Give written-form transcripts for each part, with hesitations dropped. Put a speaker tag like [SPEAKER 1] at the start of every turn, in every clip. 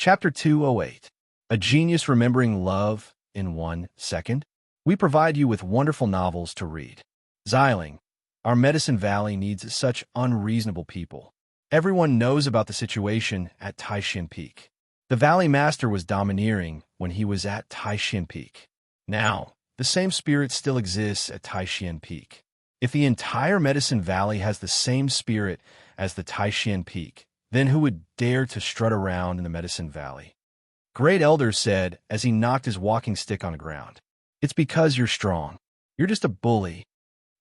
[SPEAKER 1] Chapter 208. A Genius Remembering Love in 1 Second. We provide you with wonderful novels to read. Xiling. Our Medicine Valley needs such unreasonable people. Everyone knows about the situation at Taishin Peak. The Valley Master was domineering when he was at Taishin Peak. Now, the same spirit still exists at Taishin Peak. If the entire Medicine Valley has the same spirit as the Taishin Peak, then who would dare to strut around in the Medicine Valley? Great Elder said as he knocked his walking stick on the ground. It's because you're strong. You're just a bully.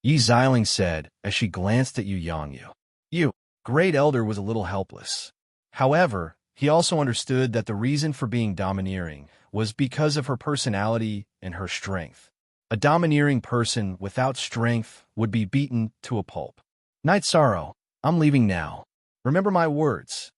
[SPEAKER 1] Yi Xiling said as she glanced at Yu Yangyu. Great Elder was a little helpless. However, he also understood that the reason for being domineering was because of her personality and her strength. A domineering person without strength would be beaten to a pulp. Night Sorrow, I'm leaving now. Remember my words.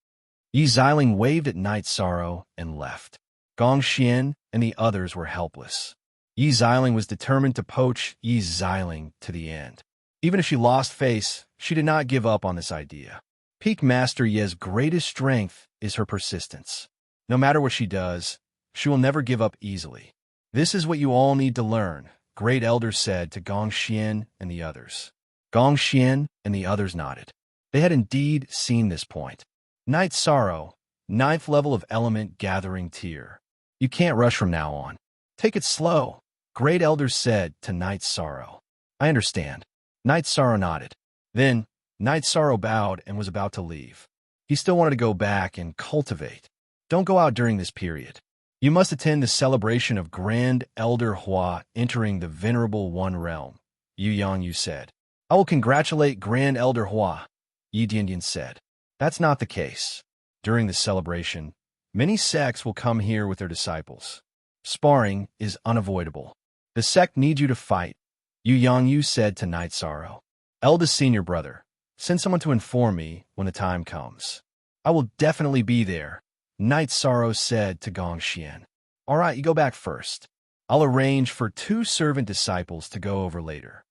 [SPEAKER 1] Yi Xiling waved at Night Sorrow and left. Gong Xian and the others were helpless. Yi Xiling was determined to poach Yi Xiling to the end. Even if she lost face, she did not give up on this idea. Peak Master Ye's greatest strength is her persistence. No matter what she does, she will never give up easily. This is what you all need to learn, Great Elder said to Gong Xian and the others. Gong Xian and the others nodded. They had indeed seen this point. Night Sorrow, 9th level of element gathering tier. You can't rush from now on. Take it slow, Great Elder said to Night Sorrow. I understand. Night Sorrow nodded. Then, Night Sorrow bowed and was about to leave. He still wanted to go back and cultivate. Don't go out during this period. You must attend the celebration of Grand Elder Hua entering the Venerable One Realm, Yu Yangyu said. I will congratulate Grand Elder Hua, Yi Diandian said. That's not the case. During the celebration, many sects will come here with their disciples. Sparring is unavoidable. The sect needs you to fight, Yu Yangyu said to Night Sorrow. Eldest senior brother, send someone to inform me when the time comes. I will definitely be there, Night Sorrow said to Gong Xian. All right, you go back first. I'll arrange for 2 servant disciples to go over later.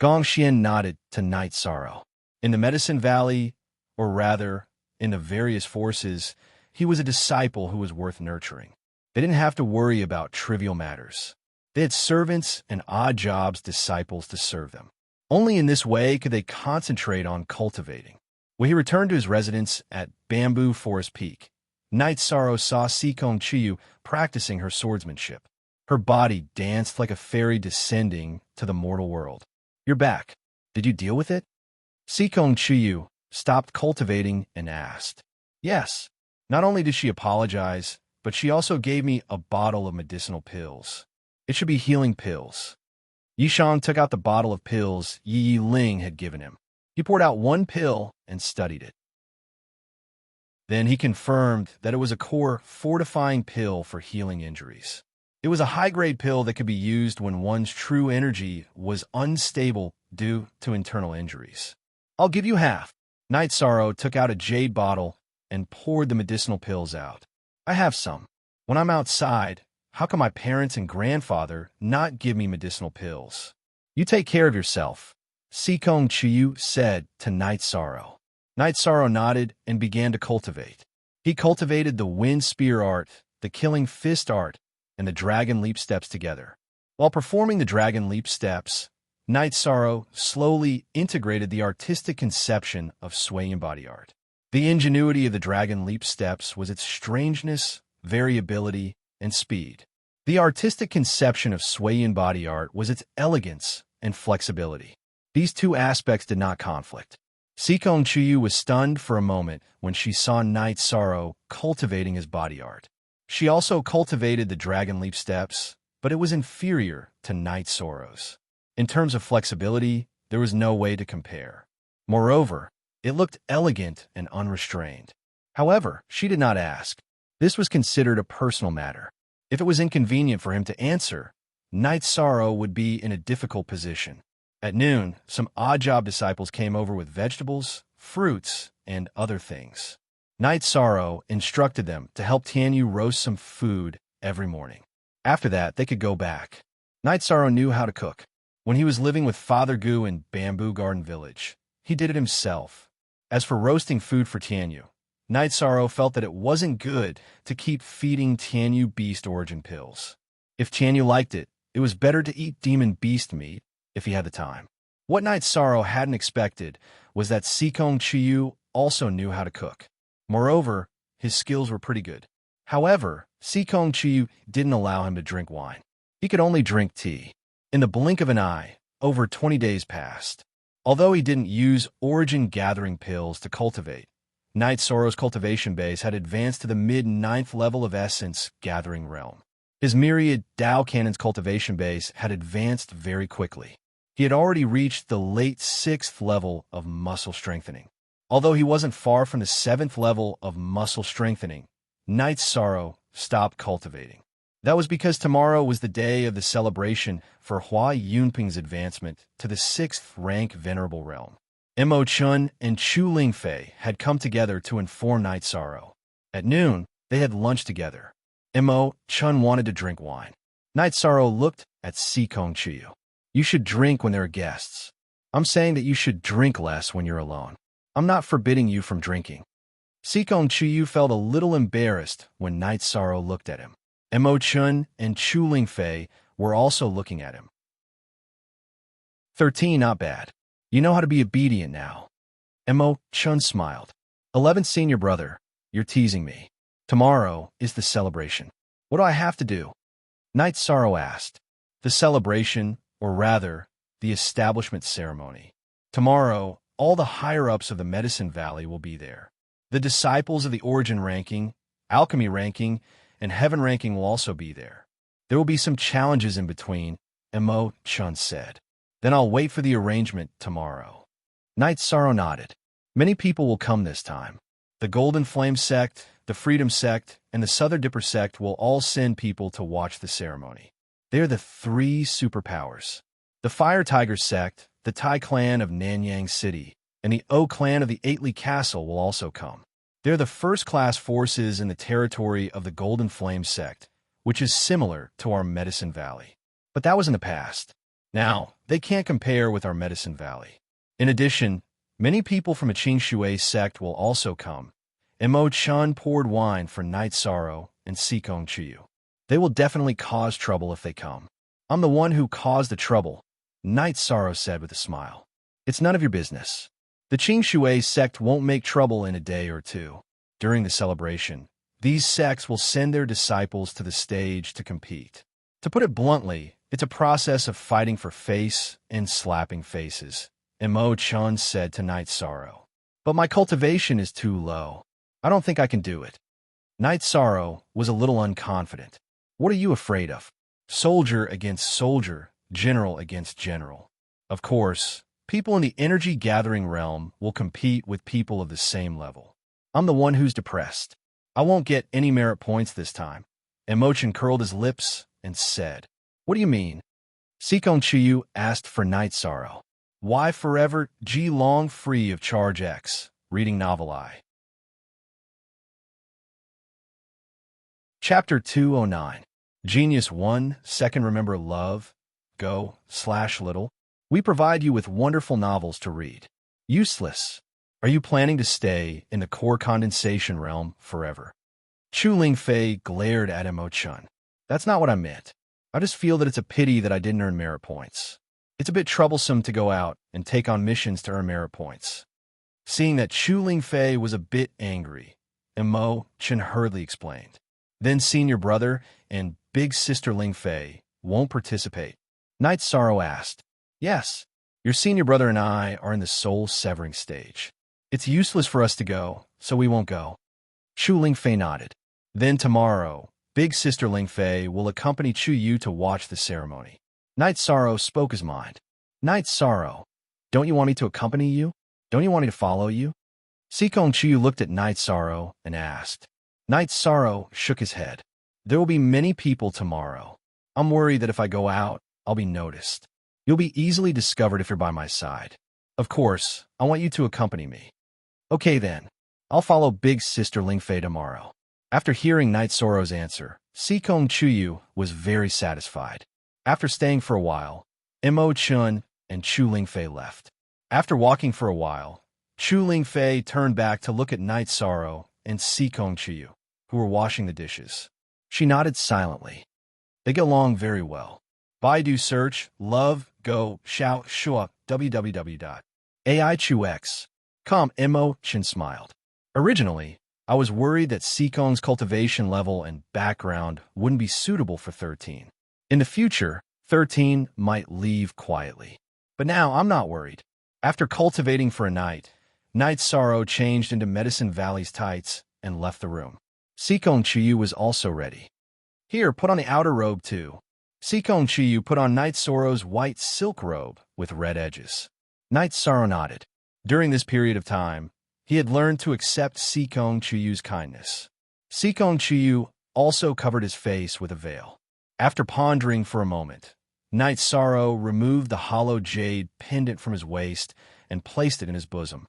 [SPEAKER 1] Gong Xian nodded to Night Sorrow. In the Medicine Valley, or rather, in the various forces, he was a disciple who was worth nurturing. They didn't have to worry about trivial matters. They had servants and odd jobs disciples to serve them. Only in this way could they concentrate on cultivating. When he returned to his residence at Bamboo Forest Peak, Night Sorrow saw Sikong Chiyu practicing her swordsmanship. Her body danced like a fairy descending to the mortal world. You're back. Did you deal with it? Sikong Chiyu stopped cultivating and asked. Yes. Not only did she apologize, but she also gave me a bottle of medicinal pills. It should be healing pills. Yishan took out the bottle of pills Yi Ling had given him. He poured out 1 pill and studied it. Then he confirmed that it was a core fortifying pill for healing injuries. It was a high-grade pill that could be used when one's true energy was unstable due to internal injuries. I'll give you half. Night Sorrow took out a jade bottle and poured the medicinal pills out. I have some. When I'm outside, how can my parents and grandfather not give me medicinal pills? You take care of yourself, Sikong Chiyu said to Night Sorrow. Night Sorrow nodded and began to cultivate. He cultivated the wind spear art, the killing fist art, and the dragon leap steps together. While performing the dragon leap steps, Night Sorrow slowly integrated the artistic conception of swaying body art. The ingenuity of the dragon leap steps was its strangeness, variability, and speed. The artistic conception of Swayan body art was its elegance and flexibility. These 2 aspects did not conflict. Sikong Chiyu was stunned for a moment when she saw Night Sorrow cultivating his body art. She also cultivated the dragon leap steps, but it was inferior to Night Sorrow's. In terms of flexibility, there was no way to compare. Moreover, it looked elegant and unrestrained. However, she did not ask. This was considered a personal matter. If it was inconvenient for him to answer, Night Sorrow would be in a difficult position. At noon, some odd-job disciples came over with vegetables, fruits, and other things. Night Sorrow instructed them to help Tianyu roast some food every morning. After that, they could go back. Night Sorrow knew how to cook. When he was living with Father Gu in Bamboo Garden Village, he did it himself. As for roasting food for Tianyu, Night Sorrow felt that it wasn't good to keep feeding Tianyu beast origin pills. If Tianyu liked it, it was better to eat demon beast meat if he had the time. What Night Sorrow hadn't expected was that Sikong Chiyu also knew how to cook. Moreover, his skills were pretty good. However, Sikong Chiyu didn't allow him to drink wine. He could only drink tea. In the blink of an eye, over 20 days passed. Although he didn't use origin gathering pills to cultivate, Night Sorrow's cultivation base had advanced to the mid-9th level of essence gathering realm. His Myriad Dao Cannon's cultivation base had advanced very quickly. He had already reached the late 6th level of muscle strengthening. Although he wasn't far from the 7th level of muscle strengthening, Night Sorrow stopped cultivating. That was because tomorrow was the day of the celebration for Hua Yunping's advancement to the 6th rank Venerable Realm. Mo Chun and Chu Lingfei had come together to inform Night Sorrow. At noon, they had lunch together. Mo Chun wanted to drink wine. Night Sorrow looked at Sikong Chiyu. You should drink when there are guests. I'm saying that you should drink less when you're alone. I'm not forbidding you from drinking. Sikong Chiyu felt a little embarrassed when Night Sorrow looked at him. Mo Chun and Chu Lingfei were also looking at him. 13, not bad. You know how to be obedient now. Mo Chun smiled. 11th senior brother, you're teasing me. Tomorrow is the celebration. What do I have to do? Night Sorrow asked. The celebration, or rather, the establishment ceremony. Tomorrow, all the higher-ups of the Medicine Valley will be there. The disciples of the Origin ranking, Alchemy ranking, and Heaven ranking will also be there. There will be some challenges in between, Mo Chun said. Then I'll wait for the arrangement tomorrow. Night Sorrow nodded. Many people will come this time. The Golden Flame sect, the Freedom sect, and the Southern Dipper sect will all send people to watch the ceremony. They are the 3 superpowers. The Fire Tiger sect, the Tai clan of Nanyang City, and the O clan of the Eightley Castle will also come. They're the first-class forces in the territory of the Golden Flame sect, which is similar to our Medicine Valley. But that was in the past. Now, they can't compare with our Medicine Valley. In addition, many people from the Qing Shui sect will also come. Mo Chun poured wine for Night Sorrow and Sikong Chiyu. They will definitely cause trouble if they come. I'm the one who caused the trouble, Night Sorrow said with a smile. It's none of your business. The Qing Shui sect won't make trouble in a day or two. During the celebration, these sects will send their disciples to the stage to compete. To put it bluntly, it's a process of fighting for face and slapping faces, Mo Chun said to Night Sorrow. But my cultivation is too low. I don't think I can do it. Night Sorrow was a little unconfident. What are you afraid of? Soldier against soldier, general against general. Of course, people in the energy gathering realm will compete with people of the same level. I'm the one who's depressed. I won't get any merit points this time. Mo Chun curled his lips and said, What do you mean? Sikong Chiyu asked for Night Sorrow. Why forever G long free of charge X, reading novel I. Chapter 209. Genius 1, Second Remember Love, Go/Little. We provide you with wonderful novels to read. Useless. Are you planning to stay in the core condensation realm forever? Chu Lingfei glared at Mo Chun. That's not what I meant. I just feel that it's a pity that I didn't earn merit points. It's a bit troublesome to go out and take on missions to earn merit points. Seeing that Chu Lingfei was a bit angry, Mo Chun hurriedly explained. Then senior brother and big sister Lingfei won't participate. Night Sorrow asked. Yes, your senior brother and I are in the soul-severing stage. It's useless for us to go, so we won't go. Chu Lingfei nodded. Then tomorrow, big sister Lingfei will accompany Chu Yu to watch the ceremony. Night Sorrow spoke his mind. Night Sorrow, don't you want me to accompany you? Don't you want me to follow you? Sikong Chiyu looked at Night Sorrow and asked. Night Sorrow shook his head. There will be many people tomorrow. I'm worried that if I go out, I'll be noticed. You'll be easily discovered if you're by my side. Of course, I want you to accompany me. Okay then, I'll follow big sister Lingfei tomorrow. After hearing Night Sorrow's answer, Sikong Chiyu was very satisfied. After staying for a while, Mo Chun and Chu Lingfei left. After walking for a while, Chu Lingfei turned back to look at Night Sorrow and Sikong Chiyu, who were washing the dishes. She nodded silently. They get along very well. Baidu search, love, go, xiao, shua, www.aichux.com. Mo Chin smiled. Originally, I was worried that Sikong's cultivation level and background wouldn't be suitable for 13. In the future, 13 might leave quietly. But now I'm not worried. After cultivating for a night, Night Sorrow changed into Medicine Valley's tights and left the room. Sikong Chiyu was also ready. Here, put on the outer robe too. Sikong Chiyu put on Night Sorrow's white silk robe with red edges. Night Sorrow nodded. During this period of time, he had learned to accept Sikong Chiyu's kindness. Sikong Chiyu also covered his face with a veil. After pondering for a moment, Night Sorrow removed the hollow jade pendant from his waist and placed it in his bosom.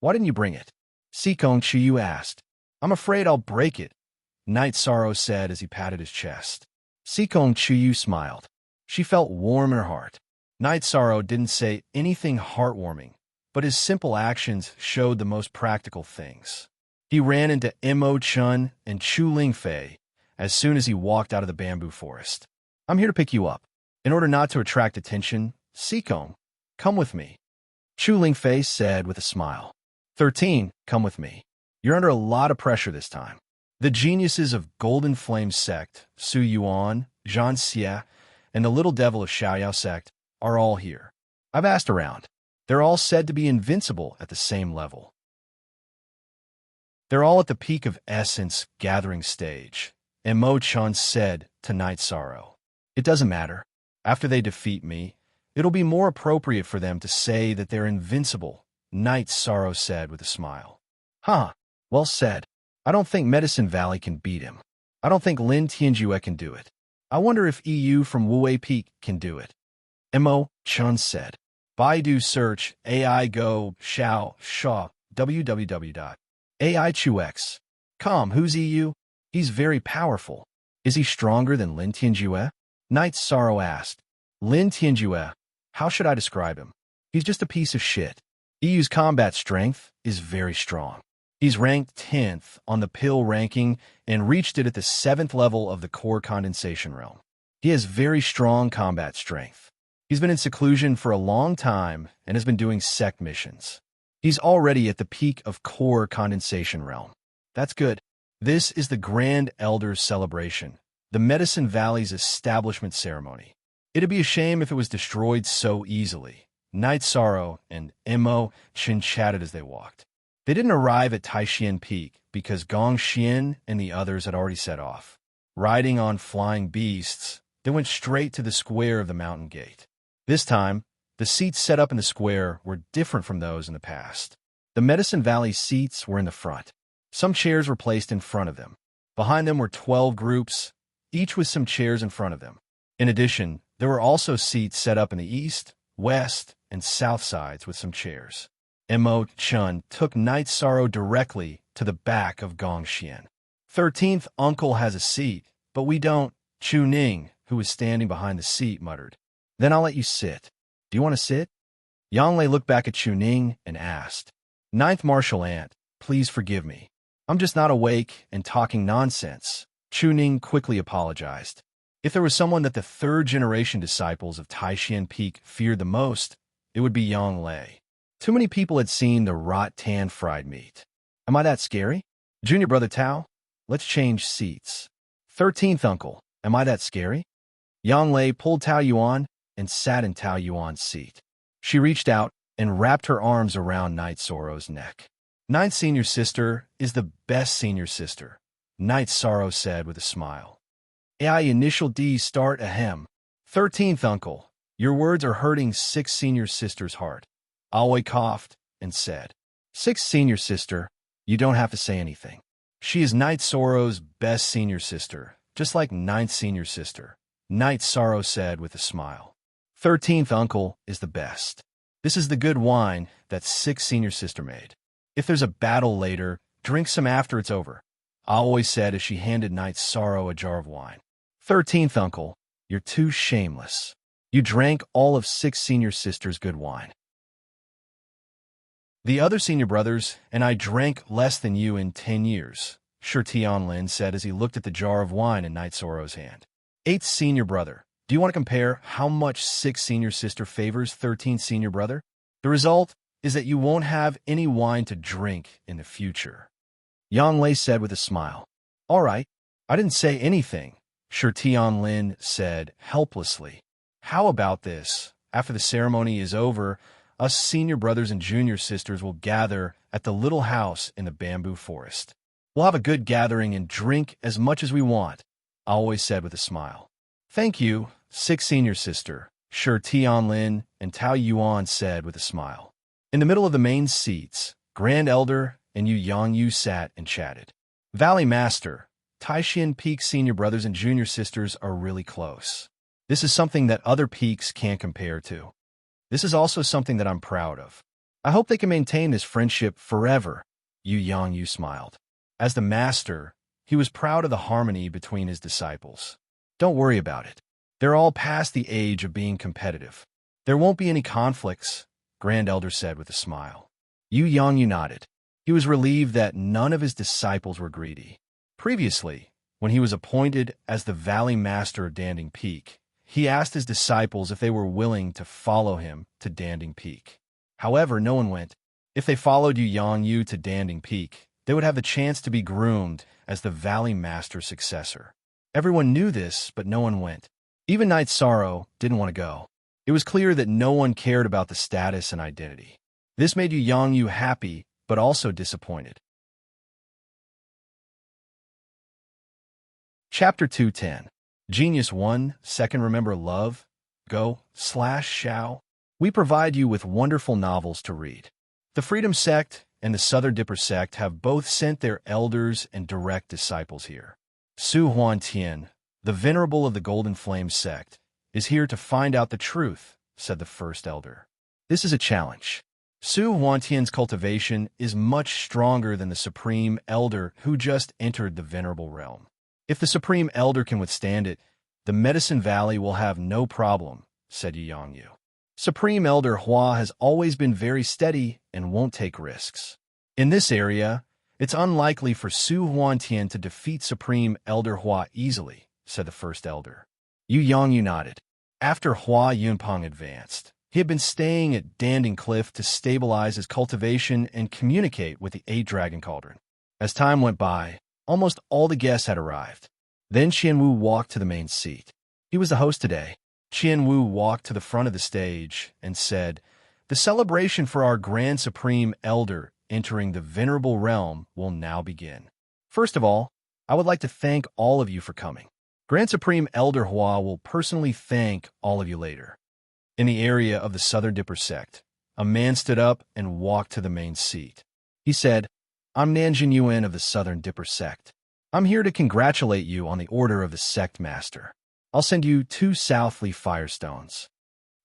[SPEAKER 1] "Why didn't you bring it?" Sikong Chiyu asked. "I'm afraid I'll break it," Night Sorrow said as he patted his chest. Sikong Chiyu smiled. She felt warm in her heart. Night Sorrow didn't say anything heartwarming, but his simple actions showed the most practical things. He ran into Mo Chun and Chu Lingfei as soon as he walked out of the bamboo forest. "I'm here to pick you up. In order not to attract attention, Sikong, come with me," Chu Lingfei said with a smile. 13, come with me. You're under a lot of pressure this time. The geniuses of Golden Flame Sect, Su Yuan, Zhan Xie, and the Little Devil of Xiaoyao Sect are all here. I've asked around. They're all said to be invincible at the same level. They're all at the peak of essence gathering stage, and Mo Chun said to Night Sorrow. It doesn't matter. After they defeat me, it'll be more appropriate for them to say that they're invincible, Night Sorrow said with a smile. Huh, well said. I don't think Medicine Valley can beat him. I don't think Lin Tianjue can do it. I wonder if EU from Wuwei Peak can do it. Mo Chun said. Baidu search AI Go Xiao Shaw www.aichux.com. Who's EU? He's very powerful. Is he stronger than Lin Tianjue? Night Sorrow asked. Lin Tianjue, how should I describe him? He's just a piece of shit. EU's combat strength is very strong. He's ranked 10th on the pill ranking and reached it at the 7th level of the core condensation realm. He has very strong combat strength. He's been in seclusion for a long time and has been doing sect missions. He's already at the peak of core condensation realm. That's good. This is the Grand Elder's celebration, the Medicine Valley's establishment ceremony. It'd be a shame if it was destroyed so easily. Night Sorrow and Mo Chin chatted as they walked. They didn't arrive at Taishian Peak because Gong Xian and the others had already set off. Riding on flying beasts, they went straight to the square of the mountain gate. This time, the seats set up in the square were different from those in the past. The Medicine Valley seats were in the front. Some chairs were placed in front of them. Behind them were 12 groups, each with some chairs in front of them. In addition, there were also seats set up in the east, west, and south sides with some chairs. Mo Chun took Night Sorrow directly to the back of Gong Xian. 13th uncle has a seat, but we don't, Chu Ning, who was standing behind the seat, muttered. Then I'll let you sit. Do you want to sit? Yang Lei looked back at Chu Ning and asked. 9th Martial Ant, please forgive me. I'm just not awake and talking nonsense. Chu Ning quickly apologized. If there was someone that the third-generation disciples of Taishian Peak feared the most, it would be Yang Lei. Too many people had seen the rot-tan fried meat. Am I that scary? Junior brother Tao, let's change seats. 13th uncle, am I that scary? Yang Lei pulled Tao Yuan and sat in Tao Yuan's seat. She reached out and wrapped her arms around Night Sorrow's neck. 9th senior sister is the best senior sister, Night Sorrow said with a smile. AI initial D start ahem. 13th uncle, your words are hurting 6th senior sister's heart. Alway coughed and said, 6th senior sister, you don't have to say anything. She is Night Sorrow's best senior sister, just like 9th senior sister, Night Sorrow said with a smile. 13th uncle is the best. This is the good wine that 6th senior sister made. If there's a battle later, drink some after it's over, Alway said as she handed Night Sorrow a jar of wine. 13th uncle, you're too shameless. You drank all of 6th senior sister's good wine. The other senior brothers and I drank less than you in 10 years, Shi Tianlin said as he looked at the jar of wine in Knight Soro's hand. 8th senior brother. Do you want to compare how much 6th senior sister favors 13th senior brother? The result is that you won't have any wine to drink in the future, Yang Lei said with a smile. All right, I didn't say anything, Shi Tianlin said helplessly. How about this? After the ceremony is over, us senior brothers and junior sisters will gather at the little house in the bamboo forest. We'll have a good gathering and drink as much as we want, I always said with a smile. Thank you, 6th senior sister, Shi Tianlin and Tao Yuan said with a smile. In the middle of the main seats, Grand Elder and Yu Yangyu sat and chatted. Valley Master, Taishan Peak senior brothers and junior sisters are really close. This is something that other peaks can't compare to. This is also something that I'm proud of. I hope they can maintain this friendship forever, Yu Yangyu smiled. As the master, he was proud of the harmony between his disciples. Don't worry about it. They're all past the age of being competitive. There won't be any conflicts, Grand Elder said with a smile. Yu Yangyu nodded. He was relieved that none of his disciples were greedy. Previously, when he was appointed as the Valley Master of Danding Peak, he asked his disciples if they were willing to follow him to Danding Peak. However, no one went. If they followed Yu Yangyu to Danding Peak, they would have the chance to be groomed as the Valley Master's successor. Everyone knew this, but no one went. Even Knight Soro didn't want to go. It was clear that no one cared about the status and identity. This made Yu Yangyu happy, but also disappointed. Chapter 210. Genius 1, Second Remember Love, Go/Shao. We provide you with wonderful novels to read. The Freedom Sect and the Southern Dipper Sect have both sent their elders and direct disciples here. Su Huantian, the venerable of the Golden Flame Sect, is here to find out the truth, said the first elder. This is a challenge. Su Huantian's cultivation is much stronger than the Supreme Elder who just entered the Venerable Realm. If the Supreme Elder can withstand it, the Medicine Valley will have no problem, said Yu Yangyu. Supreme Elder Hua has always been very steady and won't take risks. In this area, it's unlikely for Su Huantian to defeat Supreme Elder Hua easily, said the first elder. Yu Yangyu nodded. After Hua Yunpeng advanced, he had been staying at Danding Cliff to stabilize his cultivation and communicate with the 8 Dragon Cauldron. As time went by, almost all the guests had arrived. Then Qianwu walked to the main seat. He was the host today. Qianwu walked to the front of the stage and said, "The celebration for our Grand Supreme Elder entering the Venerable Realm will now begin. First of all, I would like to thank all of you for coming. Grand Supreme Elder Hua will personally thank all of you later." In the area of the Southern Dipper Sect, a man stood up and walked to the main seat. He said, "I'm Nanjin Yuan of the Southern Dipper Sect. I'm here to congratulate you on the order of the Sect Master. I'll send you 2 Southleaf Firestones.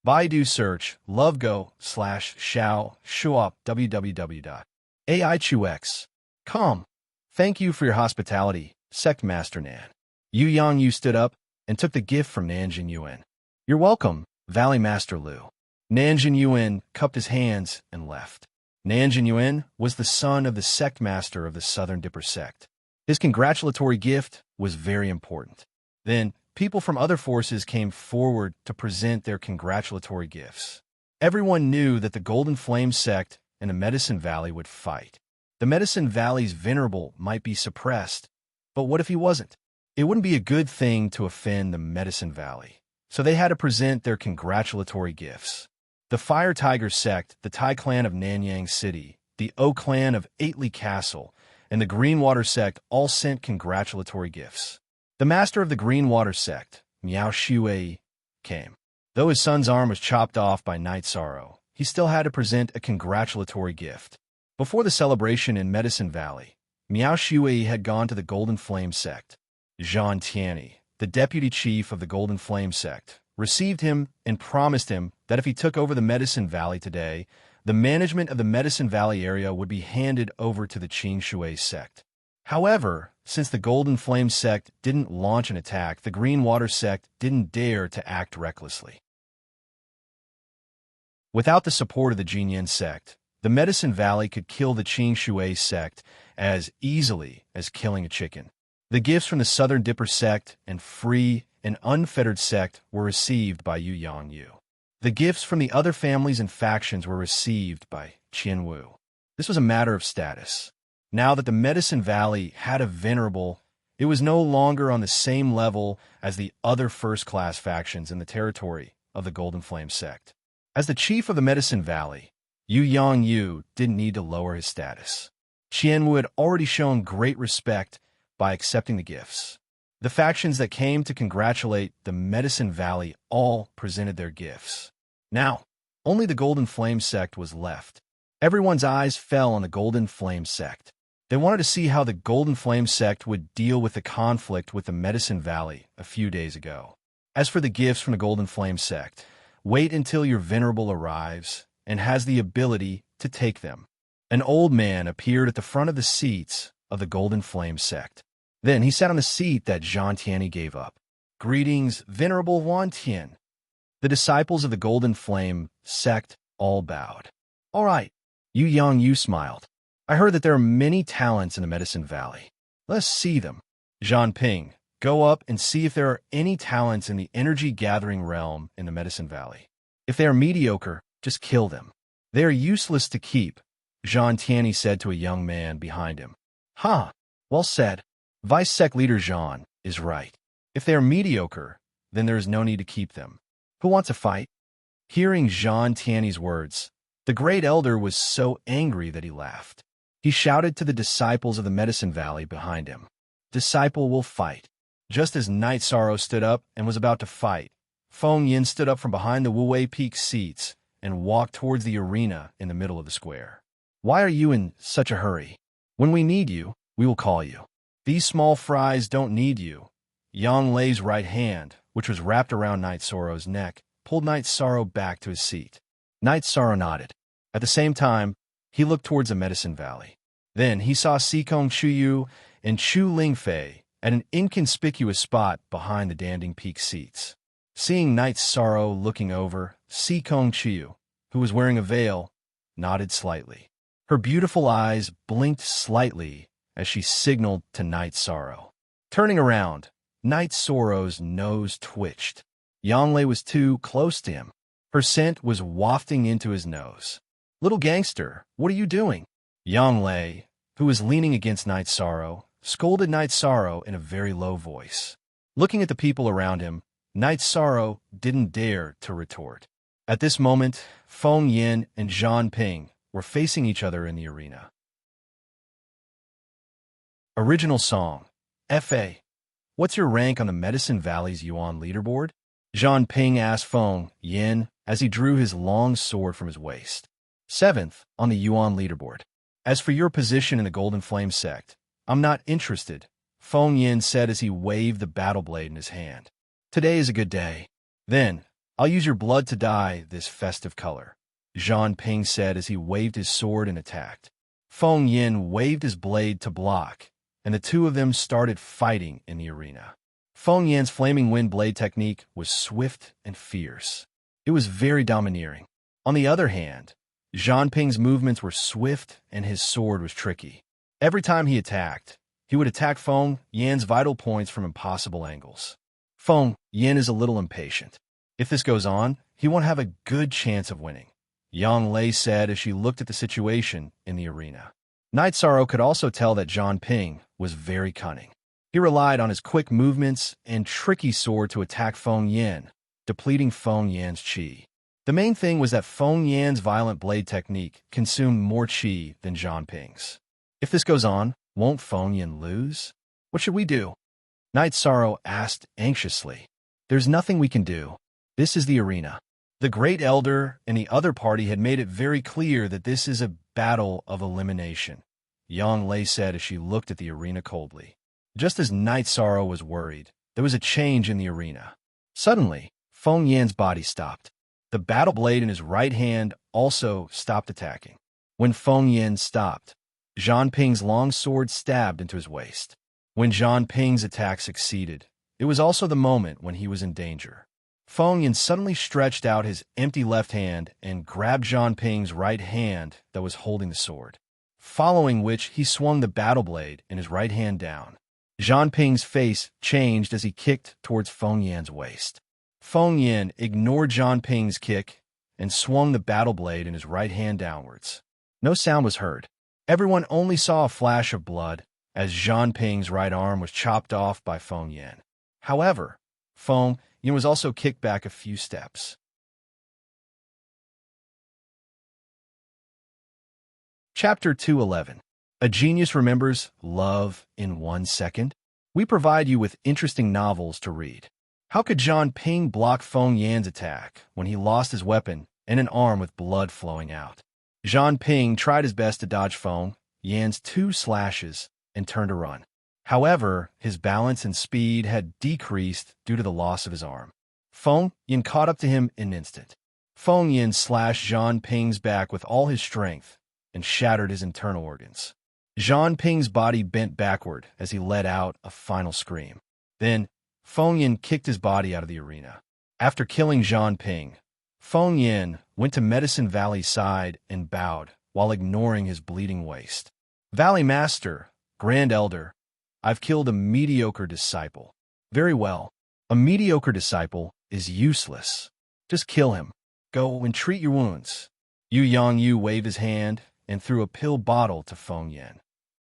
[SPEAKER 1] Baidu search lovego/Shao Shuop www.aichux.com. Thank you for your hospitality, Sect Master Nan." Yu Yangyu stood up and took the gift from Nanjin Yuan. "You're welcome, Valley Master Lu." Nanjin Yuan cupped his hands and left. Nanjin Yuan was the son of the Sect Master of the Southern Dipper Sect. His congratulatory gift was very important. Then, people from other forces came forward to present their congratulatory gifts. Everyone knew that the Golden Flame Sect and the Medicine Valley would fight. The Medicine Valley's Venerable might be suppressed, but what if he wasn't? It wouldn't be a good thing to offend the Medicine Valley, so they had to present their congratulatory gifts. The Fire Tiger Sect, the Tai Clan of Nanyang City, the O Clan of Aitley Castle, and the Greenwater Sect all sent congratulatory gifts. The master of the Greenwater Sect, Miao Shui, came. Though his son's arm was chopped off by Knight Soro, he still had to present a congratulatory gift. Before the celebration in Medicine Valley, Miao Shui had gone to the Golden Flame Sect. Zhan Tianyi, the deputy chief of the Golden Flame Sect, received him and promised him that if he took over the Medicine Valley today, the management of the Medicine Valley area would be handed over to the Qing Shui Sect. However, since the Golden Flame Sect didn't launch an attack, the Greenwater Sect didn't dare to act recklessly. Without the support of the Jinyan Sect, The Medicine Valley could kill the Qing Shui sect as easily as killing a chicken. The gifts from the Southern Dipper sect and free and unfettered sect were received by Yu Yangyu. The gifts from the other families and factions were received by Qianwu. This was a matter of status. Now that the Medicine Valley had a venerable, it was no longer on the same level as the other first-class factions in the territory of the Golden Flame sect. As the chief of the Medicine Valley, Yu Yangyu didn't need to lower his status. Qianwu had already shown great respect by accepting the gifts. The factions that came to congratulate the Medicine Valley all presented their gifts. Now, only the Golden Flame sect was left. Everyone's eyes fell on the Golden Flame sect. They wanted to see how the Golden Flame sect would deal with the conflict with the Medicine Valley a few days ago. As for the gifts from the Golden Flame sect, wait until your venerable arrives and has the ability to take them. An old man appeared at the front of the seats of the Golden Flame sect. Then he sat on the seat that Zhang Tianyi gave up. Greetings, Venerable Wan Tian. The disciples of the Golden Flame sect all bowed. All right, Yu Yangyu smiled. I heard that there are many talents in the Medicine Valley. Let's see them. Zhang Ping, go up and see if there are any talents in the energy-gathering realm in the Medicine Valley. If they are mediocre, just kill them. They are useless to keep, Zhang Tianyi said to a young man behind him. Well said. Vice Sect Leader Zhang is right. If they are mediocre, then there is no need to keep them. Who wants a fight? Hearing Zhang Tianyi's words, the Great Elder was so angry that he laughed. He shouted to the disciples of the Medicine Valley behind him. Disciple will fight. Just as Night Sorrow stood up and was about to fight, Feng Yin stood up from behind the Wuwei Peak seats and walked towards the arena in the middle of the square. Why are you in such a hurry? When we need you, we will call you. These small fries don't need you. Yang Lei's right hand, which was wrapped around Night Sorrow's neck, pulled Night Sorrow back to his seat. Night Sorrow nodded. At the same time, he looked towards the Medicine Valley. Then he saw Sikong Chuyu and Chu Lingfei at an inconspicuous spot behind the Danding Peak seats. Seeing Night Sorrow looking over, Sikong Chuyu, who was wearing a veil, nodded slightly. Her beautiful eyes blinked slightly as she signaled to Night Sorrow. Turning around, Night Sorrow's nose twitched. Yang Lei was too close to him. Her scent was wafting into his nose. Little gangster, what are you doing? Yang Lei, who was leaning against Night Sorrow, scolded Night Sorrow in a very low voice. Looking at the people around him, Night Sorrow didn't dare to retort. At this moment, Feng Yin and Zhang Ping were facing each other in the arena. Original song. F.A. What's your rank on the Medicine Valley's Yuan leaderboard? Zhang Ping asked Feng Yin as he drew his long sword from his waist. 7th on the Yuan leaderboard. As for your position in the Golden Flame sect, I'm not interested, Feng Yin said as he waved the battle blade in his hand. Today is a good day. Then, I'll use your blood to dye this festive color, Zhang Ping said as he waved his sword and attacked. Feng Yin waved his blade to block, and the two of them started fighting in the arena. Feng Yin's flaming wind blade technique was swift and fierce. It was very domineering. On the other hand, Zhang Ping's movements were swift and his sword was tricky. Every time he attacked, he would attack Feng Yin's vital points from impossible angles. Feng Yin is a little impatient. If this goes on, he won't have a good chance of winning, Yang Lei said as she looked at the situation in the arena. Night Sorrow could also tell that Zhang Ping was very cunning. He relied on his quick movements and tricky sword to attack Feng Yin, depleting Feng Yin's qi. The main thing was that Feng Yin's violent blade technique consumed more qi than Zhang Ping's. If this goes on, won't Feng Yin lose? What should we do? Night Sorrow asked anxiously. There's nothing we can do. This is the arena. The Great Elder and the other party had made it very clear that this is a battle of elimination, Yang Lei said as she looked at the arena coldly. Just as Night Sorrow was worried, there was a change in the arena. Suddenly, Feng Yin's body stopped. The battle blade in his right hand also stopped attacking. When Feng Yin stopped, Zhang Ping's long sword stabbed into his waist. When Zhang Ping's attack succeeded, it was also the moment when he was in danger. Feng Yin suddenly stretched out his empty left hand and grabbed Zhang Ping's right hand that was holding the sword, following which he swung the battle blade in his right hand down. Zhang Ping's face changed as he kicked towards Feng Yan's waist. Feng Yan ignored Zhang Ping's kick and swung the battle blade in his right hand downwards. No sound was heard. Everyone only saw a flash of blood as Zhang Ping's right arm was chopped off by Feng Yan. However, Feng Yan was also kicked back a few steps. Chapter 211. A Genius Remembers Love in 1 Second? We provide you with interesting novels to read. How could Zhang Ping block Feng Yan's attack when he lost his weapon and an arm with blood flowing out? Zhang Ping tried his best to dodge Feng Yan's 2 slashes and turn to run. However, his balance and speed had decreased due to the loss of his arm. Feng Yan caught up to him in an instant. Feng Yan slashed Zhang Ping's back with all his strength and shattered his internal organs. Zhang Ping's body bent backward as he let out a final scream. Then, Feng Yan kicked his body out of the arena. After killing Zhang Ping, Feng Yan went to Medicine Valley's side and bowed while ignoring his bleeding waist. Valley Master, Grand Elder, I've killed a mediocre disciple. Very well. A mediocre disciple is useless. Just kill him. Go and treat your wounds. Yu Yangyu waved his hand and threw a pill bottle to Feng Yan.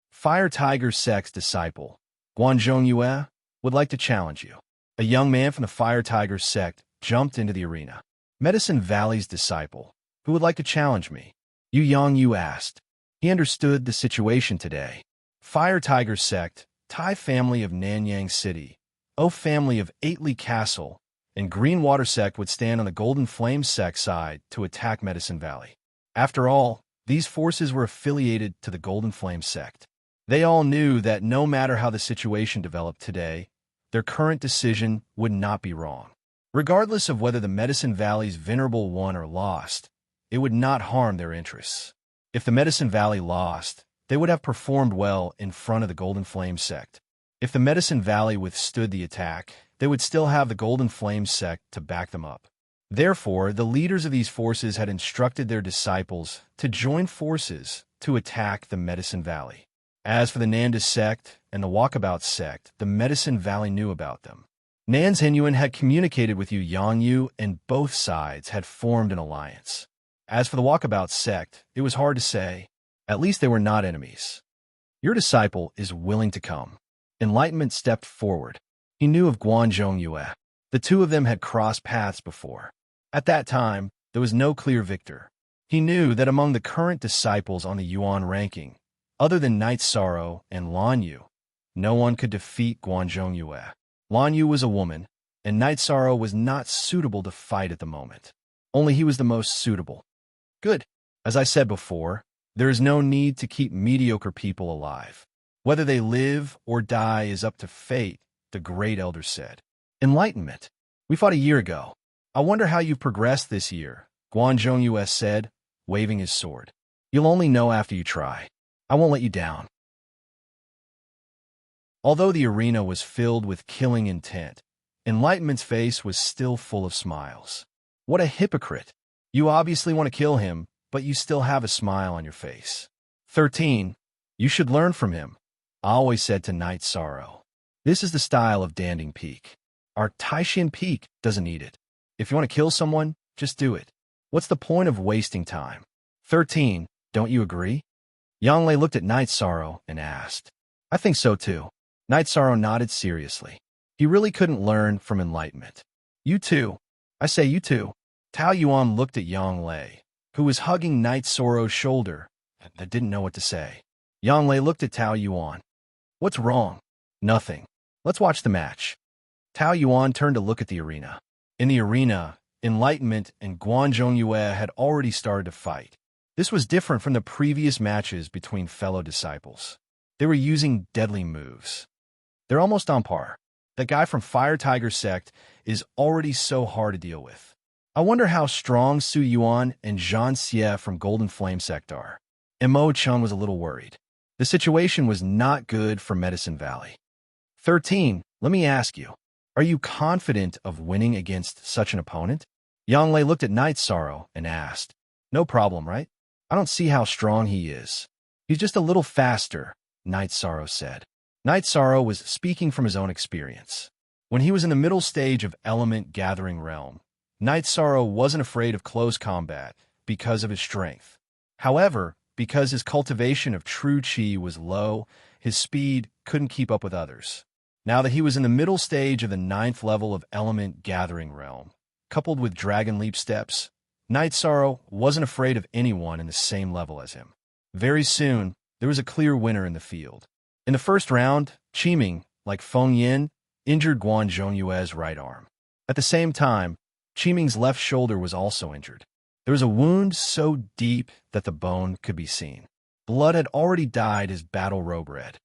[SPEAKER 1] Fire Tiger Sect's disciple, Guanzhong Yue, would like to challenge you. A young man from the Fire Tiger Sect jumped into the arena. Medicine Valley's disciple, who would like to challenge me? Yu Yangyu asked. He understood the situation today. Fire Tiger Sect, Tai family of Nanyang City, O family of Eightley Castle, and Greenwater Sect would stand on the Golden Flame Sect side to attack Medicine Valley. After all, these forces were affiliated to the Golden Flame Sect. They all knew that no matter how the situation developed today, their current decision would not be wrong. Regardless of whether the Medicine Valley's Venerable won or lost, it would not harm their interests. If the Medicine Valley lost, they would have performed well in front of the Golden Flame Sect. If the Medicine Valley withstood the attack, they would still have the Golden Flame Sect to back them up. Therefore, the leaders of these forces had instructed their disciples to join forces to attack the Medicine Valley. As for the Nanda Sect and the Walkabout Sect, the Medicine Valley knew about them. Nan's Henyuan had communicated with Yu Yangyu, and both sides had formed an alliance. As for the Walkabout Sect, it was hard to say. At least they were not enemies. Your disciple is willing to come. Enlightenment stepped forward. He knew of Guanzhong Yue. The two of them had crossed paths before. At that time, there was no clear victor. He knew that among the current disciples on the Yuan ranking, other than Night Sorrow and Lan Yu, no one could defeat Guanzhong Yue. Lan Yu was a woman, and Night Sorrow was not suitable to fight at the moment. Only he was the most suitable. Good. As I said before, there is no need to keep mediocre people alive. Whether they live or die is up to fate, the great elder said. Enlightenment. We fought a year ago. I wonder how you've progressed this year, Guanzhong Yue said, waving his sword. You'll only know after you try. I won't let you down. Although the arena was filled with killing intent, Enlightenment's face was still full of smiles. What a hypocrite. You obviously want to kill him, but you still have a smile on your face. 13. You should learn from him, I always said to Night Sorrow. This is the style of Danding Peak. Our Taishan Peak doesn't need it. If you want to kill someone, just do it. What's the point of wasting time? 13. Don't you agree? Yang Lei looked at Night Sorrow and asked. I think so too. Night Sorrow nodded seriously. He really couldn't learn from Enlightenment. You too. I say you too. Tao Yuan looked at Yang Lei, who was hugging Night Sorrow's shoulder and didn't know what to say. Yang Lei looked at Tao Yuan. What's wrong? Nothing. Let's watch the match. Tao Yuan turned to look at the arena. In the arena, Enlightenment and Guanzhong Yue had already started to fight. This was different from the previous matches between fellow disciples. They were using deadly moves. They're almost on par. That guy from Fire Tiger Sect is already so hard to deal with. I wonder how strong Su Yuan and Zhan Xie from Golden Flame Sect are. Mo Chun was a little worried. The situation was not good for Medicine Valley. 13. Let me ask you. Are you confident of winning against such an opponent? Yanglei looked at Night Sorrow and asked, No problem, right? I don't see how strong he is. He's just a little faster, Night Sorrow said. Night Sorrow was speaking from his own experience. When he was in the middle stage of Element Gathering Realm, Night Sorrow wasn't afraid of close combat because of his strength. However, because his cultivation of true chi was low, his speed couldn't keep up with others. Now that he was in the middle stage of the 9th level of Element Gathering Realm, coupled with Dragon Leap steps, Night Sorrow wasn't afraid of anyone in the same level as him. Very soon, there was a clear winner in the field. In the first round, Qiming, like Feng Yin, injured Guan Zhongyue's right arm. At the same time, Qiming's left shoulder was also injured. There was a wound so deep that the bone could be seen. Blood had already dyed his battle robe red.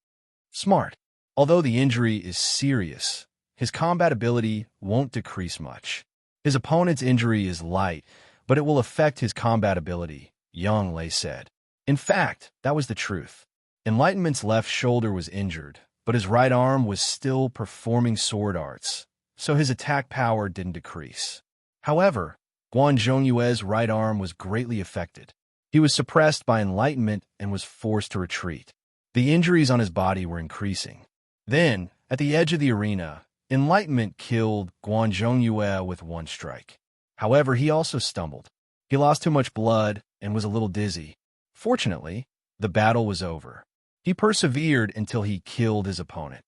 [SPEAKER 1] Smart. Although the injury is serious, his combat ability won't decrease much. His opponent's injury is light, but it will affect his combat ability, Yang Lei said. In fact, that was the truth. Enlightenment's left shoulder was injured, but his right arm was still performing sword arts, so his attack power didn't decrease. However, Guan Zhongyue's right arm was greatly affected. He was suppressed by Enlightenment and was forced to retreat. The injuries on his body were increasing. Then, at the edge of the arena, Enlightenment killed Guan Zhongyue with one strike. However, he also stumbled. He lost too much blood and was a little dizzy. Fortunately, the battle was over. He persevered until he killed his opponent.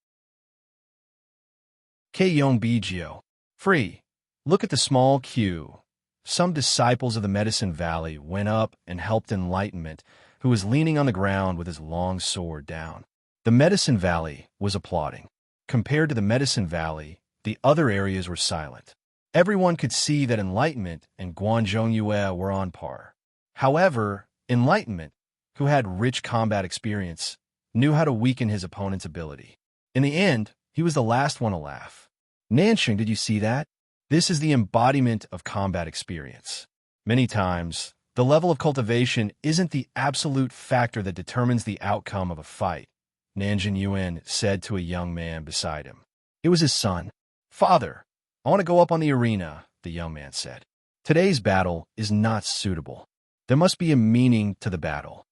[SPEAKER 1] Keiyong Bijio. Free. Look at the small queue. Some disciples of the Medicine Valley went up and helped Enlightenment, who was leaning on the ground with his long sword down. The Medicine Valley was applauding. Compared to the Medicine Valley, the other areas were silent. Everyone could see that Enlightenment and Guan Zhongyue were on par. However, Enlightenment, who had rich combat experience, knew how to weaken his opponent's ability. In the end, he was the last one to laugh. Nanxing, did you see that? This is the embodiment of combat experience. Many times, the level of cultivation isn't the absolute factor that determines the outcome of a fight, Nanjing Yuan said to a young man beside him. It was his son. Father, I want to go up on the arena, the young man said. Today's battle is not suitable. There must be a meaning to the battle.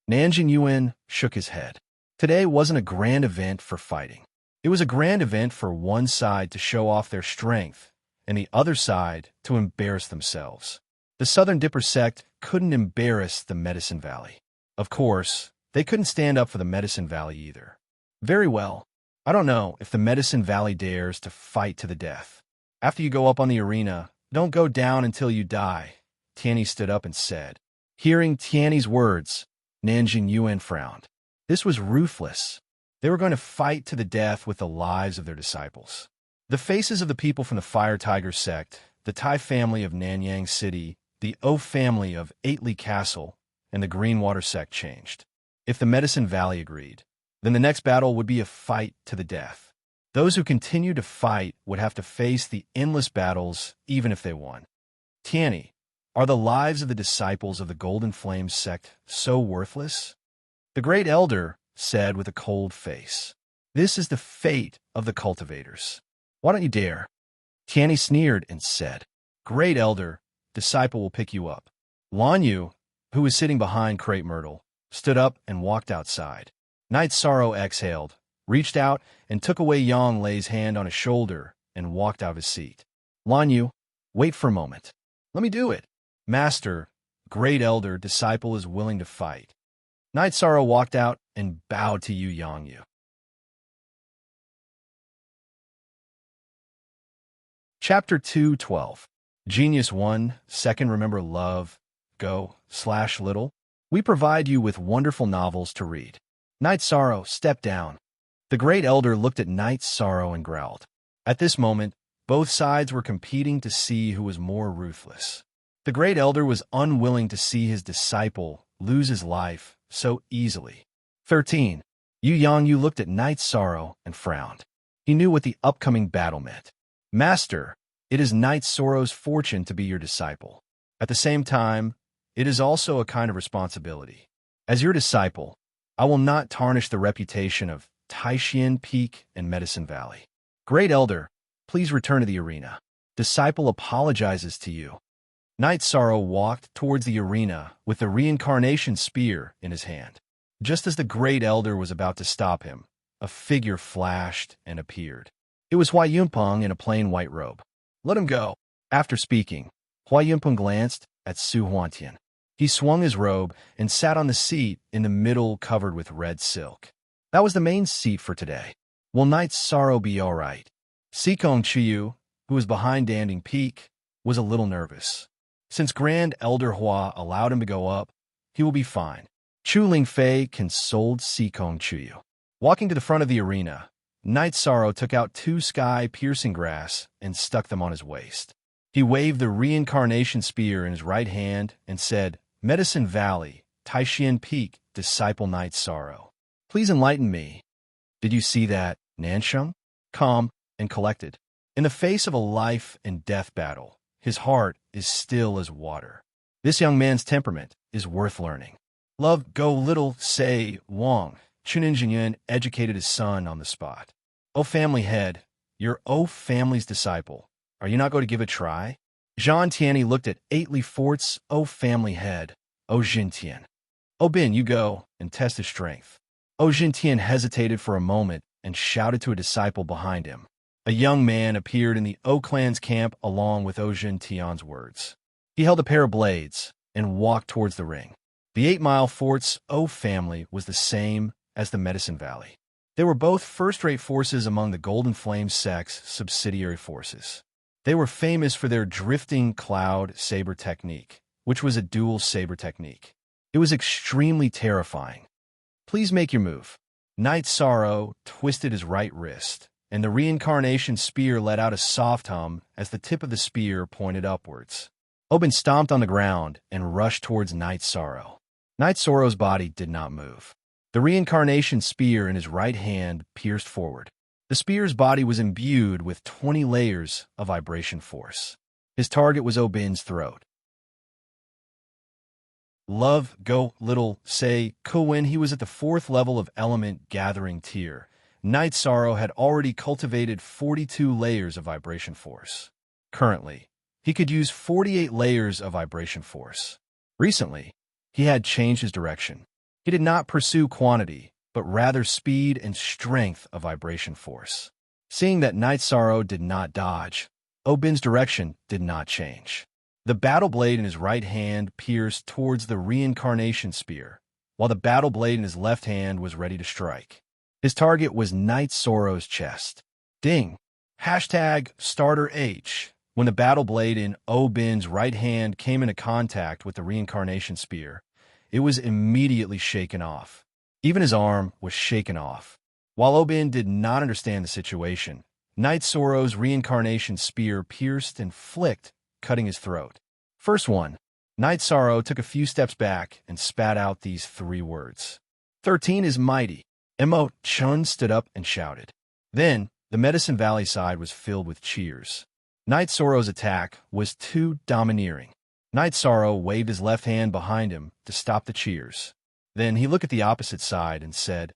[SPEAKER 1] Nanjing Yuan shook his head. Today wasn't a grand event for fighting. It was a grand event for one side to show off their strength and the other side to embarrass themselves. The Southern Dipper sect couldn't embarrass the Medicine Valley. Of course, they couldn't stand up for the Medicine Valley either. Very well. I don't know if the Medicine Valley dares to fight to the death. After you go up on the arena, don't go down until you die, Tianyi stood up and said. Hearing Tianyi's words, Nanjing Yuan frowned. This was ruthless. They were going to fight to the death with the lives of their disciples. The faces of the people from the Fire Tiger sect, the Tai family of Nanyang City, the O family of Eightley Castle, and the Greenwater sect changed. If the Medicine Valley agreed, then the next battle would be a fight to the death. Those who continued to fight would have to face the endless battles even if they won. Tianyi, are the lives of the disciples of the Golden Flame sect so worthless? The Great Elder said with a cold face. This is the fate of the cultivators. Why don't you dare? Tianyi sneered and said, Great Elder, disciple will pick you up. Lan Yu, who was sitting behind Crepe Myrtle, stood up and walked outside. Night Sorrow exhaled, reached out, and took away Yang Lei's hand on his shoulder and walked out of his seat. Lan Yu, wait for a moment. Let me do it. Master, Great Elder, disciple is willing to fight. Night Sorrow walked out and bowed to Yu Yangyu. Chapter 2:12. Genius 1, Second Remember Love, Go/Little. We provide you with wonderful novels to read. Night Sorrow, step down. The Great Elder looked at Night Sorrow and growled. At this moment, both sides were competing to see who was more ruthless. The Great Elder was unwilling to see his disciple lose his life so easily. 13. Yu Yangyu looked at Night Sorrow and frowned. He knew what the upcoming battle meant. Master, it is Night Sorrow's fortune to be your disciple. At the same time, it is also a kind of responsibility. As your disciple, I will not tarnish the reputation of Taishan Peak and Medicine Valley. Great Elder, Please return to the arena. Disciple apologizes to you. Night Sorrow walked towards the arena with the reincarnation spear in his hand. Just as the great elder was about to stop him, a figure flashed and appeared. It was Hua Yunpeng in a plain white robe. Let him go. After speaking, Hua Yunpeng glanced at Su Huantian. He swung his robe and sat on the seat in the middle covered with red silk. That was the main seat for today. Will Night Sorrow be all right? Sikong Chiyu, who was behind Danding Peak, was a little nervous. Since Grand Elder Hua allowed him to go up, he will be fine. Chu Lingfei consoled Sikong Chiyu. Walking to the front of the arena, Night Sorrow took out 2 sky-piercing grass and stuck them on his waist. He waved the reincarnation spear in his right hand and said, Medicine Valley, Taishian Peak, Disciple Night Sorrow. Please enlighten me. Did you see that, Nansheng? Calm and collected. In the face of a life and death battle, his heart is still as water. This young man's temperament is worth learning. Love Go Little Say Wang. Chunin Jinyuan educated his son on the spot. O family head, you're O family's disciple. Are you not going to give a try? Zhang Tianyi looked at 8 forts, O family head, O Jintian. O Bin, you go and test his strength. O Jintian hesitated for a moment and shouted to a disciple behind him. A young man appeared in the O clan's camp along with O Jintian's words. He held a pair of blades and walked towards the ring. The 8-mile fort's O family was the same as the Medicine Valley. They were both first-rate forces among the Golden Flame sect's subsidiary forces. They were famous for their drifting cloud saber technique, which was a dual saber technique. It was extremely terrifying. Please make your move. Night Sorrow twisted his right wrist, and the reincarnation spear let out a soft hum as the tip of the spear pointed upwards. Oben stomped on the ground and rushed towards Night Sorrow. Night Sorrow's body did not move. The reincarnation spear in his right hand pierced forward. The spear's body was imbued with 20 layers of vibration force. His target was Obin's throat. Love Go Little Say When he was at the 4th level of element gathering tier, Night Sorrow had already cultivated 42 layers of vibration force. Currently, he could use 48 layers of vibration force. Recently, he had changed his direction. He did not pursue quantity, but rather speed and strength of vibration force. Seeing that Night Sorrow did not dodge, Obin's direction did not change. The battle blade in his right hand pierced towards the reincarnation spear, while the battle blade in his left hand was ready to strike. His target was Night Sorrow's chest. Ding! Hashtag Starter H. When the battle blade in Obin's right hand came into contact with the reincarnation spear, it was immediately shaken off. Even his arm was shaken off. While Obin did not understand the situation, Night Sorrow's reincarnation spear pierced and flicked, cutting his throat. First one, Night Sorrow took a few steps back and spat out these 3 words. 13 is mighty. Mo Chun stood up and shouted. Then, the Medicine Valley side was filled with cheers. Night Sorrow's attack was too domineering. Night Sorrow waved his left hand behind him to stop the cheers. Then he looked at the opposite side and said,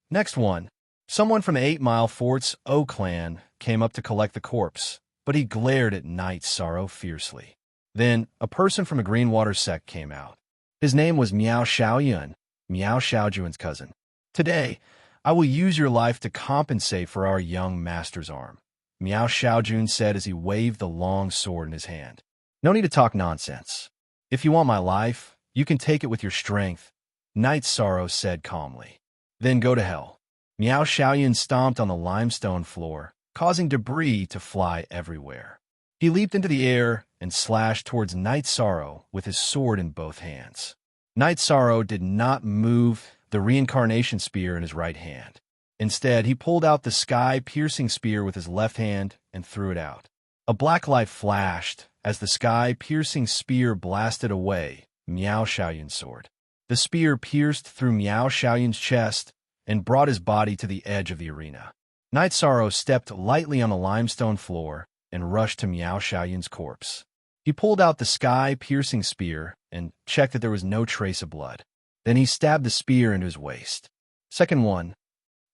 [SPEAKER 1] Next one. Someone from the 8-mile fort's O clan came up to collect the corpse, but he glared at Night Sorrow fiercely. Then a person from a Greenwater sect came out. His name was Miao Xiaoyun, Miao Xiaojuan's cousin. Today, I will use your life to compensate for our young master's arm, Miao Xiaojun said as he waved the long sword in his hand. No need to talk nonsense. If you want my life, you can take it with your strength, Night Sorrow said calmly. Then go to hell. Miao Xiaoyun stomped on the limestone floor, causing debris to fly everywhere. He leaped into the air and slashed towards Night Sorrow with his sword in both hands. Night Sorrow did not move the reincarnation spear in his right hand. Instead, he pulled out the sky-piercing spear with his left hand and threw it out. A black light flashed as the sky-piercing spear blasted away Miao Xiaoyun's sword. The spear pierced through Miao Xiaoyun's chest and brought his body to the edge of the arena. Night Sorrow stepped lightly on the limestone floor and rushed to Miao Xiaoyun's corpse. He pulled out the sky-piercing spear and checked that there was no trace of blood. Then he stabbed the spear into his waist. Second one.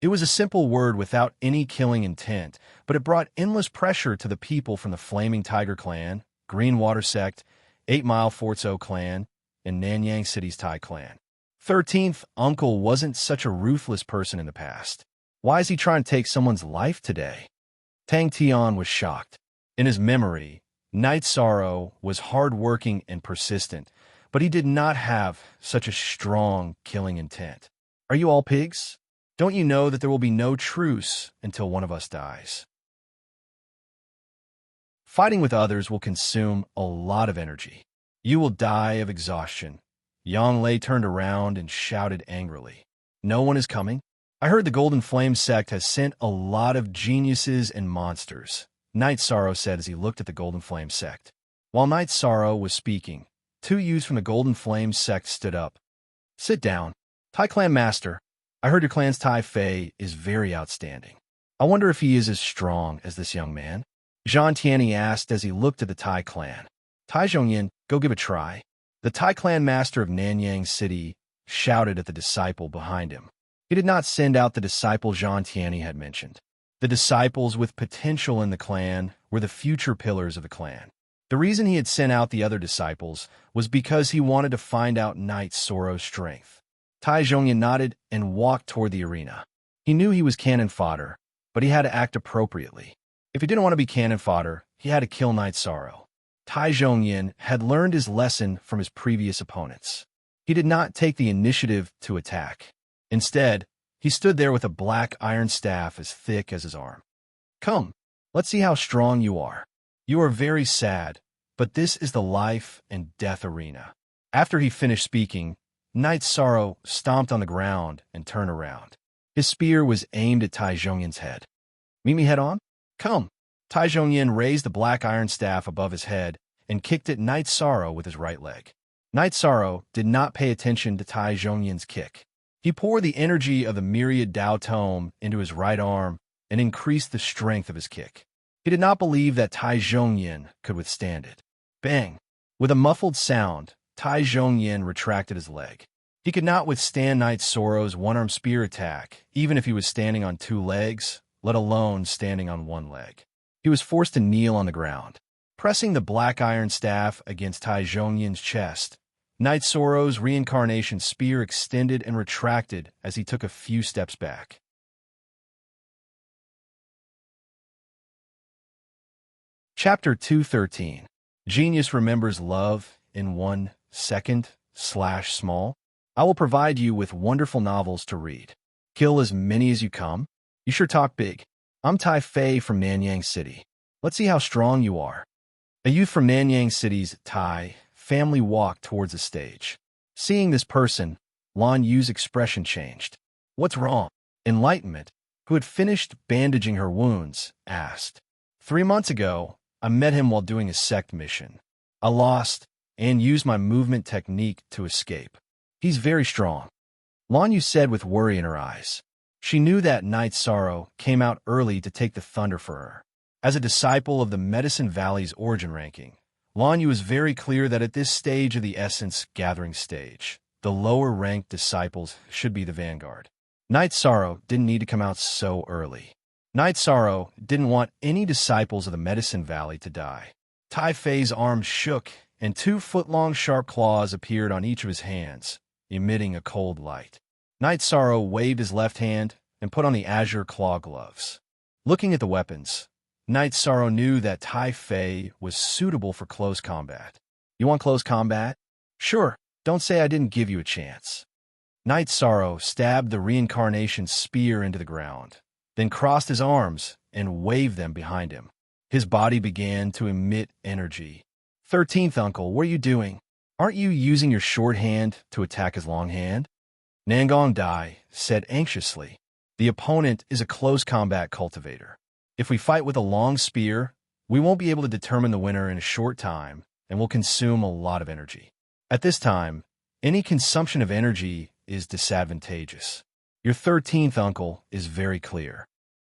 [SPEAKER 1] It was a simple word without any killing intent, but it brought endless pressure to the people from the Flaming Tiger clan, Greenwater sect, 8 Mile Fortso clan, and Nanyang City's Thai clan. 13th Uncle wasn't such a ruthless person in the past. Why is he trying to take someone's life today? Tang Tian was shocked. In his memory, Night Sorrow was hard-working and persistent, but he did not have such a strong killing intent. Are you all pigs? Don't you know that there will be no truce until one of us dies? Fighting with others will consume a lot of energy. You will die of exhaustion. Yang Lei turned around and shouted angrily. No one is coming? I heard the Golden Flame sect has sent a lot of geniuses and monsters, Night Sorrow said as he looked at the Golden Flame sect. While Night Sorrow was speaking, 2 youths from the Golden Flame sect stood up. Sit down. Tai Clan Master, I heard your clan's Tai Fei is very outstanding. I wonder if he is as strong as this young man? Zhang Tianyi asked as he looked at the Tai clan. Tai Zhongyan, go give a try. The Tai clan master of Nanyang City shouted at the disciple behind him. He did not send out the disciple Zhang Tianyi had mentioned. The disciples with potential in the clan were the future pillars of the clan. The reason he had sent out the other disciples was because he wanted to find out Night Sorrow's strength. Tai Zhongyan nodded and walked toward the arena. He knew he was cannon fodder, but he had to act appropriately. If he didn't want to be cannon fodder, he had to kill Night Sorrow. Tai Zhongyan had learned his lesson from his previous opponents. He did not take the initiative to attack. Instead, he stood there with a black iron staff as thick as his arm. Come, let's see how strong you are. You are very sad, but this is the life and death arena. After he finished speaking, Night Sorrow stomped on the ground and turned around. His spear was aimed at Tai Zhongyan's head. Meet me head on? Come. Tai Zhongyan raised the black iron staff above his head and kicked at Night Sorrow with his right leg. Night Sorrow did not pay attention to Tai Zhongyan's kick. He poured the energy of the Myriad Dao Tome into his right arm and increased the strength of his kick. He did not believe that Tai Zhongyan could withstand it. Bang! With a muffled sound, Tai Zhongyan retracted his leg. He could not withstand Night Sorrow's one-arm spear attack, even if he was standing on 2 legs, let alone standing on 1 leg. He was forced to kneel on the ground. Pressing the black iron staff against Tai Zhongyan's chest, Night Sorrow's reincarnation spear extended and retracted as he took a few steps back. Chapter 213. Genius remembers love in 1 second/small. I will provide you with wonderful novels to read. Kill as many as you come. You sure talk big. I'm Tai Fei from Nanyang City. Let's see how strong you are. A youth from Nanyang City's Thai family walked towards the stage. Seeing this person, Lan Yu's expression changed. What's wrong? Enlightenment, who had finished bandaging her wounds, asked. 3 months ago, I met him while doing a sect mission. I lost and used my movement technique to escape. He's very strong, Lan Yu said with worry in her eyes. She knew that Night Sorrow came out early to take the thunder for her. As a disciple of the Medicine Valley's origin ranking, Lan Yu was very clear that at this stage of the essence gathering stage, the lower-ranked disciples should be the vanguard. Night Sorrow didn't need to come out so early. Night Sorrow didn't want any disciples of the Medicine Valley to die. Tai Fei's arms shook, and 2-foot-long sharp claws appeared on each of his hands, emitting a cold light. Night Sorrow waved his left hand and put on the azure claw gloves. Looking at the weapons, Night Sorrow knew that Tai Fei was suitable for close combat. You want close combat? Sure, don't say I didn't give you a chance. Night Sorrow stabbed the reincarnation spear into the ground, then crossed his arms and waved them behind him. His body began to emit energy. 13th Uncle, what are you doing? Aren't you using your short hand to attack his long hand? Nangong Dai said anxiously. The opponent is a close combat cultivator. If we fight with a long spear, we won't be able to determine the winner in a short time and will consume a lot of energy. At this time, any consumption of energy is disadvantageous. Your 13th uncle is very clear.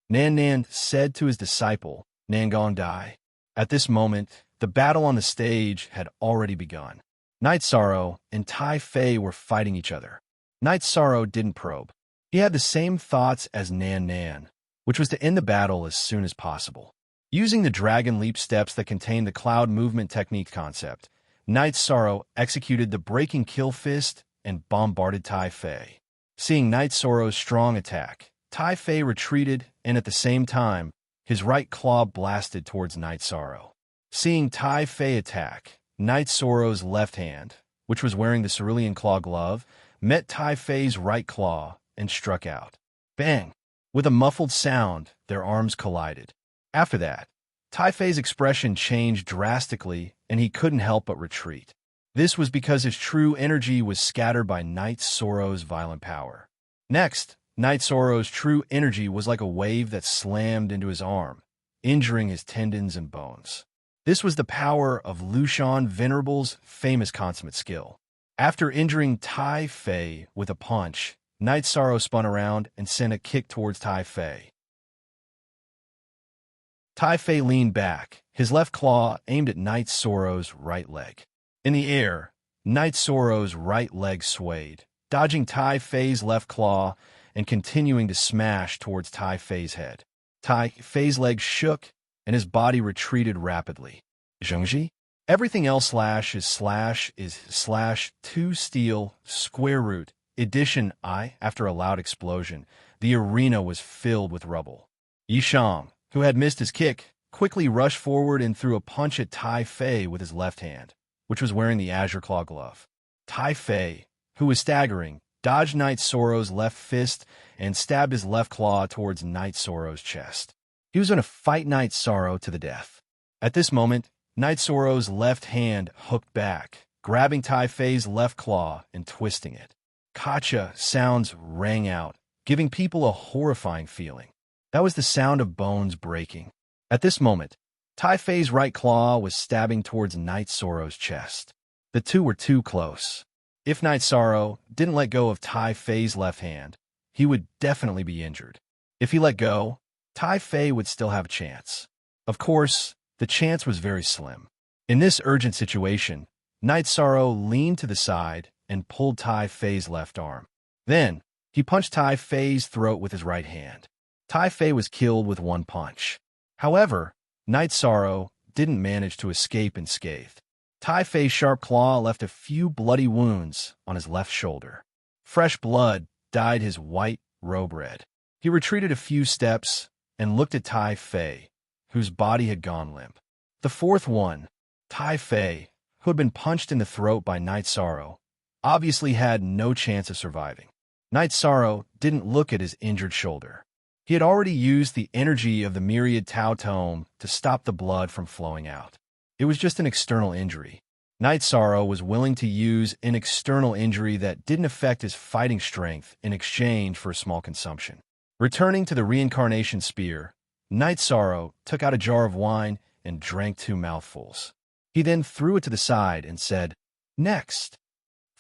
[SPEAKER 1] Nan Nan said to his disciple, Nangong Dai. At this moment, the battle on the stage had already begun. Night Sorrow and Tai Fei were fighting each other. Night Sorrow didn't probe. He had the same thoughts as Nan Nan, which was to end the battle as soon as possible. Using the dragon leap steps that contained the cloud movement technique concept, Knight's Sorrow executed the breaking kill fist and bombarded Tai Fei. Seeing Knight Sorrow's strong attack, Tai Fei retreated, and at the same time, his right claw blasted towards Knight Sorrow. Seeing Tai Fei attack, Knight Sorrow's left hand, which was wearing the cerulean claw glove, met Tai Fei's right claw and struck out. Bang! With a muffled sound, their arms collided. After that, Tai Fei's expression changed drastically, and he couldn't help but retreat. This was because his true energy was scattered by Knight Sorrow's violent power. Next, Knight Sorrow's true energy was like a wave that slammed into his arm, injuring his tendons and bones. This was the power of Lucian Venerable's famous consummate skill. After injuring Tai Fei with a punch, Knight Sorrow spun around and sent a kick towards Tai Fei. Tai Fei leaned back, his left claw aimed at Knight Sorrow's right leg. In the air, Knight Sorrow's right leg swayed, dodging Tai Fei's left claw and continuing to smash towards Tai Fei's head. Tai Fei's legs shook, and his body retreated rapidly. Zhengji? Everything else slash 2 steel square root edition I. After a loud explosion, the arena was filled with rubble. Yishang, who had missed his kick, quickly rushed forward and threw a punch at Tai Fei with his left hand, which was wearing the Azure Claw glove. Tai Fei, who was staggering, dodged Knight Sorrow's left fist and stabbed his left claw towards Knight Sorrow's chest. He was going to fight Knight Sorrow to the death. At this moment, Knight Sorrow's left hand hooked back, grabbing Tai Fei's left claw and twisting it. Kacha sounds rang out, giving people a horrifying feeling. That was the sound of bones breaking. At this moment, Tai Fei's right claw was stabbing towards Knight Sorrow's chest. The two were too close. If Knight Sorrow didn't let go of Tai Fei's left hand, he would definitely be injured. If he let go, Tai Fei would still have a chance. Of course, the chance was very slim. In this urgent situation, Knight Sorrow leaned to the side and pulled Tai Fei's left arm. Then, he punched Tai Fei's throat with his right hand. Tai Fei was killed with one punch. However, Knight Sorrow didn't manage to escape unscathed. Tai Fei's sharp claw left a few bloody wounds on his left shoulder. Fresh blood dyed his white robe red. He retreated a few steps and looked at Tai Fei, whose body had gone limp. The fourth one, Tai Fei, who had been punched in the throat by Knight Sorrow, obviously had no chance of surviving. Knight Sorrow didn't look at his injured shoulder. He had already used the energy of the Myriad Tao Tome to stop the blood from flowing out. It was just an external injury. Knight Sorrow was willing to use an external injury that didn't affect his fighting strength in exchange for a small consumption. Returning to the reincarnation spear, Knight Sorrow took out a jar of wine and drank 2 mouthfuls. He then threw it to the side and said, "Next.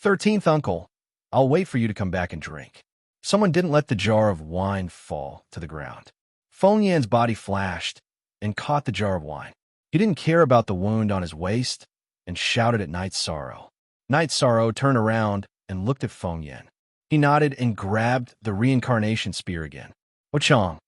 [SPEAKER 1] 13th uncle, I'll wait for you to come back and drink." Someone didn't let the jar of wine fall to the ground. Feng Yan's body flashed and caught the jar of wine. He didn't care about the wound on his waist and shouted at Knight Sorrow. Knight Sorrow turned around and looked at Feng Yan. He nodded and grabbed the reincarnation spear again. "Ochang,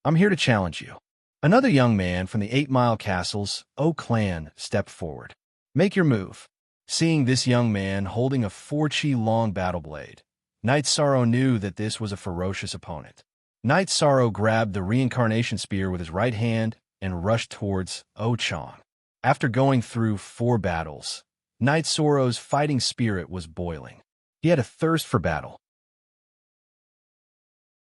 [SPEAKER 1] I'm here to challenge you." Another young man from the 8 Mile Castle's O clan stepped forward. "Make your move." Seeing this young man holding a 4-chi-long battle blade, Knight Sorrow knew that this was a ferocious opponent. Knight Sorrow grabbed the reincarnation spear with his right hand and rushed towards Ochang. After going through 4 battles, Knight Sorrow's fighting spirit was boiling. He had a thirst for battle.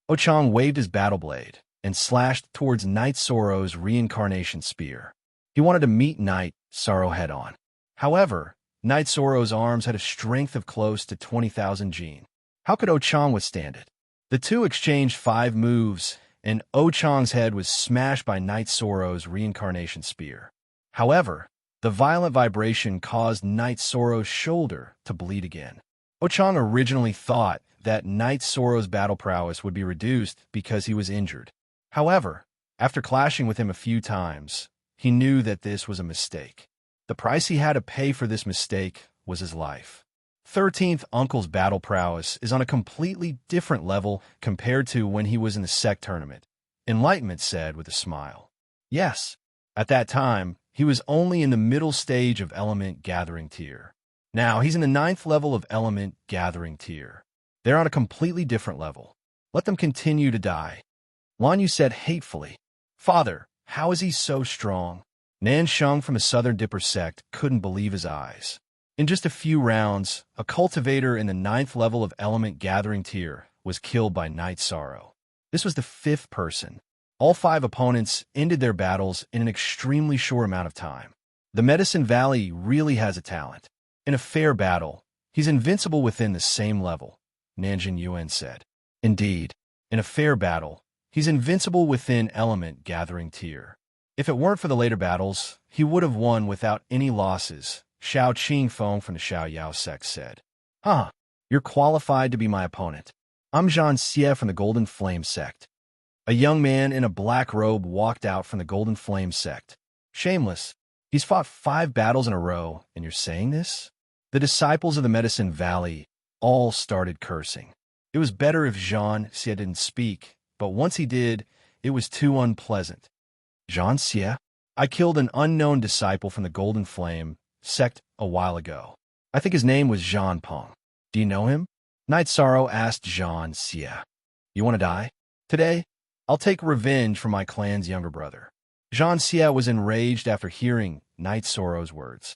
[SPEAKER 1] Ochang waved his battle blade and slashed towards Knight Sorrow's reincarnation spear. He wanted to meet Knight Sorrow head-on. However, Knight Sorrow's arms had a strength of close to 20,000 Jin. How could Ochang withstand it? The two exchanged 5 moves, and Ochang's head was smashed by Knight Sorrow's reincarnation spear. However, the violent vibration caused Knight Sorrow's shoulder to bleed again. Ochang originally thought that Knight Sorrow's battle prowess would be reduced because he was injured. However, after clashing with him a few times, he knew that this was a mistake. The price he had to pay for this mistake was his life. 13th Uncle's battle prowess is on a completely different level compared to when he was in the sect tournament, Enlightenment said with a smile. Yes, at that time, he was only in the middle stage of element gathering tier. Now, he's in the 9th level of element gathering tier. They're on a completely different level. Let them continue to die. Lan Yu said hatefully. Father, how is he so strong? Nan Sheng from the Southern Dipper sect couldn't believe his eyes. In just a few rounds, a cultivator in the 9th level of element gathering tier was killed by Night Sorrow. This was the 5th person. All 5 opponents ended their battles in an extremely short amount of time. The Medicine Valley really has a talent. In a fair battle, he's invincible within the same level, Nanjing Yuan said. Indeed, in a fair battle, he's invincible within element gathering tier. If it weren't for the later battles, he would have won without any losses, Xiao Qingfeng from the Xiao Yao sect said. Huh, you're qualified to be my opponent. I'm Zhan Xie from the Golden Flame sect. A young man in a black robe walked out from the Golden Flame sect. Shameless. He's fought 5 battles in a row, and you're saying this? The disciples of the Medicine Valley all started cursing. It was better if Zhan Xie didn't speak, but once he did, it was too unpleasant. Zhan Xie? I killed an unknown disciple from the Golden Flame sect a while ago. I think his name was Zhan Peng. Do you know him? Night Sorrow asked Zhan Xie. You want to die? Today, I'll take revenge for my clan's younger brother. Zhan Xie was enraged after hearing Night Sorrow's words.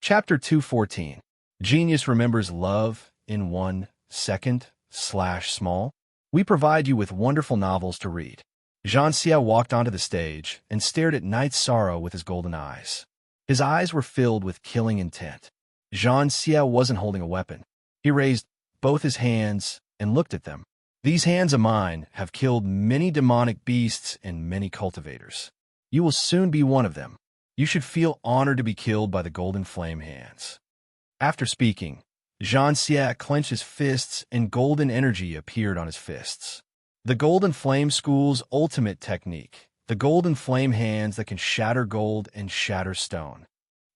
[SPEAKER 1] Chapter 214. Genius remembers love in 1 second /small. We provide you with wonderful novels to read. Zhan Xie walked onto the stage and stared at Night Sorrow with his golden eyes. His eyes were filled with killing intent. Zhan Xie wasn't holding a weapon. He raised both his hands and looked at them. These hands of mine have killed many demonic beasts and many cultivators. You will soon be one of them. You should feel honored to be killed by the Golden Flame hands. After speaking, Zhan Xie clenched his fists and golden energy appeared on his fists. The Golden Flame School's ultimate technique, the Golden Flame hands that can shatter gold and shatter stone.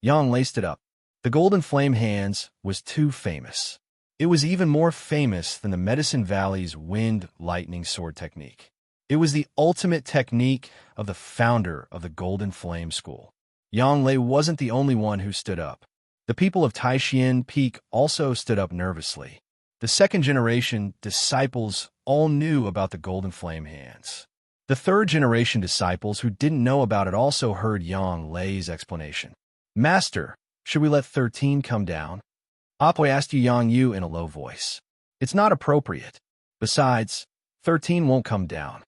[SPEAKER 1] Yang laced it up. The Golden Flame hands was too famous. It was even more famous than the Medicine Valley's Wind Lightning Sword technique. It was the ultimate technique of the founder of the Golden Flame School. Yang Lei wasn't the only one who stood up. The people of Taishian Peak also stood up nervously. The second-generation disciples all knew about the Golden Flame hands. The third-generation disciples who didn't know about it also heard Yang Lei's explanation. Master, should we let 13 come down? Apoi asked Yang Yu in a low voice. It's not appropriate. Besides, 13 won't come down.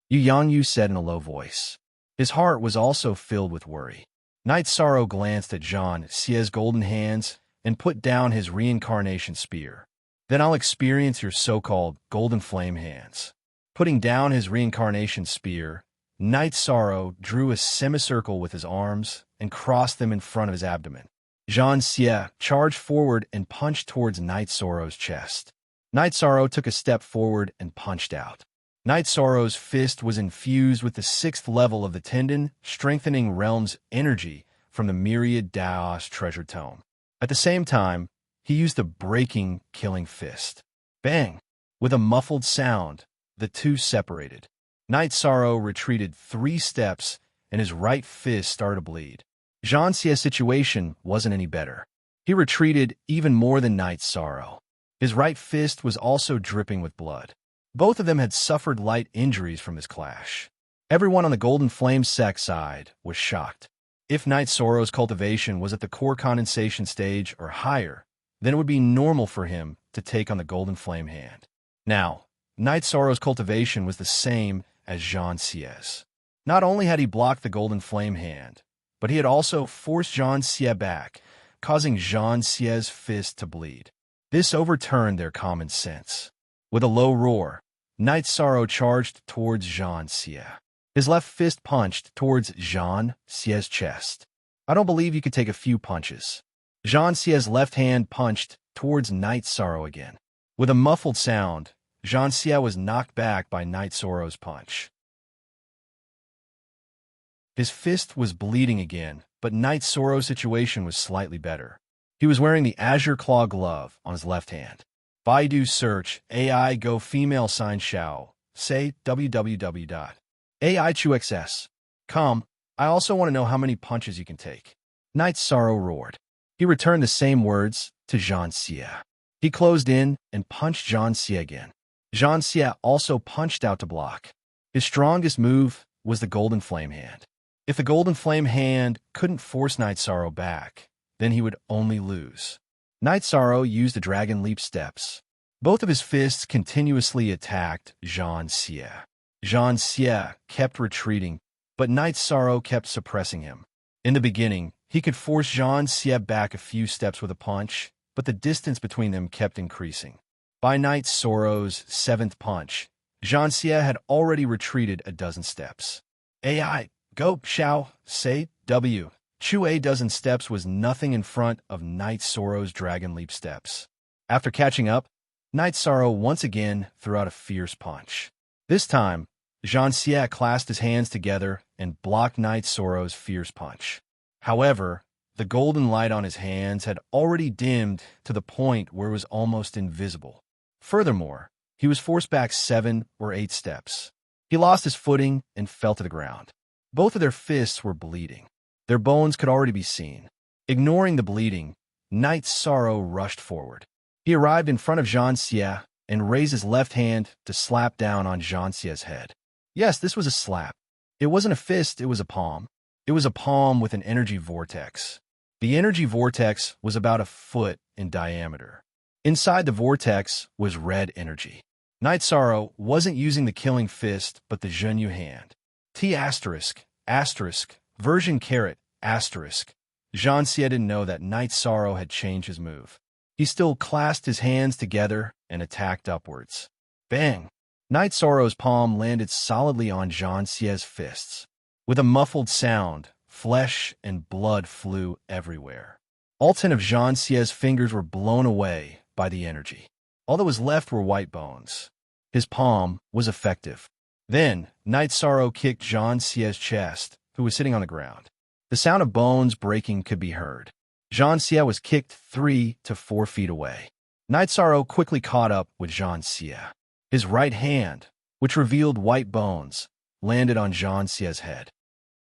[SPEAKER 1] Yang Yu said in a low voice. His heart was also filled with worry. Night Sorrow glanced at Zhan Xie's golden hands and put down his reincarnation spear. Then I'll experience your so-called Golden Flame hands. Putting down his reincarnation spear, Night Sorrow drew a semicircle with his arms and crossed them in front of his abdomen. Zhan Xie charged forward and punched towards Night Sorrow's chest. Night Sorrow took a step forward and punched out. Night Sorrow's fist was infused with the 6th level of the Tendon, strengthening realm's energy from the Myriad Daos treasure tome. At the same time, he used the breaking, killing fist. Bang! With a muffled sound, the two separated. Night Sorrow retreated 3 steps, and his right fist started to bleed. Zhan Xie's situation wasn't any better. He retreated even more than Night Sorrow. His right fist was also dripping with blood. Both of them had suffered light injuries from this clash. Everyone on the Golden Flame sect side was shocked. If Night Sorrow's cultivation was at the core condensation stage or higher, then it would be normal for him to take on the Golden Flame hand. Now, Night Sorrow's cultivation was the same as Zhan Xie's. Not only had he blocked the Golden Flame hand, but he had also forced Zhan Xie back, causing Zhan Xie's fist to bleed. This overturned their common sense. With a low roar, Night Sorrow charged towards Zhan Xie. His left fist punched towards Zhan Xie's chest. I don't believe you could take a few punches. Zhan Xie's left hand punched towards Night Sorrow again. With a muffled sound, Zhan Xie was knocked back by Night Sorrow's punch. His fist was bleeding again, but Knight Soro's situation was slightly better. He was wearing the Azure Claw glove on his left hand. Baidu search AI go female sign Xiao. Say www.aichuxs.com. I also want to know how many punches you can take. Knight Soro roared. He returned the same words to Jean Xie. He closed in and punched Jean Xie again. Jean Xie also punched out to block. His strongest move was the Golden Flame Hand. If the Golden Flame Hand couldn't force Knight Soro back, then he would only lose. Knight Soro used the Dragon Leap steps. Both of his fists continuously attacked Jean Xie. Jean Xie kept retreating, but Knight Soro kept suppressing him. In the beginning, he could force Jean Xie back a few steps with a punch, but the distance between them kept increasing. By Knight Soro's 7th punch, Jean Xie had already retreated a dozen steps. AI, go, Xiao, say, W. Chu a dozen steps was nothing in front of Knight Soro's Dragon Leap steps. After catching up, Knight Soro once again threw out a fierce punch. This time, Jean Xie clasped his hands together and blocked Knight Soro's fierce punch. However, the golden light on his hands had already dimmed to the point where it was almost invisible. Furthermore, he was forced back 7 or 8 steps. He lost his footing and fell to the ground. Both of their fists were bleeding. Their bones could already be seen. Ignoring the bleeding, Knight Soro rushed forward. He arrived in front of Jean Xie and raised his left hand to slap down on Jean Xie's head. Yes, this was a slap. It wasn't a fist, it was a palm. It was a palm with an energy vortex. The energy vortex was about a foot in diameter. Inside the vortex was red energy. Knight Soro wasn't using the killing fist, but the Zhenyu hand. T****, version caret, asterisk. Jean Xie didn't know that Knight Soro had changed his move. He still clasped his hands together and attacked upwards. Bang! Knight Soro's palm landed solidly on Jean Xie's fists. With a muffled sound, flesh and blood flew everywhere. All 10 of Jean Xie's fingers were blown away by the energy. All that was left were white bones. His palm was effective. Then, Knight Soro kicked Jean Xie's chest, who was sitting on the ground. The sound of bones breaking could be heard. Jean Xie was kicked 3 to 4 feet away. Knight Soro quickly caught up with Jean Xie. His right hand, which revealed white bones, landed on Jean Xie's head.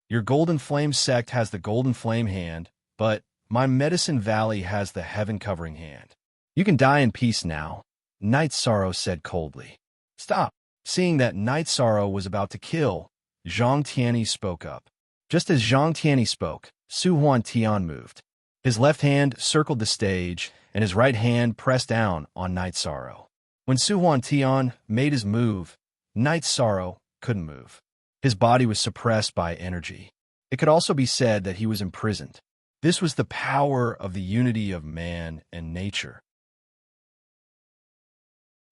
[SPEAKER 1] Your Golden Flame sect has the Golden Flame hand, but my Medicine Valley has the Heaven Covering hand. You can die in peace now, Knight Soro said coldly. Stop. Seeing that Knight Soro was about to kill, Zhang Tianyi spoke up. Just as Zhang Tianyi spoke, Su Huan Tian moved. His left hand circled the stage, and his right hand pressed down on Knight Soro. When Su Huan Tian made his move, Knight Soro couldn't move. His body was suppressed by energy. It could also be said that he was imprisoned. This was the power of the unity of man and nature.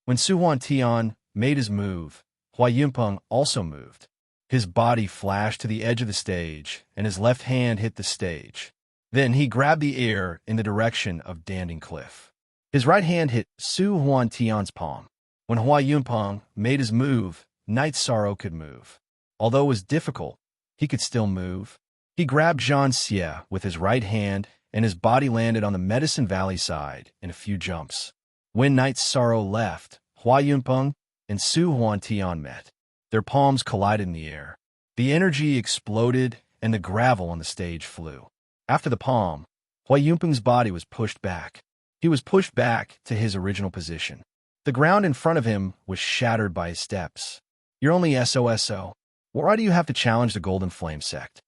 [SPEAKER 1] When Su Huan Tian made his move, Hua Yunpeng also moved. His body flashed to the edge of the stage, and his left hand hit the stage. Then he grabbed the air in the direction of Danding Cliff. His right hand hit Su Huan Tian's palm. When Hua Yunpeng made his move, Knight Soro could move. Although it was difficult, he could still move. He grabbed Jean Xie with his right hand, and his body landed on the Medicine Valley side in a few jumps. When Knight Soro left, Hua Yunpeng and Su Huan Tian met. Their palms collided in the air. The energy exploded, and the gravel on the stage flew. After the palm, Hua Yunpeng's body was pushed back. He was pushed back to his original position. The ground in front of him was shattered by his steps. You're only SOSO. Why do you have to challenge the Golden Flame sect?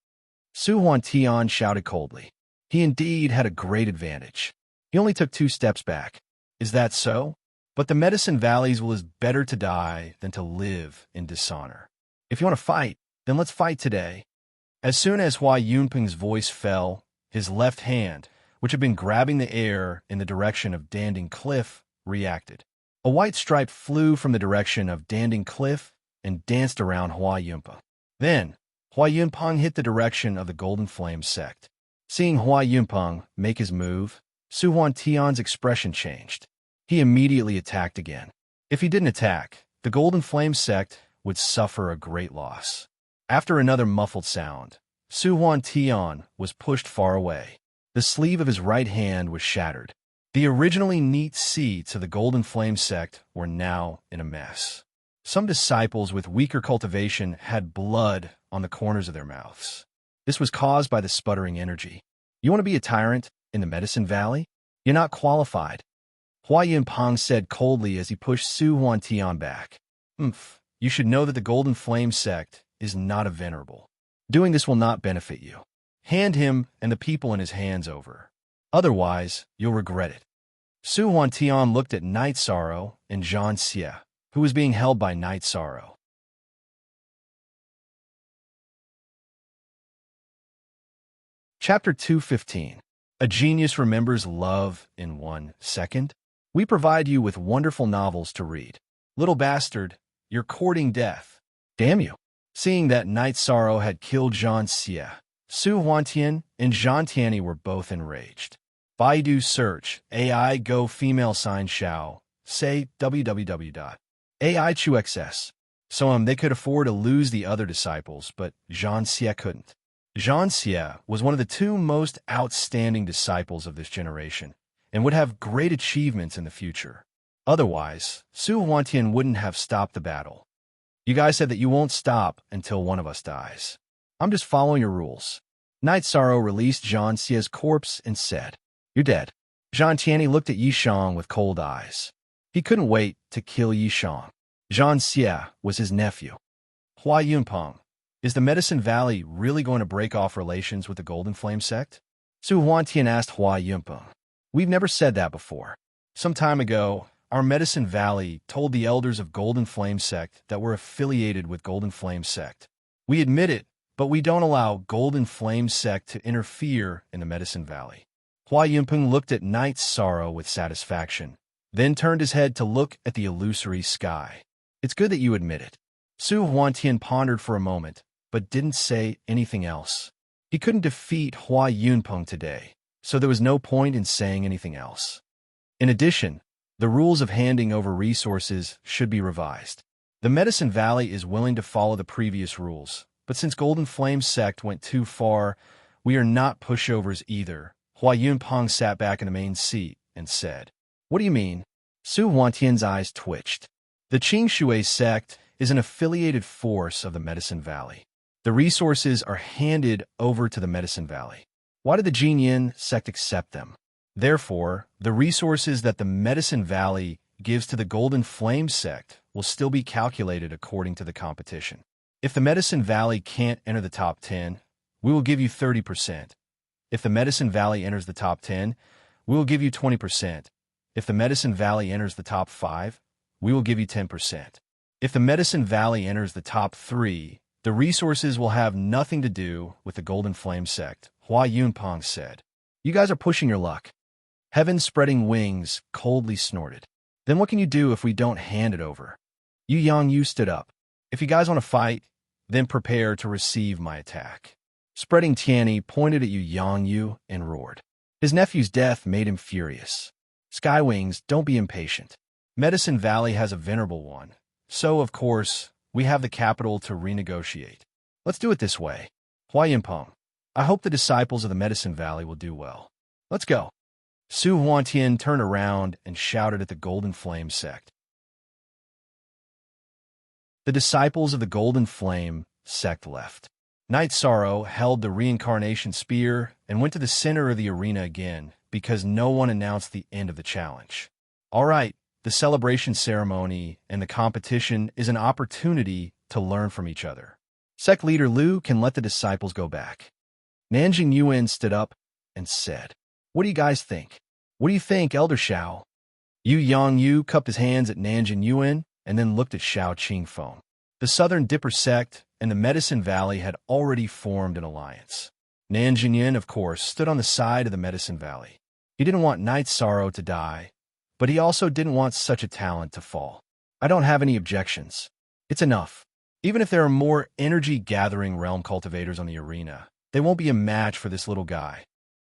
[SPEAKER 1] Su Huan Tian shouted coldly. He indeed had a great advantage. He only took 2 steps back. Is that so? But the Medicine Valleys will is better to die than to live in dishonor. If you want to fight, then let's fight today. As soon as Hua Yunpeng's voice fell, his left hand, which had been grabbing the air in the direction of Danding Cliff, reacted. A white stripe flew from the direction of Danding Cliff and danced around Hua Yunpeng. Then, Hua Yunpeng hit the direction of the Golden Flame sect. Seeing Hua Yunpeng make his move, Su Huan Tian's expression changed. He immediately attacked again. If he didn't attack, the Golden Flame sect would suffer a great loss. After another muffled sound, Su Huantian was pushed far away. The sleeve of his right hand was shattered. The originally neat seats of the Golden Flame sect were now in a mess. Some disciples with weaker cultivation had blood on the corners of their mouths. This was caused by the sputtering energy. You want to be a tyrant in the Medicine Valley? You're not qualified. Hua Yunpeng said coldly as he pushed Su Huantian back. You should know that the Golden Flame sect is not a venerable. Doing this will not benefit you. Hand him and the people in his hands over. Otherwise, you'll regret it. Su Huantian looked at Night Sorrow and Zhan Xie, who was being held by Night Sorrow. Chapter 215. A Genius Remembers Love in 1 Second. We provide you with wonderful novels to read. Little bastard, you're courting death. Damn you. Seeing that Night Sorrow had killed Zhan Xie, Su Huantian and Zhan Tianyi were both enraged. Baidu search, AI go female sign Xiao, say www.ai2xs. So they could afford to lose the other disciples, but Zhan Xie couldn't. Zhan Xie was one of the two most outstanding disciples of this generation, and would have great achievements in the future. Otherwise, Su Huantian wouldn't have stopped the battle. You guys said that you won't stop until one of us dies. I'm just following your rules. Night Sorrow released Zhan Xie's corpse and said, "You're dead." Zhan Tianyi looked at Yishang with cold eyes. He couldn't wait to kill Yishang. Zhan Xie was his nephew. Hua Yunpeng, is the Medicine Valley really going to break off relations with the Golden Flame sect? Su Huantian asked Hua Yunpeng. We've never said that before. Some time ago, our Medicine Valley told the elders of Golden Flame sect that we're affiliated with Golden Flame sect. We admit it, but we don't allow Golden Flame sect to interfere in the Medicine Valley. Hua Yunpeng looked at Night Sorrow with satisfaction, then turned his head to look at the illusory sky. It's good that you admit it. Su Huantian pondered for a moment, but didn't say anything else. He couldn't defeat Hua Yunpeng today, so there was no point in saying anything else. In addition, the rules of handing over resources should be revised. The Medicine Valley is willing to follow the previous rules, but since Golden Flame sect went too far, we are not pushovers either. Hua Yunpeng sat back in the main seat and said, "What do you mean?" Su Huantian's eyes twitched. The Qingshui sect is an affiliated force of the Medicine Valley. The resources are handed over to the Medicine Valley. Why did the Jinyin sect accept them? Therefore, the resources that the Medicine Valley gives to the Golden Flame sect will still be calculated according to the competition. If the Medicine Valley can't enter the top 10, we will give you 30%. If the Medicine Valley enters the top 10, we will give you 20%. If the Medicine Valley enters the top 5, we will give you 10%. If the Medicine Valley enters the top 3, the resources will have nothing to do with the Golden Flame sect, Hua Yunpeng said. You guys are pushing your luck. Heaven Spreading Wings coldly snorted. Then what can you do if we don't hand it over? Yu Yangyu stood up. If you guys want to fight, then prepare to receive my attack. Spreading Tianyi pointed at Yu Yangyu and roared. His nephew's death made him furious. Skywings, don't be impatient. Medicine Valley has a venerable one, so, of course, we have the capital to renegotiate. Let's do it this way. Hua Yunpeng, I hope the disciples of the Medicine Valley will do well. Let's go. Su Huantian turned around and shouted at the Golden Flame sect. The disciples of the Golden Flame sect left. Night Sorrow held the reincarnation spear and went to the center of the arena again because no one announced the end of the challenge. All right, the celebration ceremony and the competition is an opportunity to learn from each other. Sect leader Liu can let the disciples go back. Nanjing Yuan stood up and said, "What do you guys think? What do you think, Elder Xiao?" Yu Yangyu cupped his hands at Nanjing Yuan and then looked at Xiao Qingfeng. The Southern Dipper sect and the Medicine Valley had already formed an alliance. Nanjing Yuan, of course, stood on the side of the Medicine Valley. He didn't want Night Sorrow to die, but he also didn't want such a talent to fall. I don't have any objections. It's enough. Even if there are more energy-gathering realm cultivators on the arena, they won't be a match for this little guy.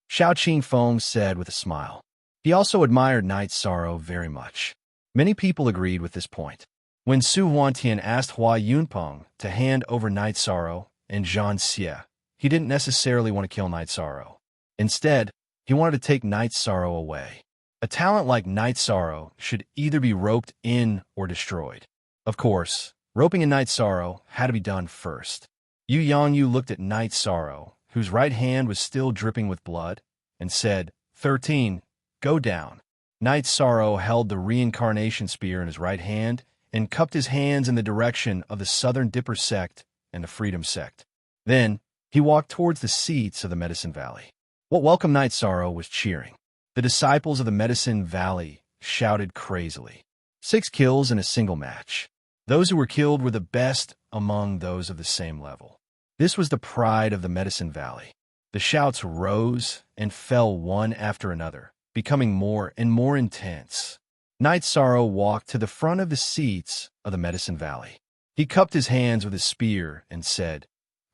[SPEAKER 1] Xiao Qingfeng said with a smile. He also admired Night Sorrow very much. Many people agreed with this point. When Su Huantian asked Hua Yunpeng to hand over Night Sorrow and Zhan Xie, he didn't necessarily want to kill Night Sorrow. Instead, he wanted to take Night Sorrow away. A talent like Night Sorrow should either be roped in or destroyed. Of course, roping in Night Sorrow had to be done first. Yu Yangyu looked at Night Sorrow, whose right hand was still dripping with blood, and said, 13, go down. Night Sorrow held the reincarnation spear in his right hand and cupped his hands in the direction of the Southern Dipper sect and the Freedom sect. Then, he walked towards the seats of the Medicine Valley. What welcomed Night Sorrow was cheering. The disciples of the Medicine Valley shouted crazily. 6 kills in a single match. Those who were killed were the best among those of the same level. This was the pride of the Medicine Valley. The shouts rose and fell one after another, becoming more and more intense. Night Sorrow walked to the front of the seats of the Medicine Valley. He cupped his hands with his spear and said,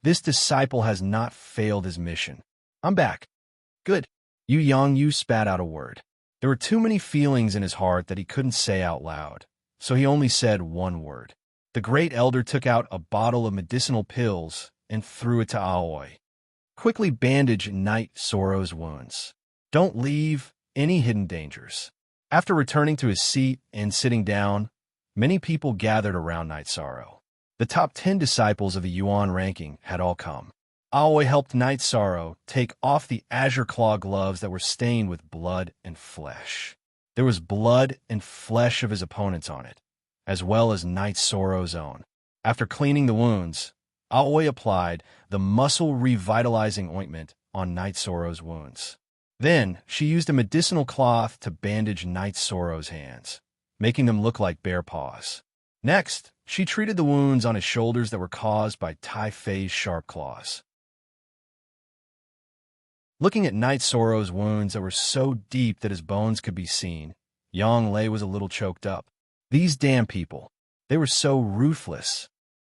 [SPEAKER 1] this disciple has not failed his mission. I'm back. Good. Yu Yangyu spat out a word. There were too many feelings in his heart that he couldn't say out loud, so he only said one word. The great elder took out a bottle of medicinal pills and threw it to Aoi. Quickly bandage Night Sorrow's wounds. Don't leave any hidden dangers. After returning to his seat and sitting down, many people gathered around Night Sorrow. The top 10 disciples of the Yuan ranking had all come. Aoi helped Night Sorrow take off the azure claw gloves that were stained with blood and flesh. There was blood and flesh of his opponents on it, as well as Night Sorrow's own. After cleaning the wounds, Aoi applied the muscle revitalizing ointment on Night Sorrow's wounds. Then, she used a medicinal cloth to bandage Night Sorrow's hands, making them look like bear paws. Next, she treated the wounds on his shoulders that were caused by Tai Fei's sharp claws. Looking at Night Sorrow's wounds that were so deep that his bones could be seen, Yang Lei was a little choked up. These damn people, they were so ruthless.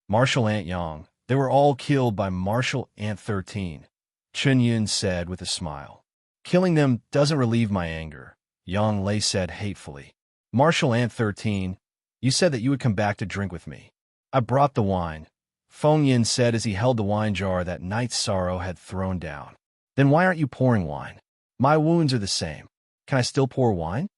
[SPEAKER 1] Martial Ant Yang, they were all killed by Martial Ant 13, Chun Yun said with a smile. Killing them doesn't relieve my anger, Yang Lei said hatefully. Martial Ant 13, you said that you would come back to drink with me. I brought the wine, Feng Yin said as he held the wine jar that Night Sorrow had thrown down. Then why aren't you pouring wine? My wounds are the same. Can I still pour wine?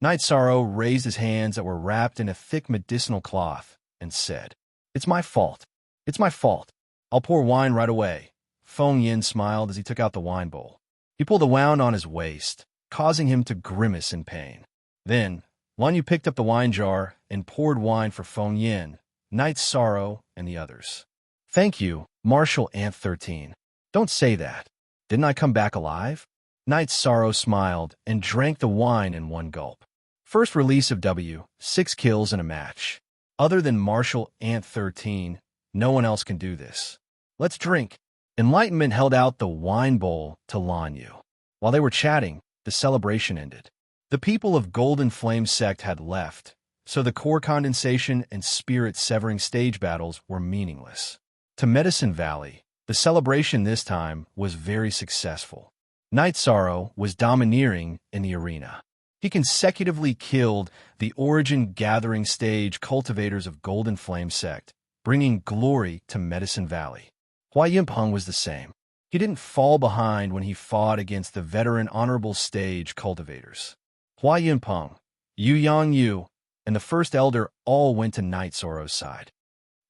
[SPEAKER 1] Night Sorrow raised his hands that were wrapped in a thick medicinal cloth and said, it's my fault. It's my fault. I'll pour wine right away. Feng Yin smiled as he took out the wine bowl. He pulled the wound on his waist, causing him to grimace in pain. Then, Lan Yu picked up the wine jar and poured wine for Feng Yin, Night Sorrow, and the others. Thank you, Martial Ant 13. Don't say that. Didn't I come back alive? Night Sorrow smiled and drank the wine in one gulp. First release of W, 6 kills in a match. Other than Martial Ant 13, no one else can do this. Let's drink. Enlightenment held out the wine bowl to Lan Yu. While they were chatting, the celebration ended. The people of Golden Flame sect had left, so the core condensation and spirit severing stage battles were meaningless. To Medicine Valley, the celebration this time was very successful. Night Sorrow was domineering in the arena. He consecutively killed the Origin Gathering stage cultivators of Golden Flame sect, bringing glory to Medicine Valley. Hua Yinpeng was the same. He didn't fall behind when he fought against the veteran honorable stage cultivators. Hua Yinpeng, Yu Yangyu, and the First Elder all went to Night Sorrow's side.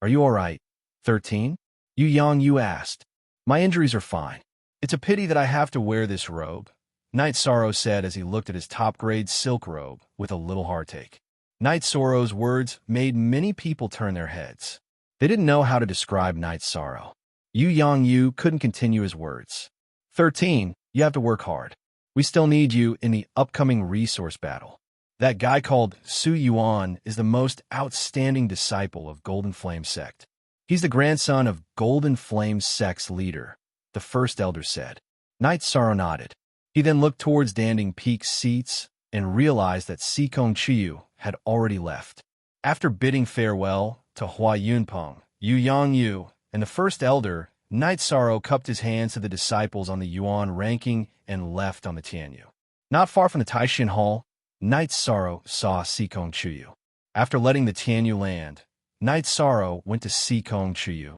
[SPEAKER 1] Are you all right, 13? Yu Yangyu asked. My injuries are fine. It's a pity that I have to wear this robe, Night Sorrow said as he looked at his top-grade silk robe with a little heartache. Night Sorrow's words made many people turn their heads. They didn't know how to describe Night Sorrow. Yu Yangyu couldn't continue his words. 13, you have to work hard. We still need you in the upcoming resource battle. That guy called Su Yuan is the most outstanding disciple of Golden Flame sect. He's the grandson of Golden Flame sect's leader, the First Elder said. Night Sorrow nodded. He then looked towards Danding Peak's seats and realized that Sikong Chiyu had already left. After bidding farewell to Hua Yunpeng, Yu Yangyu, and the First Elder, Night Sorrow cupped his hands to the disciples on the Yuan ranking and left on the Tianyu. Not far from the Taishin Hall, Night Sorrow saw Sikong Chiyu. After letting the Tianyu land, Night Sorrow went to Sikong Chiyu.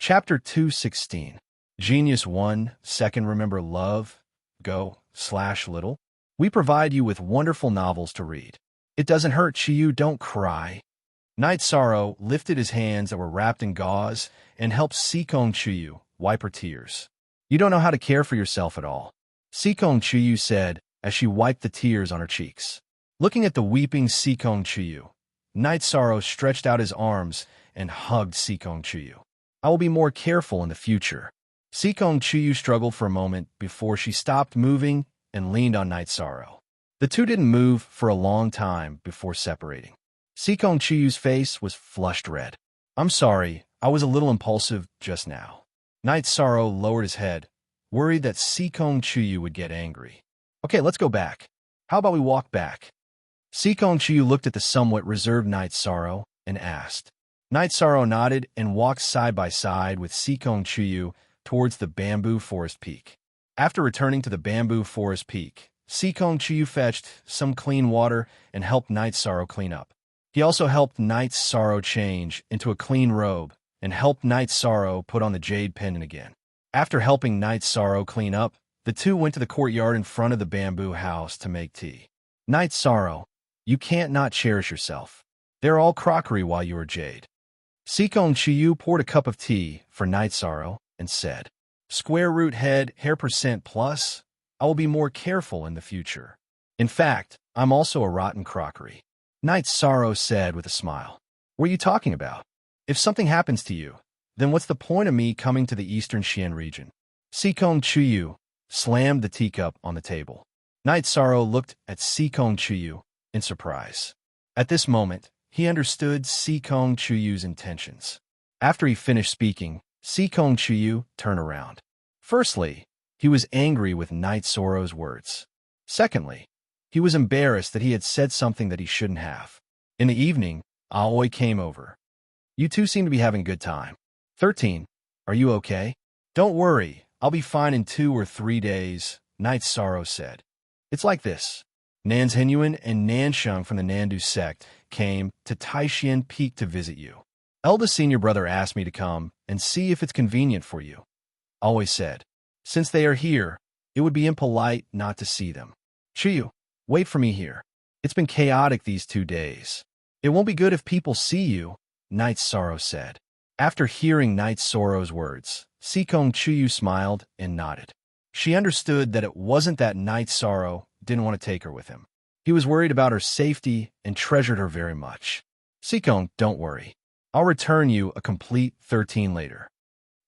[SPEAKER 1] Chapter 216. Genius 1 Second Remember Love, Go/Little. We provide you with wonderful novels to read. It doesn't hurt, Chiyu, don't cry. Night Sorrow lifted his hands that were wrapped in gauze and helped Sikong Chiyu wipe her tears. You don't know how to care for yourself at all, Sikong Chiyu said as she wiped the tears on her cheeks. Looking at the weeping Sikong Chiyu, Night Sorrow stretched out his arms and hugged Sikong Chiyu. I will be more careful in the future. Sikong Chiyu struggled for a moment before she stopped moving and leaned on Night Sorrow. The two didn't move for a long time before separating. Sikong Chiyu's face was flushed red. I'm sorry, I was a little impulsive just now. Night Sorrow lowered his head, worried that Sikong Chiyu would get angry. Okay, let's go back. How about we walk back? Sikong Chiyu looked at the somewhat reserved Night Sorrow and asked. Night Sorrow nodded and walked side by side with Sikong Chiyu towards the bamboo forest peak. After returning to the bamboo forest peak, Sikong Chiyu fetched some clean water and helped Night Sorrow clean up. He also helped Night Sorrow change into a clean robe and helped Night Sorrow put on the jade pendant again. After helping Night Sorrow clean up, the two went to the courtyard in front of the bamboo house to make tea. Night Sorrow, you can't not cherish yourself. They're all crockery while you are jade. Sikong Chiyu poured a cup of tea for Night Sorrow and said, Square root head, hair percent plus, I will be more careful in the future. In fact, I'm also a rotten crockery. Night Sorrow said with a smile. What are you talking about? If something happens to you, then what's the point of me coming to the Eastern Xian region? Sikong Chiyu slammed the teacup on the table. Night Sorrow looked at Sikong Chiyu in surprise. At this moment, he understood Sikong Chiyu's intentions. After he finished speaking, Sikong Chiyu turned around. Firstly, he was angry with Night Sorrow's words. Secondly, he was embarrassed that he had said something that he shouldn't have. In the evening, Aoi came over. You two seem to be having a good time. 13. Are you okay? Don't worry, I'll be fine in 2 or 3 days, Night Sorrow said. It's like this. Nanzhenyuan and Nansheng from the Nandu sect came to Taishan Peak to visit you. Eldest senior brother asked me to come and see if it's convenient for you. Aoi said. Since they are here, it would be impolite not to see them. Chiyu, wait for me here. It's been chaotic these 2 days. It won't be good if people see you, Night Sorrow said. After hearing Night Sorrow's words, Sikong Chiyu smiled and nodded. She understood that it wasn't that Night Sorrow didn't want to take her with him. He was worried about her safety and treasured her very much. Sikong, don't worry. I'll return you a complete 13 later.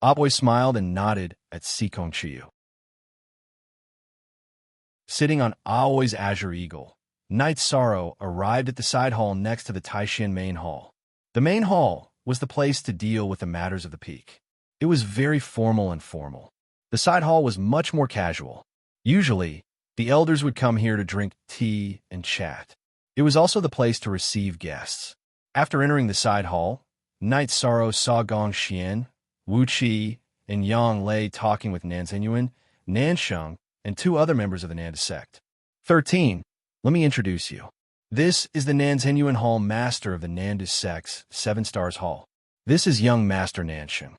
[SPEAKER 1] Aoi smiled and nodded at Sikong Chiyu. Sitting on Aoi's azure eagle, Night Sorrow arrived at the side hall next to the Taishan main hall. The main hall was the place to deal with the matters of the peak. It was very formal and formal. The side hall was much more casual. Usually, the elders would come here to drink tea and chat. It was also the place to receive guests. After entering the side hall, Night Sorrow saw Gong Xian, Wu Qi, and Yang Lei talking with Nanzhenyuan, Nansheng, and 2 other members of the Nanda sect. 13. Let me introduce you. This is the Nanzhenyuan Hall Master of the Nanda sect's 7 Stars Hall. This is young Master Nansheng.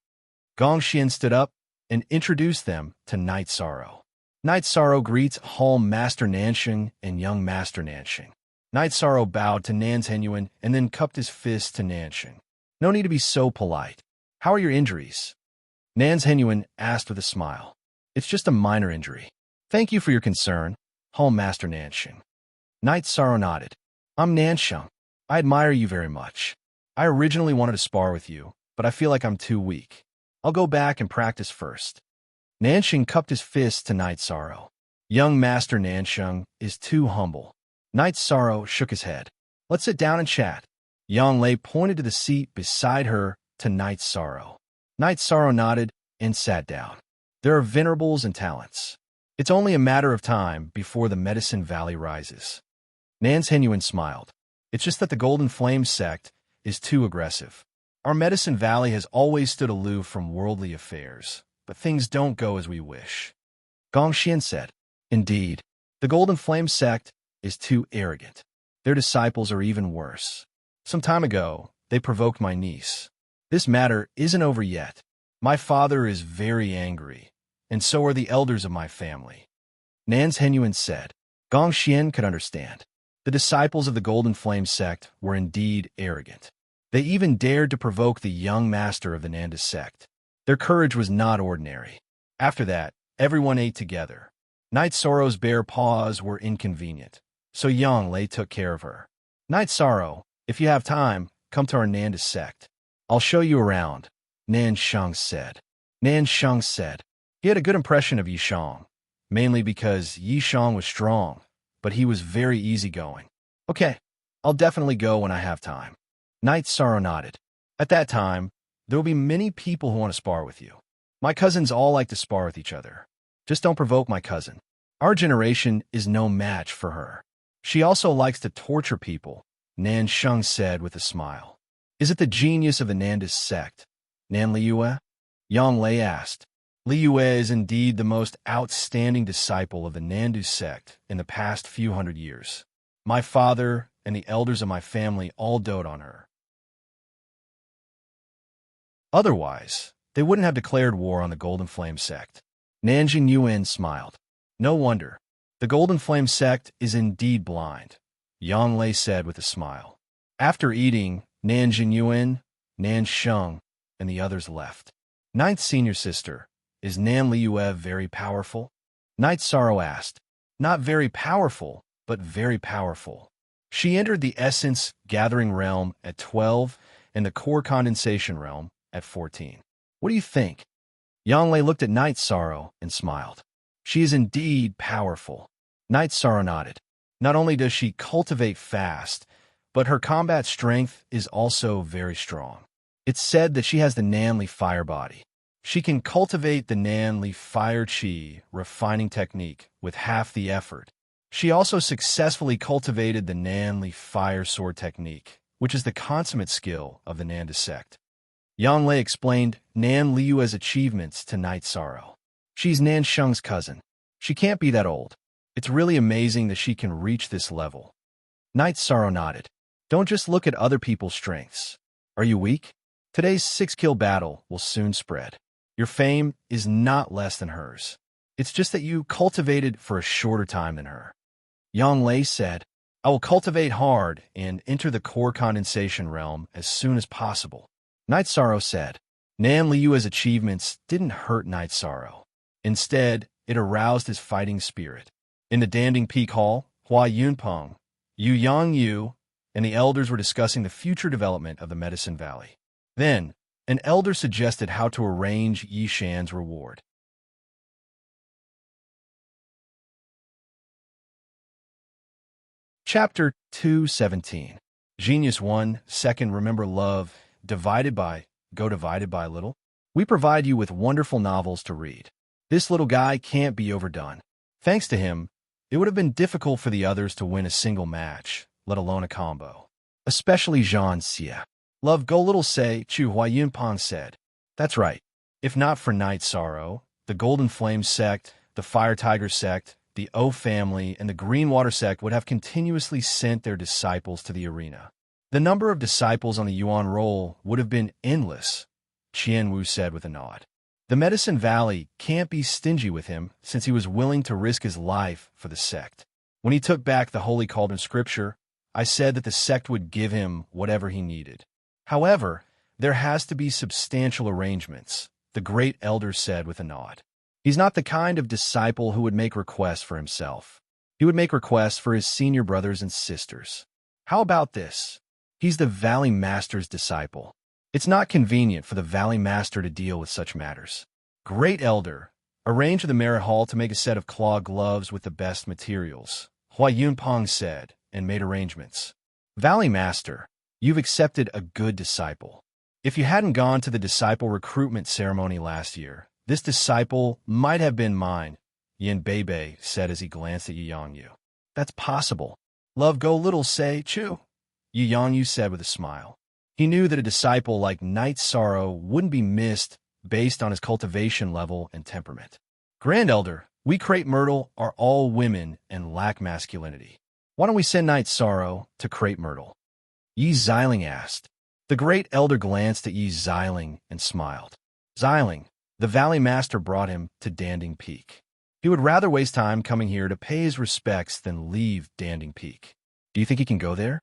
[SPEAKER 1] Gong Xian stood up and introduced them to Night Sorrow. Night Sorrow greets Hall Master Nansheng and young Master Nansheng. Night Sorrow bowed to Nanzhenyuan and then cupped his fist to Nansheng. No need to be so polite. How are your injuries? Nanzhenyuan asked with a smile. It's just a minor injury. Thank you for your concern, Hall Master Nansheng. Night Sorrow nodded. I'm Nansheng. I admire you very much. I originally wanted to spar with you, but I feel like I'm too weak. I'll go back and practice first. Nansheng cupped his fist to Night Sorrow. Young Master Nansheng is too humble. Night Sorrow shook his head. Let's sit down and chat. Yang Lei pointed to the seat beside her to Night Sorrow. Night Sorrow nodded and sat down. There are venerables and talents. It's only a matter of time before the Medicine Valley rises. Nanzhenyuan smiled. It's just that the Golden Flame sect is too aggressive. Our Medicine Valley has always stood aloof from worldly affairs, but things don't go as we wish. Gong Xian said, Indeed, the Golden Flame sect is too arrogant. Their disciples are even worse. Some time ago, they provoked my niece. This matter isn't over yet. My father is very angry, and so are the elders of my family. Nan's Henyuan said. Gong Xian could understand. The disciples of the Golden Flame sect were indeed arrogant. They even dared to provoke the young master of the Nanda sect. Their courage was not ordinary. After that, everyone ate together. Night Sorrow's bare paws were inconvenient, so Yang Lei took care of her. Night Sorrow, if you have time, come to our Nanda sect. I'll show you around, Nan Sheng said. Nan Sheng said. He had a good impression of Yi Shang, mainly because Yi Shang was strong, but he was very easygoing. Okay, I'll definitely go when I have time. Night Sorrow nodded. At that time, there will be many people who want to spar with you. My cousins all like to spar with each other. Just don't provoke my cousin. Our generation is no match for her. She also likes to torture people, Nan Sheng said with a smile. Is it the genius of the Nanda sect? Nan Liyue? Yang Lei asked. Liyue is indeed the most outstanding disciple of the Nandu sect in the past few hundred years. My father and the elders of my family all dote on her. Otherwise, they wouldn't have declared war on the Golden Flame sect. Nanjing Yuan smiled. No wonder. The Golden Flame sect is indeed blind, Yang Lei said with a smile. After eating, Nanjing Yuan, Nan Sheng, and the others left. Ninth senior sister, is Nan Liyue very powerful? Night Sorrow asked. Not very powerful, but very powerful. She entered the Essence Gathering Realm at 12 and the Core Condensation Realm at 14. What do you think? Yang Lei looked at Night Sorrow and smiled. She is indeed powerful. Night Sorrow nodded. Not only does she cultivate fast, but her combat strength is also very strong. It's said that she has the Nanli fire body. She can cultivate the Nanli fire chi refining technique with half the effort. She also successfully cultivated the Nanli fire sword technique, which is the consummate skill of the Nanda sect. Yang Lei explained Nan Liyue's achievements to Night Sorrow. She's Nan Sheng's cousin. She can't be that old. It's really amazing that she can reach this level. Night Sorrow nodded. Don't just look at other people's strengths. Are you weak? Today's 6-kill battle will soon spread. Your fame is not less than hers. It's just that you cultivated for a shorter time than her. Yang Lei said, I will cultivate hard and enter the core condensation realm as soon as possible. Night Sorrow said, Nan Liyue's achievements didn't hurt Night Sorrow. Instead, it aroused his fighting spirit. In the Danding Peak Hall, Hua Yunpeng, Yu Yangyu, and the elders were discussing the future development of the Medicine Valley. Then, an elder suggested how to arrange Yi Shan's reward. Chapter 217. Genius 1, Second Remember Love, divided by little. We provide you with wonderful novels to read. This little guy can't be overdone. Thanks to him, it would have been difficult for the others to win a single match, let alone a combo. Especially Zhang Xie. Love Go Little Say, Chu Huayunpang said. That's right. If not for Night Sorrow, the Golden Flame sect, the Fire Tiger sect, the O family, and the Green Water sect would have continuously sent their disciples to the arena. The number of disciples on the Yuan roll would have been endless, Qian Wu said with a nod. The Medicine Valley can't be stingy with him since he was willing to risk his life for the sect. When he took back the Holy Cauldron scripture, I said that the sect would give him whatever he needed. However, there has to be substantial arrangements, the great elder said with a nod. He's not the kind of disciple who would make requests for himself. He would make requests for his senior brothers and sisters. How about this? He's the Valley Master's disciple. It's not convenient for the Valley Master to deal with such matters. Great elder, arrange the Merit Hall to make a set of claw gloves with the best materials, Hua Yunpeng said, and made arrangements. Valley Master, you've accepted a good disciple. If you hadn't gone to the disciple recruitment ceremony last year, this disciple might have been mine, Yin Beibei said as he glanced at Yi Yangyu. That's possible. Love Go Little Say, Chu, Yi Yangyu said with a smile. He knew that a disciple like Night Sorrow wouldn't be missed based on his cultivation level and temperament. Grand Elder, we Crepe Myrtle are all women and lack masculinity. Why don't we send Night Sorrow to Crepe Myrtle? Yi Xiling asked. The great elder glanced at Yi Xiling and smiled. Xiling, the Valley Master brought him to Danding Peak. He would rather waste time coming here to pay his respects than leave Danding Peak. Do you think he can go there?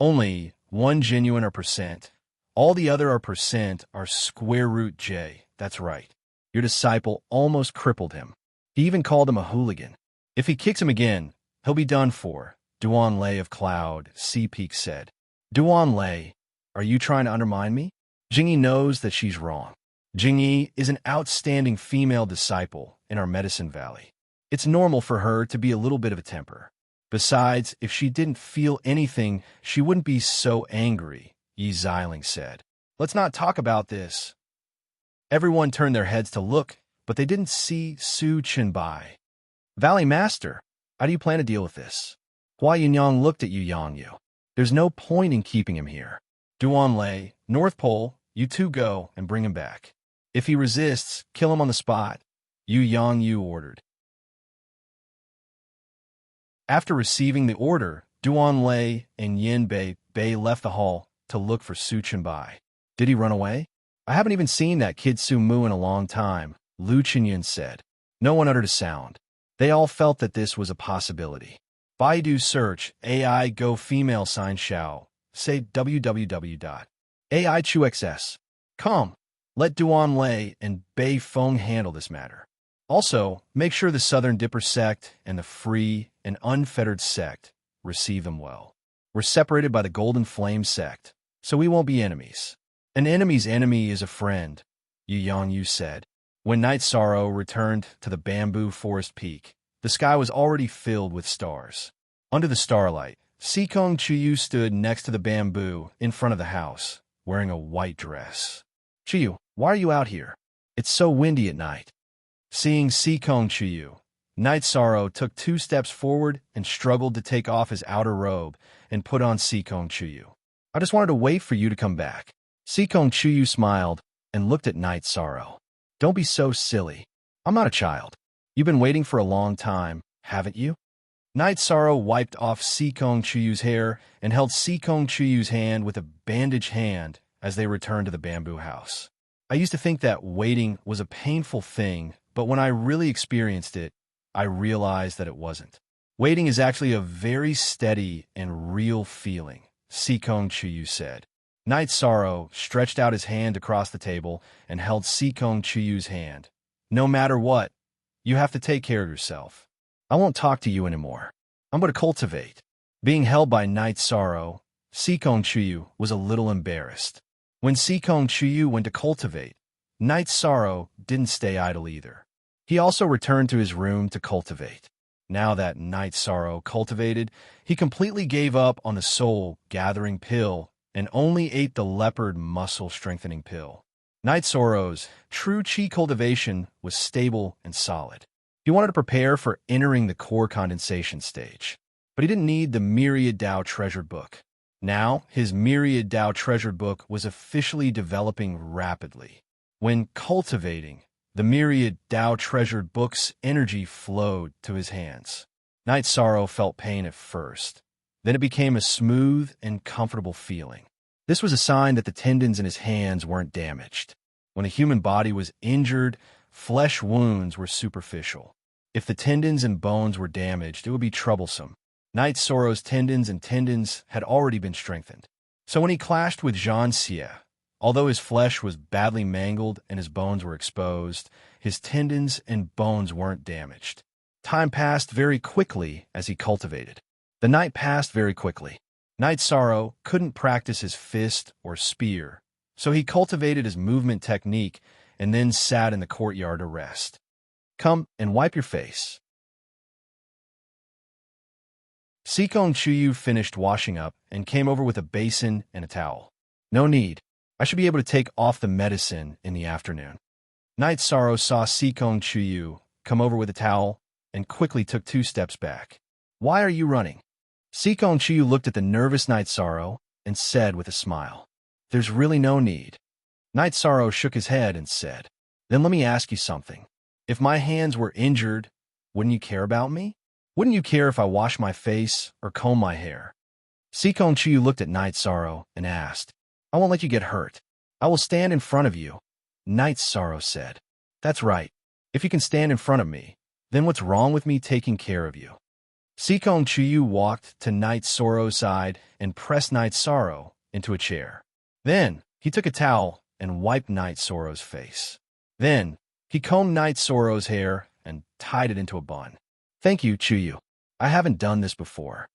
[SPEAKER 1] Only one genuine or percent. All the other are percent are square root J. That's right. Your disciple almost crippled him. He even called him a hooligan. If he kicks him again, he'll be done for, Duan Lei of Cloud, Sea Peak said. Duan Lei, are you trying to undermine me? Jingyi knows that she's wrong. Jingyi is an outstanding female disciple in our Medicine Valley. It's normal for her to be a little bit of a temper. Besides, if she didn't feel anything, she wouldn't be so angry, Yi Xiling said. Let's not talk about this. Everyone turned their heads to look, but they didn't see Su Chenbai. Valley Master, how do you plan to deal with this? Hua Yunyang looked at Yu Yangyu. There's no point in keeping him here. Duan Lei, North Pole, you two go and bring him back. If he resists, kill him on the spot, Yu Yangyu ordered. After receiving the order, Duan Lei and Yin Bei left the hall to look for Su Chenbai. Did he run away? I haven't even seen that kid Su Mu in a long time, Lu Chenyin said. No one uttered a sound. They all felt that this was a possibility. Baidu search AI Go Female Sign Xiao. Say www.aichuxs. Come. Let Duan Lei and Bei Feng handle this matter. Also, make sure the Southern Dipper sect and the Free and Unfettered sect receive them well. We're separated by the Golden Flame sect, so we won't be enemies. An enemy's enemy is a friend, Yu Yangyu said. When Night Sorrow returned to the bamboo forest peak, the sky was already filled with stars. Under the starlight, Sikong Chuyu stood next to the bamboo in front of the house, wearing a white dress. Chuyu, why are you out here? It's so windy at night. Seeing Sikong Chuyu, Night Sorrow took 2 steps forward and struggled to take off his outer robe and put on Sikong Chuyu. I just wanted to wait for you to come back. Sikong Chuyu smiled and looked at Night Sorrow. Don't be so silly. I'm not a child. You've been waiting for a long time, haven't you? Night Sorrow wiped off Sikong Chuyu's hair and held Sikong Chuyu's hand with a bandaged hand as they returned to the bamboo house. I used to think that waiting was a painful thing, but when I really experienced it, I realized that it wasn't. Waiting is actually a very steady and real feeling, Sikong Chuyu said. Night Sorrow stretched out his hand across the table and held Sikong Chuyu's hand. No matter what, you have to take care of yourself. I won't talk to you anymore. I'm going to cultivate. Being held by Night Sorrow, Sikong Chuyu was a little embarrassed. When Sikong Chuyu went to cultivate, Night Sorrow didn't stay idle either. He also returned to his room to cultivate. Now that Night Sorrow cultivated, he completely gave up on the soul-gathering pill and only ate the leopard muscle-strengthening pill. Night Sorrow's true chi cultivation was stable and solid. He wanted to prepare for entering the core condensation stage, but he didn't need the Myriad Dao Treasured Book. Now, his Myriad Dao Treasured Book was officially developing rapidly. When cultivating, the Myriad Dao Treasured Book's energy flowed to his hands. Night Sorrow felt pain at first. Then it became a smooth and comfortable feeling. This was a sign that the tendons in his hands weren't damaged. When a human body was injured, flesh wounds were superficial. If the tendons and bones were damaged, it would be troublesome. Night Sorrow's tendons had already been strengthened. So when he clashed with Zhan Xie, although his flesh was badly mangled and his bones were exposed, his tendons and bones weren't damaged. Time passed very quickly as he cultivated. The night passed very quickly. Night Sorrow couldn't practice his fist or spear, so he cultivated his movement technique and then sat in the courtyard to rest. Come and wipe your face. Sikong Chuyu finished washing up and came over with a basin and a towel. No need. I should be able to take off the medicine in the afternoon. Night Sorrow saw Sikong Chuyu come over with a towel and quickly took 2 steps back. Why are you running? Sikong Chuyu looked at the nervous Night Sorrow and said with a smile, There's really no need. Night Sorrow shook his head and said, Then let me ask you something. If my hands were injured, wouldn't you care about me? Wouldn't you care if I wash my face or comb my hair? Sikong Chuyu looked at Night Sorrow and asked, I won't let you get hurt. I will stand in front of you. Night Sorrow said. That's right. If you can stand in front of me, then what's wrong with me taking care of you? Sikong Chuyu walked to Night Sorrow's side and pressed Night Sorrow into a chair. Then he took a towel and wiped Night Sorrow's face. Then he combed Night Sorrow's hair and tied it into a bun. Thank you, Chuyu. I haven't done this before.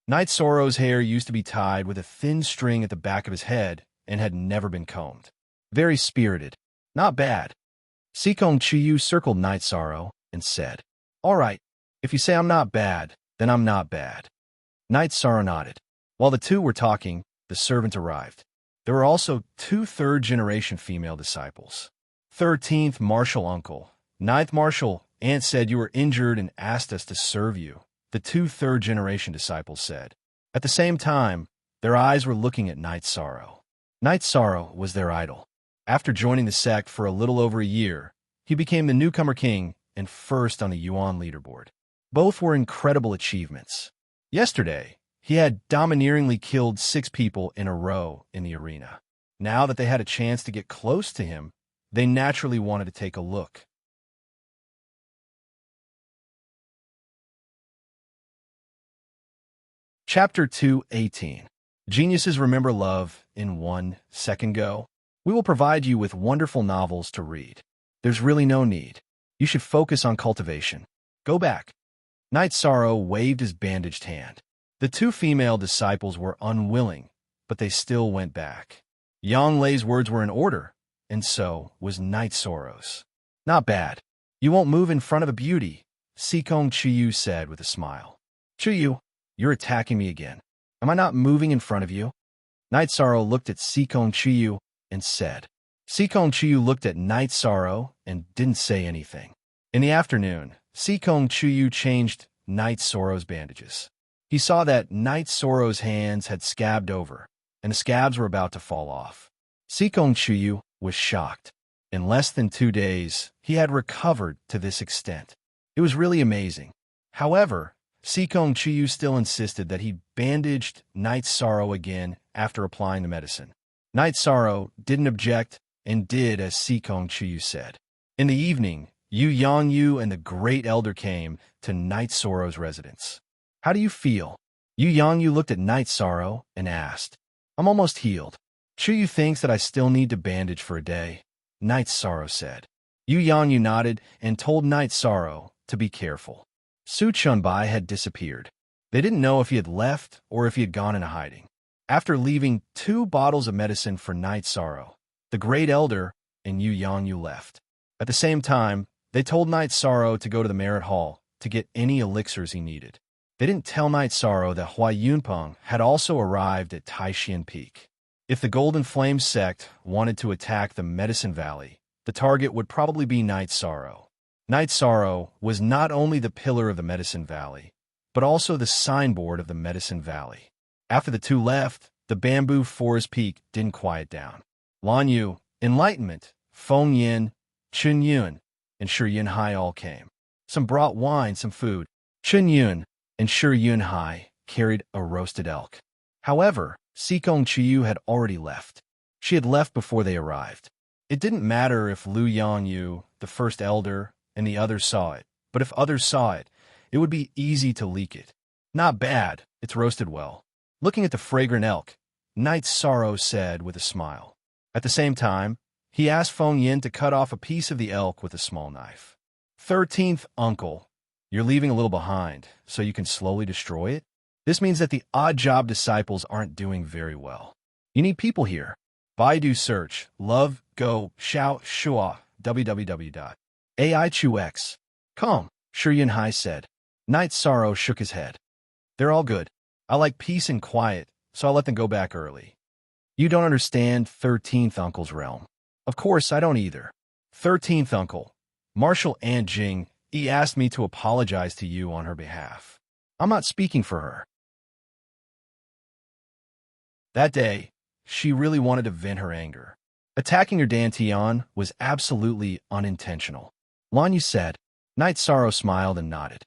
[SPEAKER 1] Night Sorrow's hair used to be tied with a thin string at the back of his head and had never been combed. Very spirited. Not bad. Sikong Chuyu circled Night Sorrow and said, All right, if you say I'm not bad, then I'm not bad. Night Sorrow nodded. While the two were talking, the servant arrived. There were also 2 third-generation female disciples. 13th Martial Uncle. 9th Martial Aunt said you were injured and asked us to serve you, the 2 third-generation disciples said. At the same time, their eyes were looking at Night Sorrow. Night Sorrow was their idol. After joining the sect for a little over a year, he became the newcomer king and first on the Yuan leaderboard. Both were incredible achievements. Yesterday, he had domineeringly killed 6 people in a row in the arena. Now that they had a chance to get close to him, they naturally wanted to take a look. Chapter 2:18. Geniuses remember love in 1 second go. We will provide you with wonderful novels to read. There's really no need. You should focus on cultivation. Go back. Night Sorrow waved his bandaged hand. The 2 female disciples were unwilling, but they still went back. Yang Lei's words were in order, and so was Night Sorrow's. Not bad. You won't move in front of a beauty, Sikong Chuyu said with a smile. Chuyu, you're attacking me again. Am I not moving in front of you? Night Sorrow looked at Sikong Chuyu and said. Sikong Chuyu looked at Night Sorrow and didn't say anything. In the afternoon, Sikong Chuyu changed Night Sorrow's bandages. He saw that Night Sorrow's hands had scabbed over, and the scabs were about to fall off. Sikong Chuyu was shocked. In less than 2 days, he had recovered to this extent. It was really amazing. However, Sikong Chuyu still insisted that he bandaged Night Sorrow again after applying the medicine. Night Sorrow didn't object and did as Sikong Chuyu said. In the evening, Yu Yangyu and the Great Elder came to Night Sorrow's residence. How do you feel? Yu Yangyu looked at Night Sorrow and asked. I'm almost healed. Chuyu thinks that I still need to bandage for a day, Night Sorrow said. Yu Yangyu nodded and told Night Sorrow to be careful. Su Chunbai had disappeared. They didn't know if he had left or if he had gone into hiding. After leaving 2 bottles of medicine for Night Sorrow, the Great Elder and Yu Yangyu left. At the same time, they told Night Sorrow to go to the Merit Hall to get any elixirs he needed. They didn't tell Night Sorrow that Hua Yunpeng had also arrived at Taishian Peak. If the Golden Flame sect wanted to attack the Medicine Valley, the target would probably be Night Sorrow. Night Sorrow was not only the pillar of the Medicine Valley, but also the signboard of the Medicine Valley. After the 2 left, the bamboo forest peak didn't quiet down. Lan Yu, Enlightenment, Feng Yin, Chun Yun, and Shi Yunhai all came. Some brought wine, some food. Chun Yun and Shi Yunhai carried a roasted elk. However, Sikong Chuyu had already left. She had left before they arrived. It didn't matter if Lu Yangyu, the first elder, and the others saw it, but if others saw it, it would be easy to leak it. Not bad, it's roasted well. Looking at the fragrant elk, Night Sorrow said with a smile. At the same time, he asked Feng Yin to cut off a piece of the elk with a small knife. 13th Uncle, you're leaving a little behind, so you can slowly destroy it? This means that the odd job disciples aren't doing very well. You need people here. Baidu search, love, go, xiao, shua, www.aichux.com, Shi Yunhai said. Night Sorrow shook his head. They're all good. I like peace and quiet, so I'll let them go back early. You don't understand 13th Uncle's realm. Of course, I don't either. 13th Uncle, Martial Aunt Jing, he asked me to apologize to you on her behalf. I'm not speaking for her. That day, she really wanted to vent her anger. Attacking her Dantian was absolutely unintentional. Lan Yu said. Night Sorrow smiled and nodded.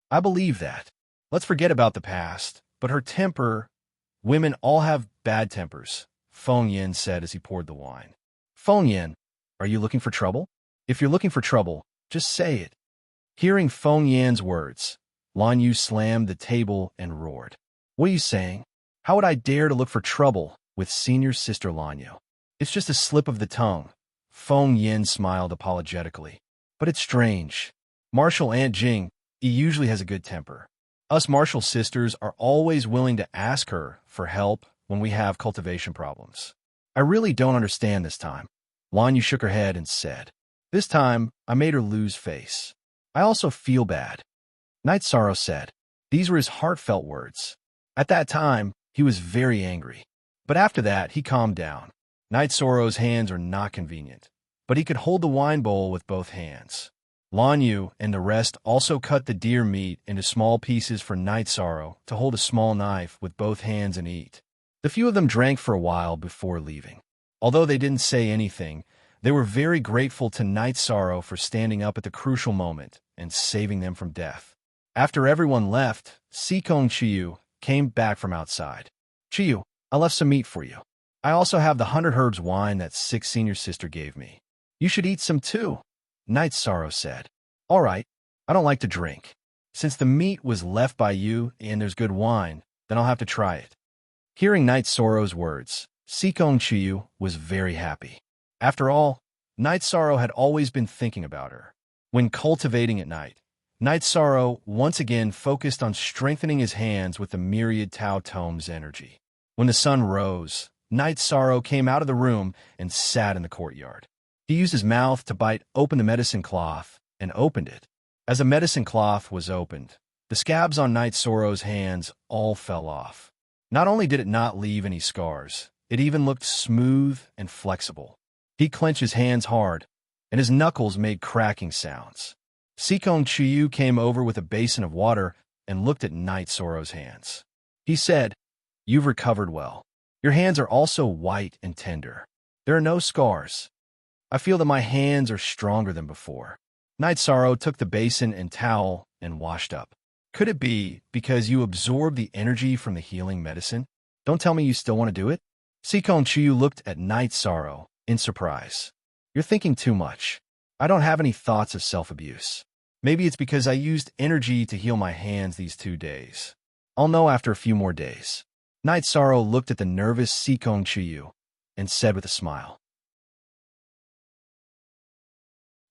[SPEAKER 1] I believe that. Let's forget about the past, but her temper... Women all have bad tempers, Feng Yin said as he poured the wine. Feng Yin, Are you looking for trouble? If you're looking for trouble, just say it. Hearing Feng Yan's words, Lan Yu slammed the table and roared. What are you saying? How would I dare to look for trouble with senior sister Lan Yu? It's just a slip of the tongue. Feng Yan smiled apologetically. But it's strange. Martial Aunt Jing, he usually has a good temper. Us martial sisters are always willing to ask her for help when we have cultivation problems. I really don't understand this time. Lan Yu shook her head and said, This time, I made her lose face. I also feel bad. Night Sorrow said. These were his heartfelt words. At that time, he was very angry. But after that, he calmed down. Night Sorrow's hands are not convenient, but he could hold the wine bowl with both hands. Lan Yu and the rest also cut the deer meat into small pieces for Night Sorrow to hold a small knife with both hands and eat. The few of them drank for a while before leaving. Although they didn't say anything, they were very grateful to Night Sorrow for standing up at the crucial moment and saving them from death. After everyone left, Sikong Chiyu came back from outside. Chiyu, I left some meat for you. I also have the 100 herbs wine that Six Senior Sister gave me. You should eat some too, Night Sorrow said. All right, I don't like to drink. Since the meat was left by you and there's good wine, then I'll have to try it. Hearing Night Sorrow's words, Sikong Chiyu was very happy. After all, Night Sorrow had always been thinking about her. When cultivating at night, Night Sorrow once again focused on strengthening his hands with the Myriad Tao Tome's energy. When the sun rose, Night Sorrow came out of the room and sat in the courtyard. He used his mouth to bite open the medicine cloth and opened it. As the medicine cloth was opened, the scabs on Night Sorrow's hands all fell off. Not only did it not leave any scars, it even looked smooth and flexible. He clenched his hands hard, and his knuckles made cracking sounds. Sikong Chiyu came over with a basin of water and looked at Night Sorrow's hands. He said, You've recovered well. Your hands are also white and tender. There are no scars. I feel that my hands are stronger than before. Night Sorrow took the basin and towel and washed up. Could it be because you absorbed the energy from the healing medicine? Don't tell me you still want to do it? Sikong Chiyu looked at Night Sorrow in surprise. You're thinking too much. I don't have any thoughts of self-abuse. Maybe it's because I used energy to heal my hands these 2 days. I'll know after a few more days. Night Sorrow looked at the nervous Sikong Chiyu and said with a smile.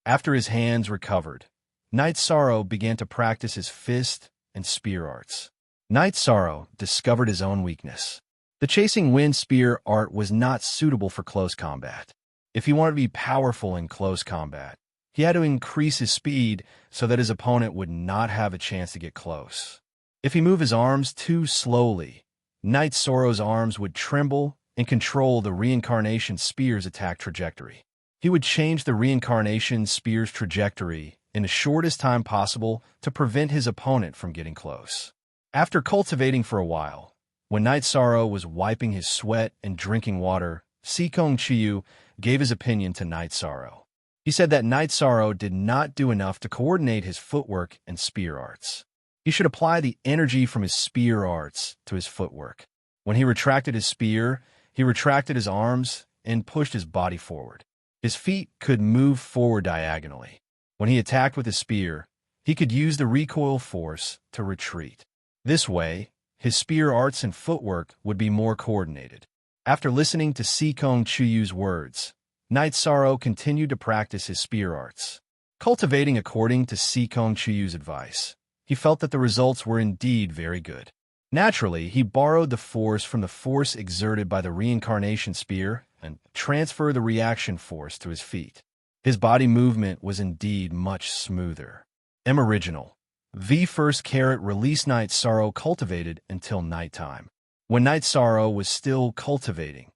[SPEAKER 1] After his hands recovered, Night Sorrow began to practice his fist and spear arts. Night Sorrow discovered his own weakness. The chasing wind spear art was not suitable for close combat. If he wanted to be powerful in close combat, he had to increase his speed so that his opponent would not have a chance to get close. If he moved his arms too slowly, Night Sorrow's arms would tremble and control the reincarnation spear's attack trajectory. He would change the reincarnation spear's trajectory in the shortest time possible to prevent his opponent from getting close. After cultivating for a while, when Night Sorrow was wiping his sweat and drinking water, Sikong Chiyu gave his opinion to Night Sorrow. He said that Night Sorrow did not do enough to coordinate his footwork and spear arts. He should apply the energy from his spear arts to his footwork. When he retracted his spear, he retracted his arms and pushed his body forward. His feet could move forward diagonally. When he attacked with his spear, he could use the recoil force to retreat. This way, his spear arts and footwork would be more coordinated. After listening to Sikong Chiyu's words, Night Sorrow continued to practice his spear arts. Cultivating according to Sikong Chiyu's advice, he felt that the results were indeed very good. Naturally, he borrowed the force from the force exerted by the reincarnation spear and transferred the reaction force to his feet. His body movement was indeed much smoother. Original. The first carrot released Night Sorrow cultivated until nighttime. When Night Sorrow was still cultivating,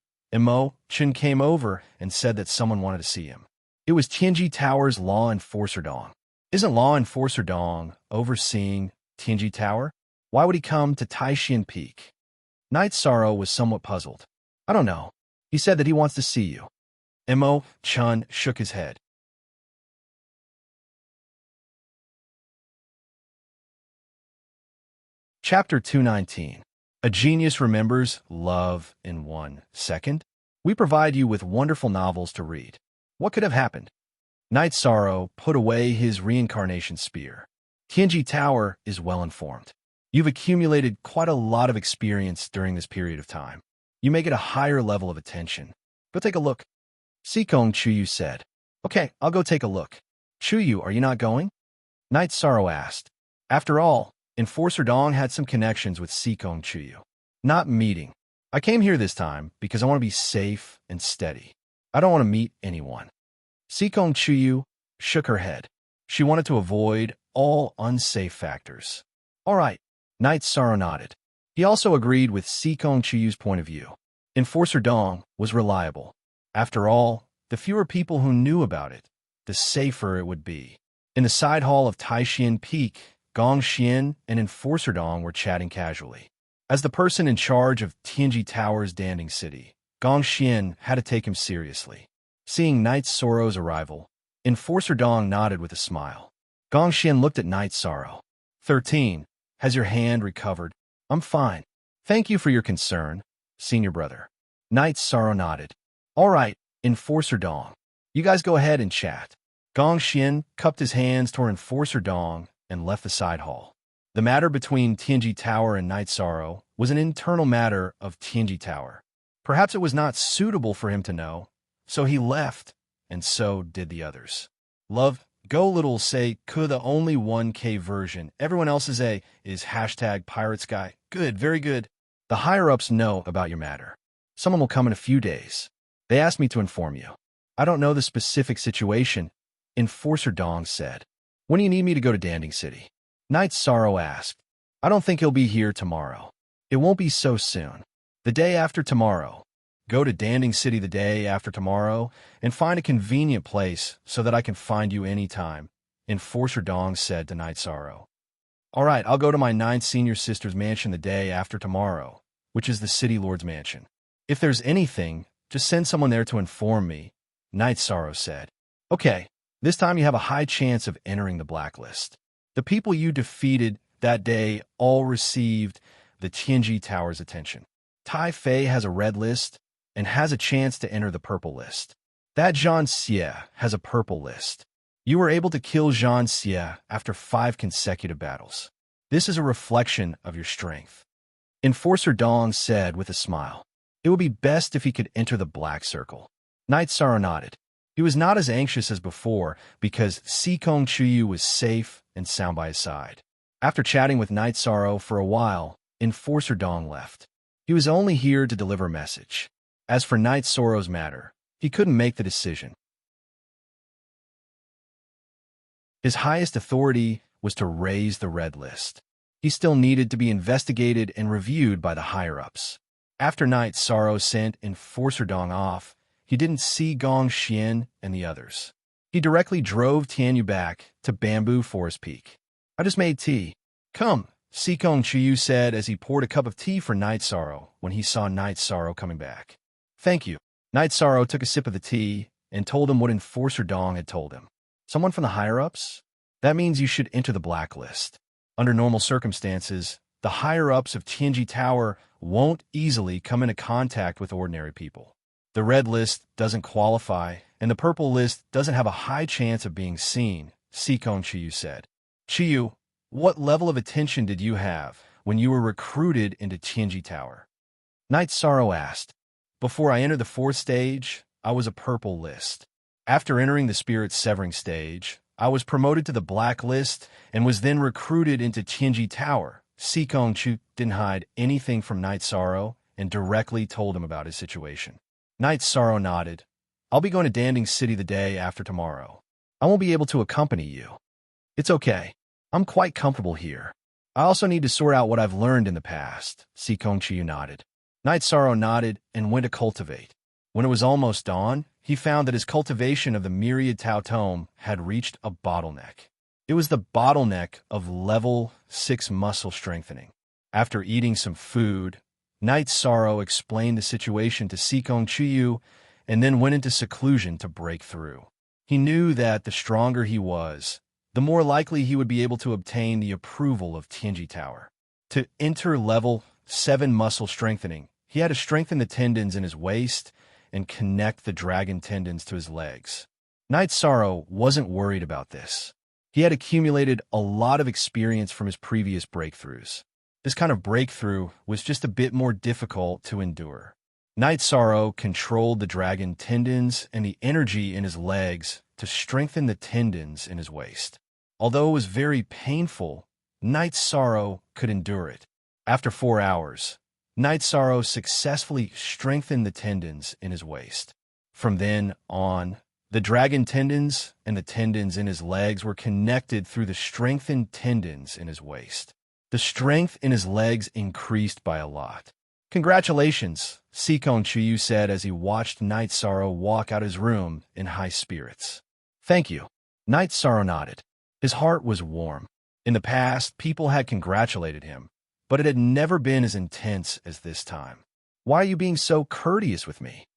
[SPEAKER 1] Chen came over and said that someone wanted to see him. It was Tianji Tower's Law Enforcer Dong. Isn't Law Enforcer Dong overseeing Tianji Tower? Why would he come to Taishan Peak? Night Sorrow was somewhat puzzled. I don't know. He said that he wants to see you. Chen shook his head. Chapter 219. A Genius Remembers Love in 1 Second. We provide you with wonderful novels to read. What could have happened? Night Sorrow put away his reincarnation spear. Tianji Tower is well informed. You've accumulated quite a lot of experience during this period of time. You may get a higher level of attention. Go take a look. Sikong Chuyu said. Okay, I'll go take a look. Chuyu, are you not going? Night Sorrow asked. After all, Enforcer Dong had some connections with Sikong Chuyu. Not meeting. I came here this time because I want to be safe and steady. I don't want to meet anyone. Sikong Chuyu shook her head. She wanted to avoid all unsafe factors. All right, Night Sorrow nodded. He also agreed with Sikong Chuyu's point of view. Enforcer Dong was reliable. After all, the fewer people who knew about it, the safer it would be. In the side hall of Taishian Peak, Gong Xian and Enforcer Dong were chatting casually. As the person in charge of Tianji Tower's Danding City, Gong Xian had to take him seriously. Seeing Night Sorrow's arrival, Enforcer Dong nodded with a smile. Gong Xian looked at Night Sorrow. 13. Has your hand recovered? I'm fine. Thank you for your concern, senior brother. Night Sorrow nodded. All right, Enforcer Dong. You guys go ahead and chat. Gong Xian cupped his hands toward Enforcer Dong and left the side hall. The matter between Tianji Tower and Night Sorrow was an internal matter of Tianji Tower. Perhaps it was not suitable for him to know, so he left, and so did the others. Love, Go Little say, the only 1K version. Everyone else's is hashtag Pirates Guy. Good, very good. The higher-ups know about your matter. Someone will come in a few days. They asked me to inform you. I don't know the specific situation, Enforcer Dong said. When do you need me to go to Danding City? Night Sorrow asked. I don't think he'll be here tomorrow. It won't be so soon. The day after tomorrow. Go to Danding City the day after tomorrow and find a convenient place so that I can find you anytime, Enforcer Dong said to Night Sorrow. All right, I'll go to my 9th senior sister's mansion the day after tomorrow, which is the City Lord's mansion. If there's anything, just send someone there to inform me, Night Sorrow said. Okay, this time you have a high chance of entering the blacklist. The people you defeated that day all received the Tianji Tower's attention. Tai Fei has a red list and has a chance to enter the purple list. That Zhang Xie has a purple list. You were able to kill Zhang Xie after 5 consecutive battles. This is a reflection of your strength. Enforcer Dong said with a smile. It would be best if he could enter the black circle. Night Sorrow nodded. He was not as anxious as before because Sikong Chuyu was safe and sound by his side. After chatting with Night Sorrow for a while, Enforcer Dong left. He was only here to deliver a message. As for Night Sorrow's matter, he couldn't make the decision. His highest authority was to raise the red list. He still needed to be investigated and reviewed by the higher-ups. After Night Sorrow sent Enforcer Dong off, he didn't see Gong Xian and the others. He directly drove Tianyu back to Bamboo Forest Peak. I just made tea. Come, Sikong Chuyu said as he poured a cup of tea for Night Sorrow when he saw Night Sorrow coming back. Thank you. Night Sorrow took a sip of the tea and told him what Enforcer Dong had told him. Someone from the higher-ups? That means you should enter the blacklist. Under normal circumstances, the higher-ups of Tianji Tower won't easily come into contact with ordinary people. The red list doesn't qualify, and the purple list doesn't have a high chance of being seen, Sikong Chuyu said. Chuyu, what level of attention did you have when you were recruited into Tianji Tower? Night Sorrow asked. Before I entered the 4th stage, I was a purple list. After entering the Spirit Severing stage, I was promoted to the black list and was then recruited into Tianji Tower. Sikong Chu didn't hide anything from Night Sorrow and directly told him about his situation. Night Sorrow nodded. I'll be going to Danding City the day after tomorrow. I won't be able to accompany you. It's okay. I'm quite comfortable here. I also need to sort out what I've learned in the past, Sikong Chu nodded. Night Sorrow nodded and went to cultivate. When it was almost dawn, he found that his cultivation of the Myriad Tao Tome had reached a bottleneck. It was the bottleneck of level 6 muscle strengthening. After eating some food, Night Sorrow explained the situation to Sikong Chuyu and then went into seclusion to break through. He knew that the stronger he was, the more likely he would be able to obtain the approval of Tianji Tower. To enter level 7 muscle strengthening, he had to strengthen the tendons in his waist and connect the dragon tendons to his legs. Night Sorrow wasn't worried about this. He had accumulated a lot of experience from his previous breakthroughs. This kind of breakthrough was just a bit more difficult to endure. Night Sorrow controlled the dragon tendons and the energy in his legs to strengthen the tendons in his waist. Although it was very painful, Night Sorrow could endure it. After 4 hours, Night Sorrow successfully strengthened the tendons in his waist. From then on, the dragon tendons and the tendons in his legs were connected through the strengthened tendons in his waist. The strength in his legs increased by a lot. "Congratulations," Sikong Chiyu said as he watched Night Sorrow walk out his room in high spirits. "Thank you." Night Sorrow nodded. His heart was warm. In the past, people had congratulated him, but it had never been as intense as this time. "Why are you being so courteous with me?"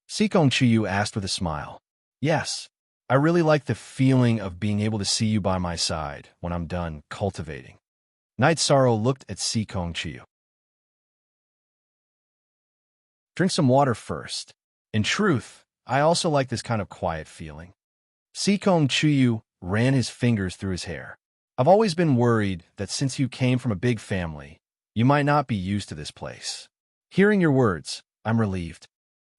[SPEAKER 1] Sikong Chiyu asked with a smile. "Yes, I really like the feeling of being able to see you by my side when I'm done cultivating." Night Sorrow looked at Sikong Chiyu. "Drink some water first. In truth, I also like this kind of quiet feeling." Sikong Chiyu ran his fingers through his hair. "I've always been worried that since you came from a big family, you might not be used to this place. Hearing your words, I'm relieved."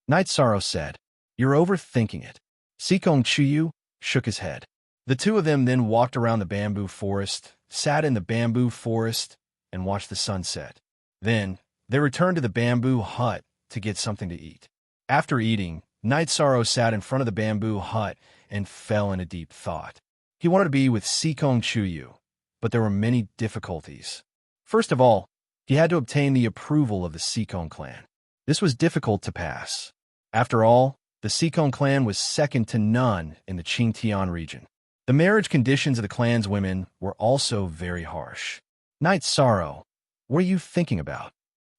[SPEAKER 1] Night Sorrow said, "You're overthinking it." Sikong Chiyu shook his head. The two of them then walked around the bamboo forest, sat in the bamboo forest, and watched the sunset. Then, they returned to the bamboo hut to get something to eat. After eating, Night Sorrow sat in front of the bamboo hut and fell into deep thought. He wanted to be with Sikong Chiyu, but there were many difficulties. First of all, he had to obtain the approval of the Sikong clan. This was difficult to pass. After all, the Sikong clan was second to none in the Qingtian region. The marriage conditions of the clan's women were also very harsh. "Night Sorrow, what are you thinking about?"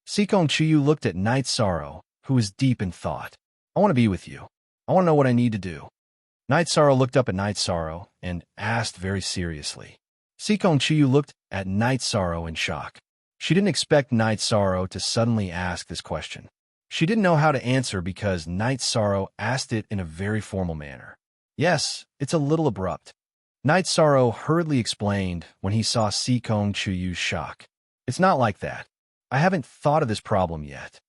[SPEAKER 1] Sikong Chiyu looked at Night Sorrow, who was deep in thought. "I want to be with you. I want to know what I need to do." Night Sorrow looked up at Night Sorrow and asked very seriously. Sikong Chiyu looked at Night Sorrow in shock. She didn't expect Night Sorrow to suddenly ask this question. She didn't know how to answer because Night Sorrow asked it in a very formal manner. "Yes, it's a little abrupt." Night Sorrow hurriedly explained when he saw Sikong Chiyu's shock. "It's not like that. I haven't thought of this problem yet."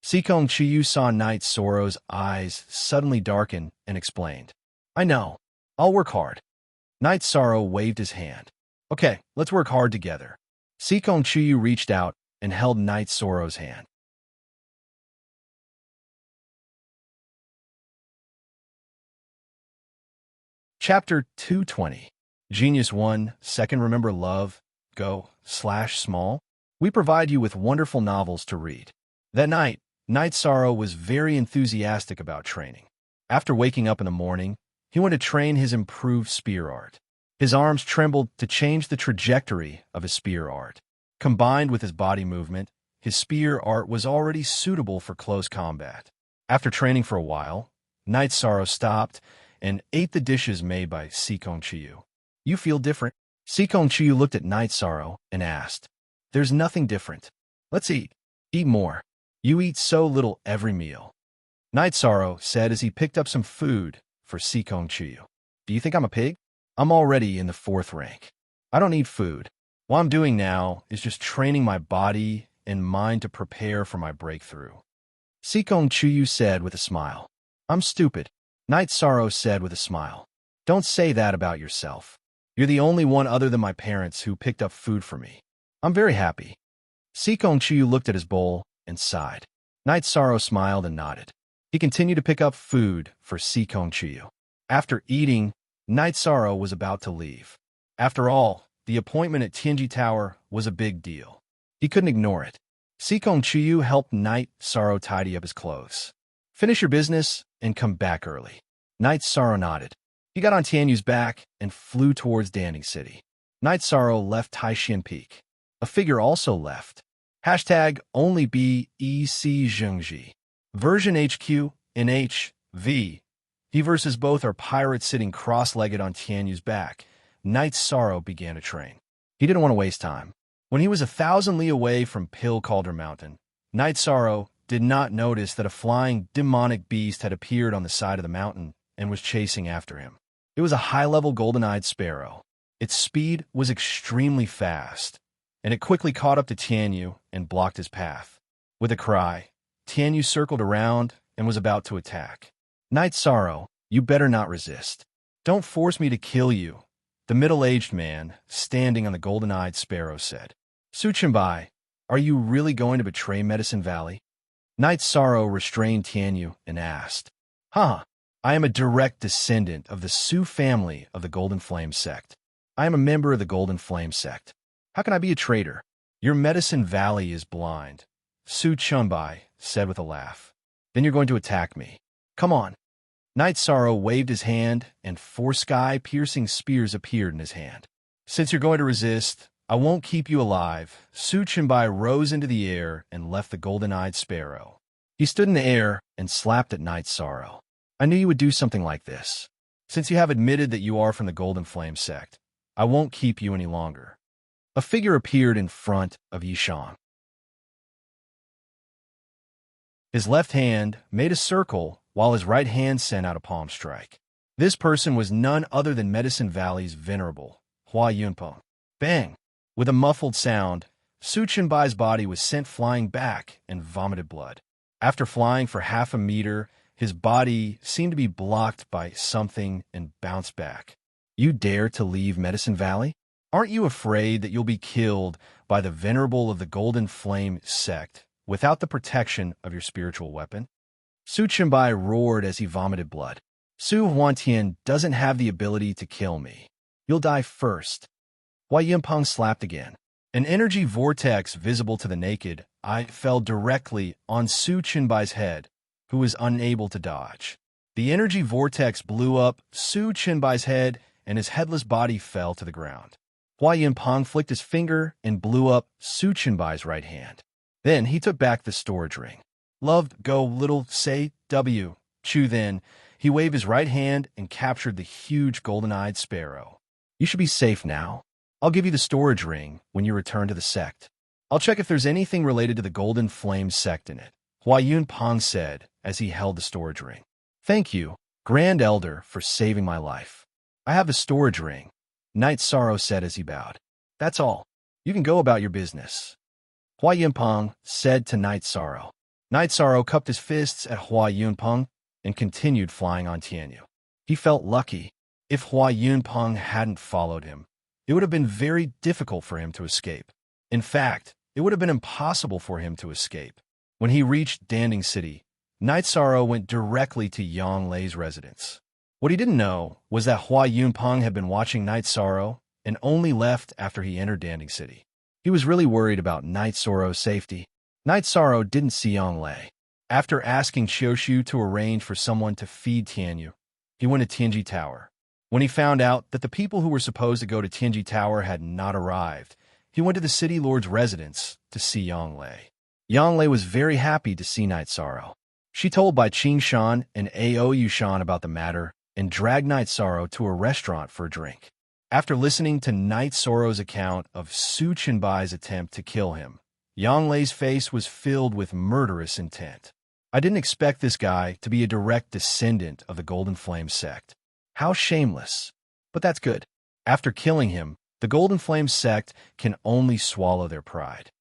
[SPEAKER 1] Sikong Chiyu saw Night Sorrow's eyes suddenly darken and explained. "I know. I'll work hard." Night Sorrow waved his hand. "Okay, let's work hard together." Sikong Chiyu reached out and held Night Sorrow's hand. Chapter 220. Genius 1, Second Remember Love, Go/Small. We provide you with wonderful novels to read. That night, Night Sorrow was very enthusiastic about training. After waking up in the morning, he went to train his improved spear art. His arms trembled to change the trajectory of his spear art. Combined with his body movement, his spear art was already suitable for close combat. After training for a while, Night Sorrow stopped and ate the dishes made by Sikong Chiyu. "You feel different?" Sikong Chiyu looked at Night Sorrow and asked. "There's nothing different. Let's eat. Eat more. You eat so little every meal." Night Sorrow said as he picked up some food for Sikong Chiyu. "Do you think I'm a pig? I'm already in the 4th rank. I don't need food. What I'm doing now is just training my body and mind to prepare for my breakthrough." Sikong Chiyu said with a smile. "I'm stupid." Night Sorrow said with a smile. "Don't say that about yourself. You're the only one other than my parents who picked up food for me. I'm very happy." Sikong Chiyu looked at his bowl and sighed. Night Sorrow smiled and nodded. He continued to pick up food for Sikong Chiyu. After eating, Night Sorrow was about to leave. After all, the appointment at Tianji Tower was a big deal. He couldn't ignore it. Sikong Chiyu helped Night Sorrow tidy up his clothes. "Finish your business and come back early." Night Sorrow nodded. He got on Tianyu's back and flew towards Danding City. Night Sorrow left Taishan Peak. A figure also left. Hashtag only BEC Zhengji. Version HQ in HV. He versus both are pirates sitting cross-legged on Tianyu's back. Night Sorrow began to train. He didn't want to waste time. When he was 1,000 li away from Pill Cauldron Mountain, Night Sorrow did not notice that a flying demonic beast had appeared on the side of the mountain and was chasing after him. It was a high-level golden-eyed sparrow. Its speed was extremely fast, and it quickly caught up to Tianyu and blocked his path. With a cry, Tianyu circled around and was about to attack. "Night Sorrow, you better not resist. Don't force me to kill you," the middle-aged man, standing on the golden-eyed sparrow, said. "Suchenbai, are you really going to betray Medicine Valley?" Night Sorrow restrained Tianyu and asked. "Huh, I am a direct descendant of the Su family of the Golden Flame sect. I am a member of the Golden Flame sect. How can I be a traitor? Your Medicine Valley is blind," Su Chunbai said with a laugh. "Then you're going to attack me. Come on." Night Sorrow waved his hand, and 4 sky-piercing spears appeared in his hand. "Since you're going to resist, I won't keep you alive." Su Chunbai rose into the air and left the golden-eyed sparrow. He stood in the air and slapped at Night Sorrow. "I knew you would do something like this. Since you have admitted that you are from the Golden Flame sect, I won't keep you any longer." A figure appeared in front of Yishang. His left hand made a circle while his right hand sent out a palm strike. This person was none other than Medicine Valley's venerable Hua Yunpeng. Bang! With a muffled sound, Su Chenbai's body was sent flying back and vomited blood. After flying for half a meter, his body seemed to be blocked by something and bounced back. "You dare to leave Medicine Valley? Aren't you afraid that you'll be killed by the venerable of the Golden Flame sect without the protection of your spiritual weapon?" Su Chenbai roared as he vomited blood. "Su Huantian doesn't have the ability to kill me. You'll die first." Hua Yunpeng slapped again. An energy vortex visible to the naked eye fell directly on Su Chenbai's head, who was unable to dodge. The energy vortex blew up Su Chenbai's head, and his headless body fell to the ground. Hua Yunpeng flicked his finger and blew up Su Chenbai's right hand. Then he took back the storage ring. "Loved, go, little, say, W. Chu." Then he waved his right hand and captured the huge golden-eyed sparrow. "You should be safe now. I'll give you the storage ring when you return to the sect. I'll check if there's anything related to the Golden Flame sect in it," Hua Yunpeng said as he held the storage ring. "Thank you, Grand Elder, for saving my life. I have the storage ring," Night Sorrow said as he bowed. "That's all. You can go about your business," Hua Yunpeng said to Night Sorrow. Night Sorrow cupped his fists at Hua Yunpeng and continued flying on Tianyu. He felt lucky. If Hua Yunpeng hadn't followed him, it would have been very difficult for him to escape. In fact, it would have been impossible for him to escape. When he reached Danding City, Night Sorrow went directly to Yang Lei's residence. What he didn't know was that Hua Yunpeng had been watching Night Sorrow and only left after he entered Danding City. He was really worried about Night Sorrow's safety. Night Sorrow didn't see Yang Lei. After asking Qiushu to arrange for someone to feed Tianyu, he went to Tianji Tower. When he found out that the people who were supposed to go to Tianji Tower had not arrived, he went to the city lord's residence to see Yang Lei. Yang Lei was very happy to see Night Sorrow. She told Bai Qingshan and Ao Yushan about the matter and dragged Night Sorrow to a restaurant for a drink. After listening to Night Sorrow's account of Su Chenbai's attempt to kill him, Yang Lei's face was filled with murderous intent. "I didn't expect this guy to be a direct descendant of the Golden Flame sect. How shameless. But that's good. After killing him, the Golden Flame sect can only swallow their pride."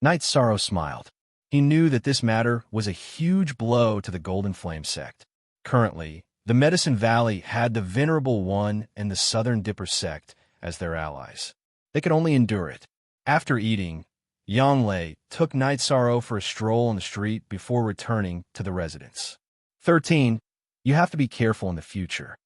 [SPEAKER 1] Night Sorrow smiled. He knew that this matter was a huge blow to the Golden Flame sect. Currently, the Medicine Valley had the Venerable One and the Southern Dipper sect as their allies. They could only endure it. After eating, Yang Lei took Night Sorrow for a stroll on the street before returning to the residence. 13. You have to be careful in the future.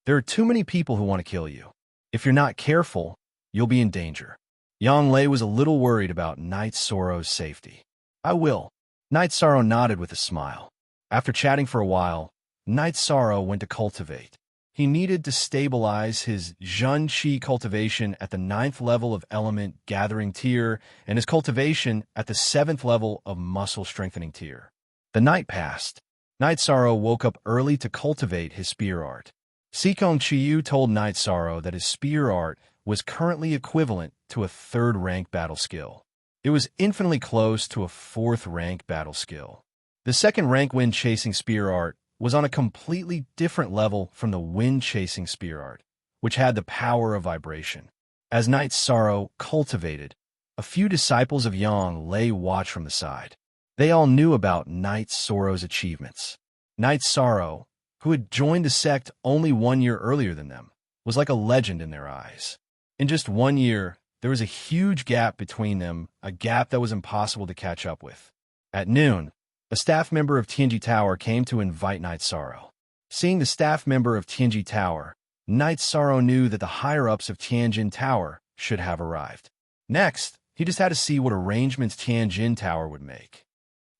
[SPEAKER 1] There are too many people who want to kill you. If you're not careful, you'll be in danger. Yang Lei was a little worried about Night Sorrow's safety. "I will." Night Sorrow nodded with a smile. After chatting for a while, Night Sorrow went to cultivate. He needed to stabilize his Zhun Qi cultivation at the 9th level of Element Gathering tier and his cultivation at the 7th level of Muscle Strengthening tier. The night passed. Night Sorrow woke up early to cultivate his spear art. Sikong Chiyu told Night Sorrow that his spear art was currently equivalent to a 3rd rank battle skill. It was infinitely close to a 4th rank battle skill. The 2nd rank wind-chasing spear art was on a completely different level from the wind-chasing spear art, which had the power of vibration. As Knight Sorrow cultivated, a few disciples of Yang lay watch from the side. They all knew about Knight Sorrow's achievements. Knight Sorrow, who had joined the sect only 1 year earlier than them, was like a legend in their eyes. In just 1 year, there was a huge gap between them, a gap that was impossible to catch up with. At noon, a staff member of Tianji Tower came to invite Knight Sorrow. Seeing the staff member of Tianji Tower, Knight Sorrow knew that the higher-ups of Tianjin Tower should have arrived. Next, he just had to see what arrangements Tianjin Tower would make.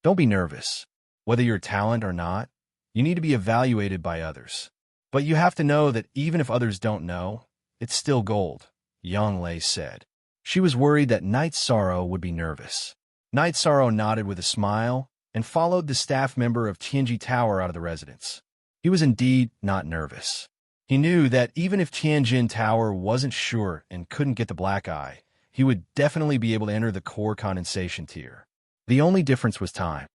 [SPEAKER 1] Don't be nervous. Whether you're a talent or not, you need to be evaluated by others. But you have to know that even if others don't know, it's still gold, Yang Lei said. She was worried that Knight Sorrow would be nervous. Knight Sorrow nodded with a smile and followed the staff member of Tianji Tower out of the residence. He was indeed not nervous. He knew that even if Tianjin Tower wasn't sure and couldn't get the black eye, he would definitely be able to enter the core condensation tier. The only difference was time.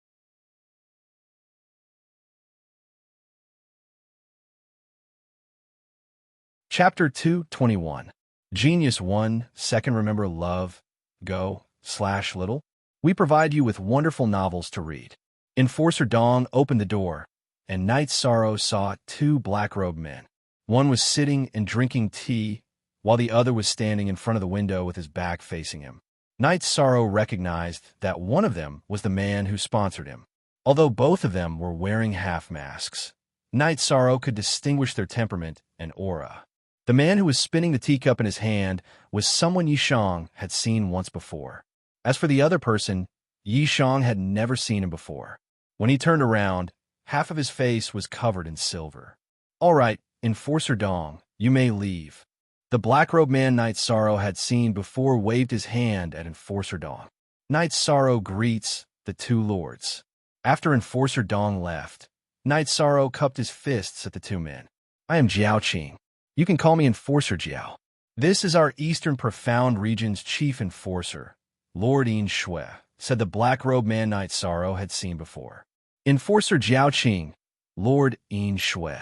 [SPEAKER 1] Chapter 221. Genius 1, Second Remember Love, Go/Little. We provide you with wonderful novels to read. Enforcer Dong opened the door, and Knight Sorrow saw 2 black-robed men. One was sitting and drinking tea, while the other was standing in front of the window with his back facing him. Knight Sorrow recognized that one of them was the man who sponsored him. Although both of them were wearing half-masks, Knight Sorrow could distinguish their temperament and aura. The man who was spinning the teacup in his hand was someone Yishang had seen once before. As for the other person, Yishang had never seen him before. When he turned around, half of his face was covered in silver. "All right, Enforcer Dong, you may leave." The black-robed man Knight Sorrow had seen before waved his hand at Enforcer Dong. Knight Sorrow greets the 2 lords. After Enforcer Dong left, Knight Sorrow cupped his fists at the 2 men. "I am Jiao Qing. You can call me Enforcer Jiao. This is our Eastern Profound Region's chief enforcer, Lord Yin Shui," said the black-robed man Knight Sorrow had seen before. "Enforcer Jiao Qing, Lord Yin Shui."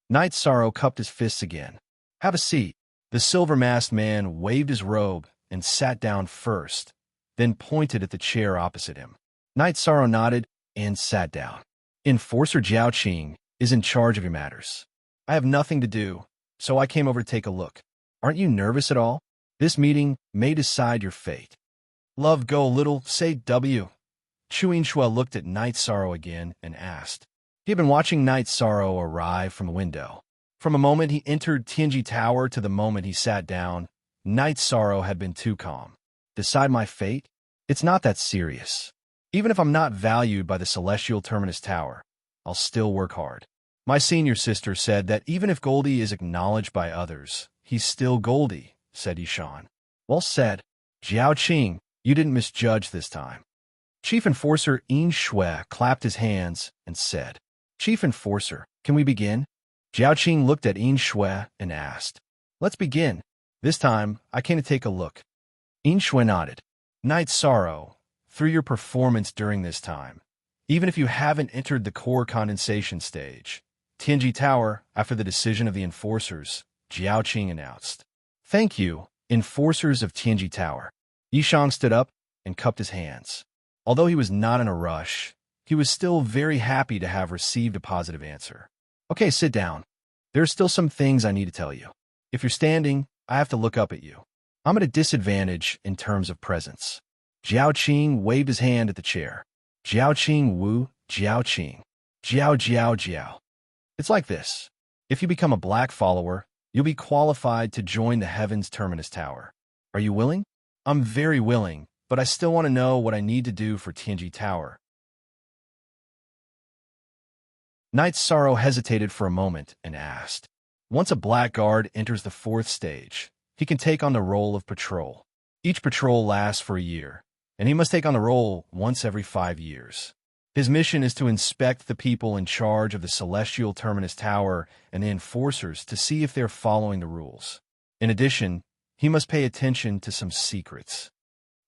[SPEAKER 1] Knight Sorrow cupped his fists again. "Have a seat." The silver-masked man waved his robe and sat down first, then pointed at the chair opposite him. Knight Sorrow nodded and sat down. "Enforcer Jiao Qing is in charge of your matters. I have nothing to do, so I came over to take a look. Aren't you nervous at all? This meeting may decide your fate." "Love go little, say W." Chuin Shua looked at Knight Sorrow again and asked. He had been watching Knight Sorrow arrive from the window. From the moment he entered Tianji Tower to the moment he sat down, Knight Sorrow had been too calm. "Decide my fate? It's not that serious. Even if I'm not valued by the Celestial Terminus Tower, I'll still work hard. My senior sister said that even if Goldie is acknowledged by others, he's still Goldie," said Yishan. "Well said. Jiao Qing, you didn't misjudge this time." Chief Enforcer Yin Shui clapped his hands and said, "Chief Enforcer, can we begin?" Jiao Qing looked at Yin Shui and asked, "Let's begin. This time, I came to take a look." Yin Shui nodded. "Knight Sorrow, through your performance during this time, even if you haven't entered the core condensation stage, Tianji Tower, after the decision of the enforcers," Jiao Qing announced. "Thank you, enforcers of Tianji Tower." Yishang stood up and cupped his hands. Although he was not in a rush, he was still very happy to have received a positive answer. "Okay, sit down. There are still some things I need to tell you. If you're standing, I have to look up at you. I'm at a disadvantage in terms of presence." Jiao Qing waved his hand at the chair. "Jiao Qing Wu, Jiao Qing. Jiao Jiao Jiao. It's like this. If you become a black follower, you'll be qualified to join the Heaven's Terminus Tower. Are you willing?" "I'm very willing, but I still want to know what I need to do for Tianji Tower." Knight Sorrow hesitated for a moment and asked. "Once a blackguard enters the 4th stage, he can take on the role of patrol. Each patrol lasts for a year, and he must take on the role once every 5 years. His mission is to inspect the people in charge of the Celestial Terminus Tower and the enforcers to see if they're following the rules. In addition, he must pay attention to some secrets."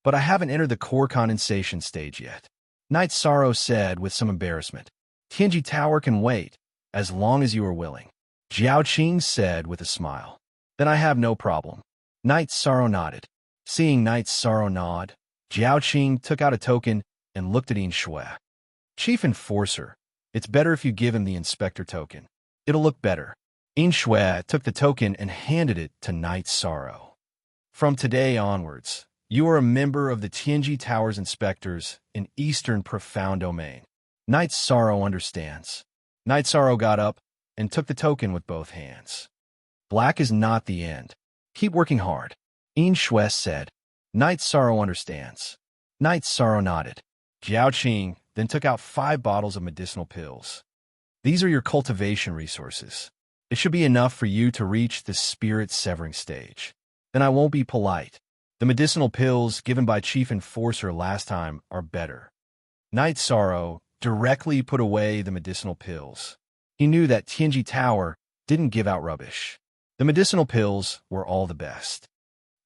[SPEAKER 1] but I haven't entered the core condensation stage yet. Night Sorrow said with some embarrassment. Tianji Tower can wait, as long as you are willing. Jiao Qing said with a smile. Then I have no problem. Night Sorrow nodded. Seeing Night Sorrow nod, Jiao Qing took out a token and looked at Yin Shui. Chief Enforcer, it's better if you give him the Inspector token. It'll look better. Yin Shui took the token and handed it to Night Sorrow. From today onwards, you are a member of the Tianji Tower's Inspectors in Eastern Profound Domain. Night Sorrow understands. Night Sorrow got up and took the token with both hands. Black is not the end. Keep working hard. Yin Shui said. Night Sorrow understands. Night Sorrow nodded. Jiao Qing then took out 5 bottles of medicinal pills. These are your cultivation resources. It should be enough for you to reach the spirit-severing stage. Then I won't be polite. The medicinal pills given by Chief Enforcer last time are better. Night Sorrow directly put away the medicinal pills. He knew that Tianji Tower didn't give out rubbish. The medicinal pills were all the best.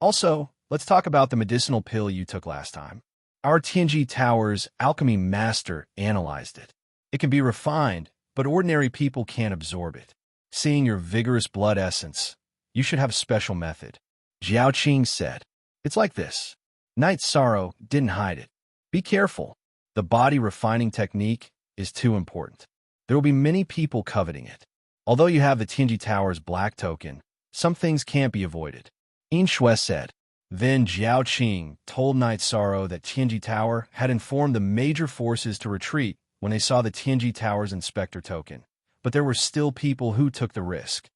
[SPEAKER 1] Also, let's talk about the medicinal pill you took last time. Our Tianji Tower's alchemy master analyzed it. It can be refined, but ordinary people can't absorb it. Seeing your vigorous blood essence, you should have a special method. Jiao Qing said. It's like this. Night Sorrow didn't hide it. Be careful. The body refining technique is too important. There will be many people coveting it. Although you have the Tianji Tower's black token, some things can't be avoided. Yin Shui said. Then Jiao Qing told Night Sorrow that Tianji Tower had informed the major forces to retreat when they saw the Tianji Tower's Inspector token, but there were still people who took the risk.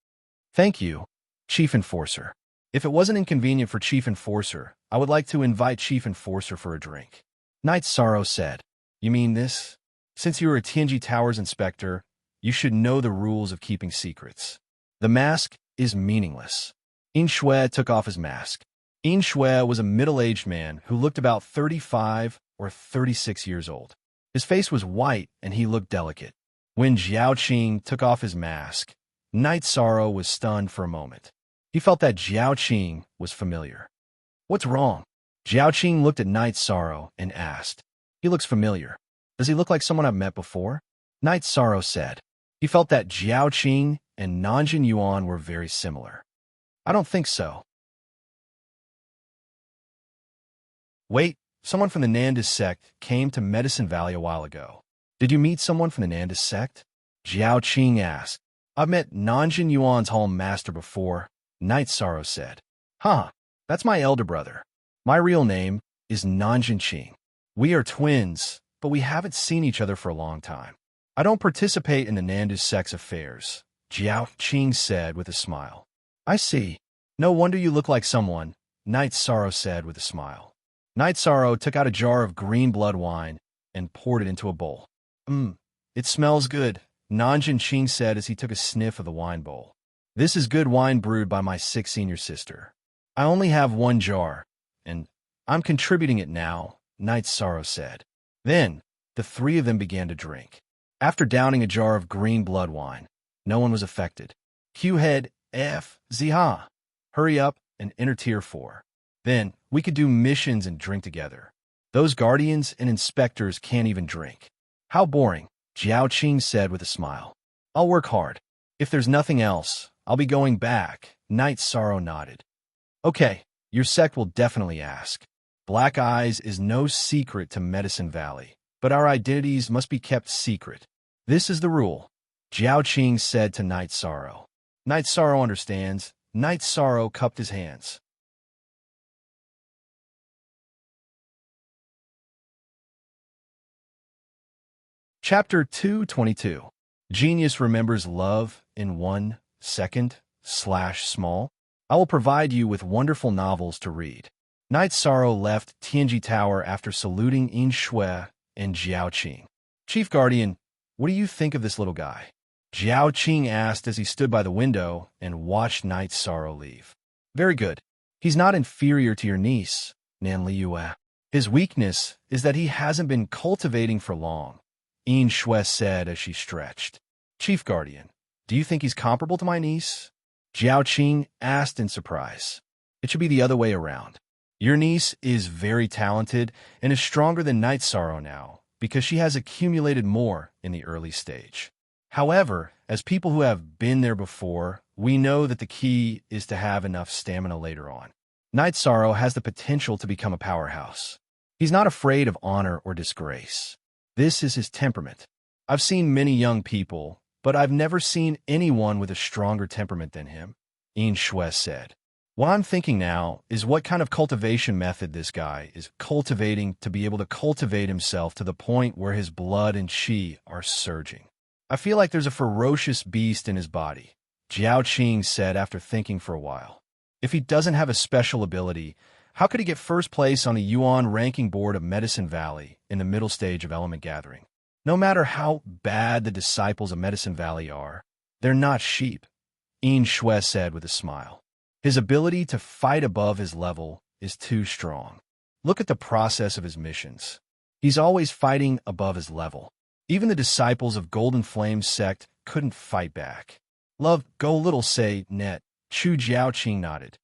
[SPEAKER 1] Thank you, Chief Enforcer. If it wasn't inconvenient for Chief Enforcer, I would like to invite Chief Enforcer for a drink. Night Sorrow said. You mean this? Since you are a Tianji Tower's Inspector, you should know the rules of keeping secrets. The mask is meaningless. Yin Shui took off his mask. Yin Shui was a middle-aged man who looked about 35 or 36 years old. His face was white and he looked delicate. When Jiao Qing took off his mask, Night Sorrow was stunned for a moment. He felt that Jiao Qing was familiar. What's wrong? Jiao Qing looked at Night Sorrow and asked. He looks familiar. Does he look like someone I've met before? Night Sorrow said. He felt that Jiao Qing and Nanjun Yuan were very similar. I don't think so. Wait, someone from the Nandis sect came to Medicine Valley a while ago. Did you meet someone from the Nandis sect? Jiao Qing asked. I've met Nanjun Yuan's home master before, Night Sorrow said. Huh, that's my elder brother. My real name is Nanjun Qing. We are twins, but we haven't seen each other for a long time. I don't participate in the Nandis sect's affairs, Jiao Qing said with a smile. I see. No wonder you look like someone, Night Sorrow said with a smile. Night Sorrow took out a jar of green blood wine and poured it into a bowl. It smells good, Nanjun Qing said as he took a sniff of the wine bowl. This is good wine brewed by my 6th senior sister. I only have 1 jar, and I'm contributing it now, Night Sorrow said. Then, the 3 of them began to drink. After downing a jar of green blood wine, no one was affected. Q-head F. Ziha. Hurry up and enter Tier 4. Then, we could do missions and drink together. Those guardians and inspectors can't even drink. How boring, Jiao Qing said with a smile. I'll work hard. If there's nothing else, I'll be going back, Night Sorrow nodded. Okay, your sect will definitely ask. Black Eyes is no secret to Medicine Valley, but our identities must be kept secret. This is the rule, Jiao Qing said to Night Sorrow. Night Sorrow understands. Night Sorrow cupped his hands. Chapter 222. Genius remembers love in 1 second /small. I will provide you with wonderful novels to read. Night Sorrow left Tianji Tower after saluting Yin Shui and Jiao Qing. Chief Guardian, what do you think of this little guy? Jiao Qing asked as he stood by the window and watched Night Sorrow leave. Very good. He's not inferior to your niece, Nan Liyue. His weakness is that he hasn't been cultivating for long, Yin Shui said as she stretched. Chief Guardian, do you think he's comparable to my niece? Jiao Qing asked in surprise. It should be the other way around. Your niece is very talented and is stronger than Night Sorrow now because she has accumulated more in the early stage. However, as people who have been there before, we know that the key is to have enough stamina later on. Night Sorrow has the potential to become a powerhouse. He's not afraid of honor or disgrace. This is his temperament. I've seen many young people, but I've never seen anyone with a stronger temperament than him, Shui said. What I'm thinking now is what kind of cultivation method this guy is cultivating to be able to cultivate himself to the point where his blood and qi are surging. I feel like there's a ferocious beast in his body, Jiao Qing said after thinking for a while. If he doesn't have a special ability, how could he get first place on the Yuan ranking board of Medicine Valley in the middle stage of element gathering? No matter how bad the disciples of Medicine Valley are, they're not sheep, Shui said with a smile. His ability to fight above his level is too strong. Look at the process of his missions. He's always fighting above his level. Even the disciples of Golden Flame's sect couldn't fight back. Love, go little say, net, Chu Jiaoqing nodded.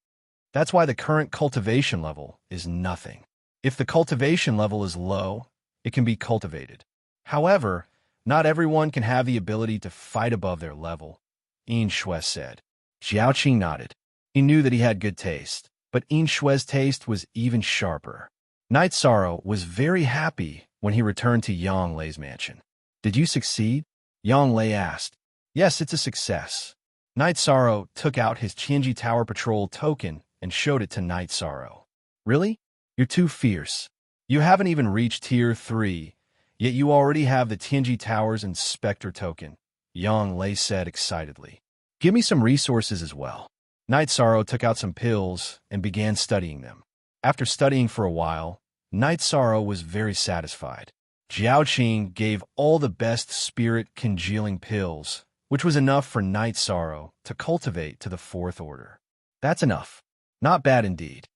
[SPEAKER 1] That's why the current cultivation level is nothing. If the cultivation level is low, it can be cultivated. However, not everyone can have the ability to fight above their level, Shui said. Jiaoqing nodded. He knew that he had good taste, but Shui's taste was even sharper. Night Sorrow was very happy when he returned to Yang Lei's mansion. Did you succeed? Yang Lei asked. Yes, it's a success. Night Sorrow took out his Tianji Tower Patrol token and showed it to Night Sorrow. Really? You're too fierce. You haven't even reached Tier 3, yet you already have the Tianji Tower's Inspector token, Yang Lei said excitedly. Give me some resources as well. Night Sorrow took out some pills and began studying them. After studying for a while, Night Sorrow was very satisfied. Jiao Qing gave all the best spirit congealing pills, which was enough for Night Sorrow to cultivate to the 4th order. That's enough. Not bad indeed.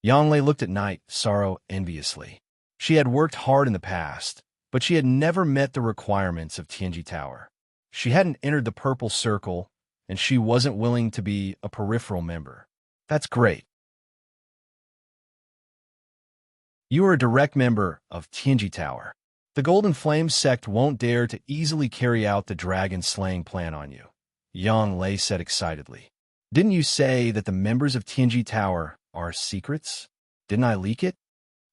[SPEAKER 1] Yang Lei looked at Night Sorrow enviously. She had worked hard in the past, but she had never met the requirements of Tianji Tower. She hadn't entered the purple circle, and she wasn't willing to be a peripheral member. That's great. You are a direct member of Tianji Tower. The Golden Flame sect won't dare to easily carry out the dragon-slaying plan on you, Yang Lei said excitedly. Didn't you say that the members of Tianji Tower are secrets? Didn't I leak it?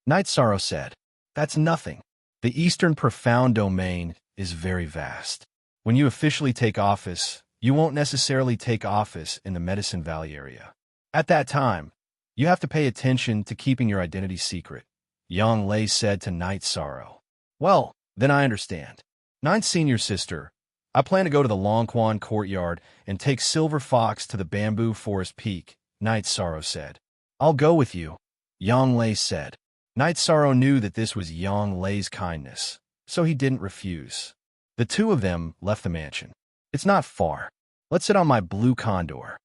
[SPEAKER 1] Night Sorrow said. That's nothing. The Eastern Profound Domain is very vast. When you officially take office, you won't necessarily take office in the Medicine Valley area. At that time, you have to pay attention to keeping your identity secret, Yang Lei said to Night Sorrow. Well, then I understand. Ninth Senior Sister, I plan to go to the Longquan Courtyard and take Silver Fox to the Bamboo Forest Peak, Night Sorrow said. I'll go with you, Yang Lei said. Night Sorrow knew that this was Yang Lei's kindness, so he didn't refuse. The two of them left the mansion. It's not far. Let's sit on my blue condor.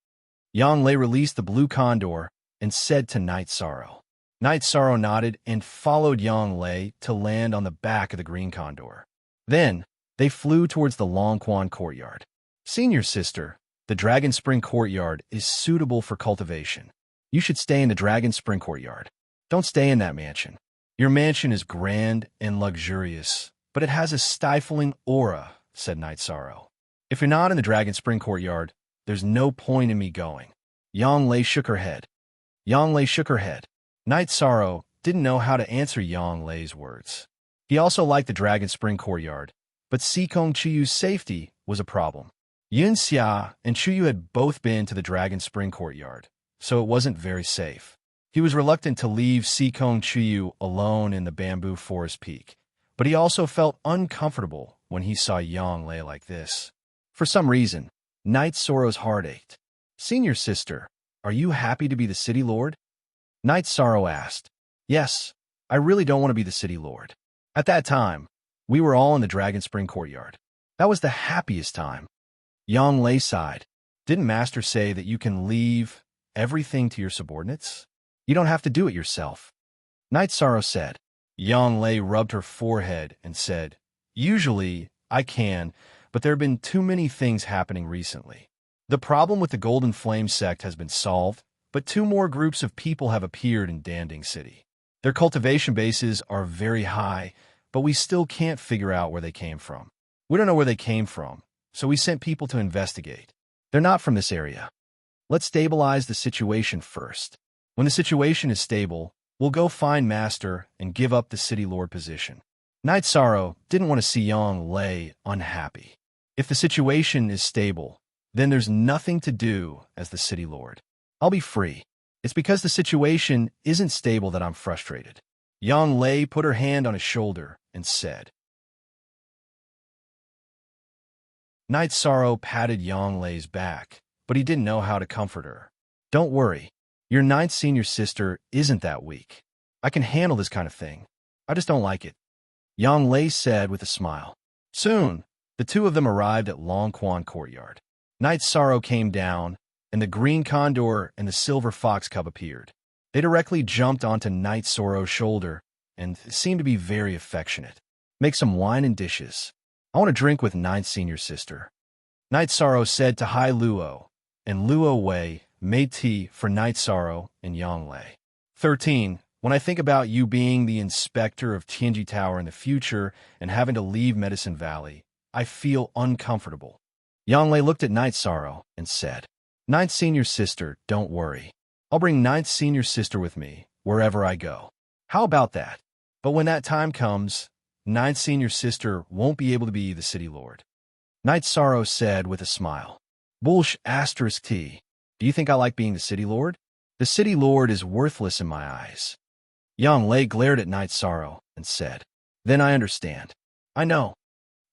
[SPEAKER 1] Yang Lei released the blue condor and said to Night Sorrow. Night Sorrow nodded and followed Yang Lei to land on the back of the green condor. Then, they flew towards the Longquan Courtyard. Senior Sister, the Dragon Spring Courtyard is suitable for cultivation. You should stay in the Dragon Spring Courtyard. Don't stay in that mansion. Your mansion is grand and luxurious, but it has a stifling aura, said Night Sorrow. If you're not in the Dragon Spring Courtyard, there's no point in me going. Yang Lei shook her head. Yang Lei shook her head. Night Sorrow didn't know how to answer Yang Lei's words. He also liked the Dragon Spring Courtyard, but Sikong Chiyu's safety was a problem. Yun Xia and Chuyu had both been to the Dragon Spring Courtyard, so it wasn't very safe. He was reluctant to leave Sikong Chuyu alone in the Bamboo Forest Peak, but he also felt uncomfortable when he saw Yang Lei like this. For some reason, Night Sorrow's heart ached. Senior Sister, are you happy to be the City Lord? Night Sorrow asked. Yes, I really don't want to be the City Lord. At that time, we were all in the Dragon Spring Courtyard. That was the happiest time. Yang Lei sighed. Didn't Master say that you can leave everything to your subordinates? You don't have to do it yourself. Night Sorrow said. Yang Lei rubbed her forehead and said, Usually, I can, but there have been too many things happening recently. The problem with the Golden Flame sect has been solved, but 2 more groups of people have appeared in Danding City. Their cultivation bases are very high, but we still can't figure out where they came from. We don't know where they came from, so we sent people to investigate. They're not from this area. Let's stabilize the situation first. When the situation is stable, we'll go find Master and give up the City Lord position. Knight Sorrow didn't want to see Yang Lei unhappy. If the situation is stable, then there's nothing to do as the City Lord. I'll be free. It's because the situation isn't stable that I'm frustrated. Yang Lei put her hand on his shoulder and said. Knight Sorrow patted Yang Lei's back, but he didn't know how to comfort her. Don't worry. Your 9th senior sister isn't that weak. I can handle this kind of thing. I just don't like it. Yang Lei said with a smile. Soon, the 2 of them arrived at Long Quan Courtyard. Knight Sorrow came down, and the green condor and the silver fox cub appeared. They directly jumped onto Knight Sorrow's shoulder and seemed to be very affectionate. Make some wine and dishes. I want to drink with 9th senior sister. Knight Sorrow said to Hai Luo, and Luo Wei made tea for Knight Sorrow and Yang Lei. 13. When I think about you being the inspector of Tianji Tower in the future and having to leave Medicine Valley, I feel uncomfortable. Yang Lei looked at Knight Sorrow and said, 9th senior sister, don't worry. I'll bring 9th senior sister with me wherever I go. How about that? But when that time comes, 9th senior sister won't be able to be the City Lord. Knight Sorrow said with a smile. Bullsh *T. Do you think I like being the City Lord? The City Lord is worthless in my eyes. Yang Lei glared at Knight Sorrow and said, Then I understand. I know.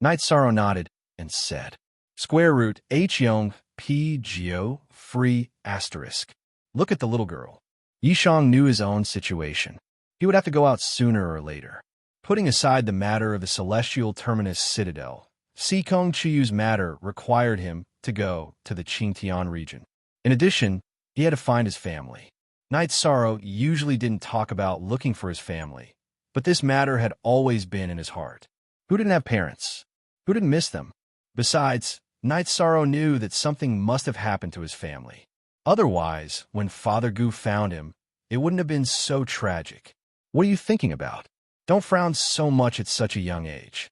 [SPEAKER 1] Knight Sorrow nodded and said, Square root H Young P Geo free *. Look at the little girl. Yishang knew his own situation. He would have to go out sooner or later. Putting aside the matter of the Celestial Terminus Citadel, Sikong Chiyu's matter required him to go to the Qingtian region. In addition, he had to find his family. Knight Sorrow usually didn't talk about looking for his family, but this matter had always been in his heart. Who didn't have parents? Who didn't miss them? Besides, Knight Sorrow knew that something must have happened to his family. Otherwise, when Father Gu found him, it wouldn't have been so tragic. What are you thinking about? Don't frown so much at such a young age.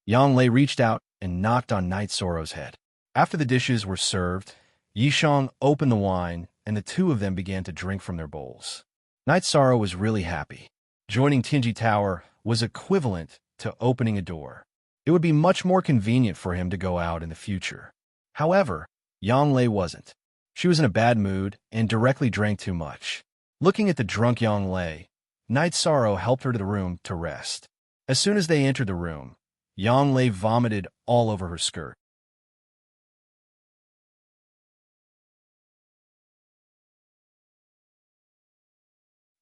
[SPEAKER 1] Yang Lei reached out and knocked on Knight Sorrow's head. After the dishes were served, Yishang opened the wine, and the 2 of them began to drink from their bowls. Knight Sorrow was really happy. Joining Tianji Tower was equivalent to opening a door. It would be much more convenient for him to go out in the future. However, Yang Lei wasn't. She was in a bad mood and directly drank too much. Looking at the drunk Yang Lei, Knight Sorrow helped her to the room to rest. As soon as they entered the room, Yang Lei vomited all over her skirt.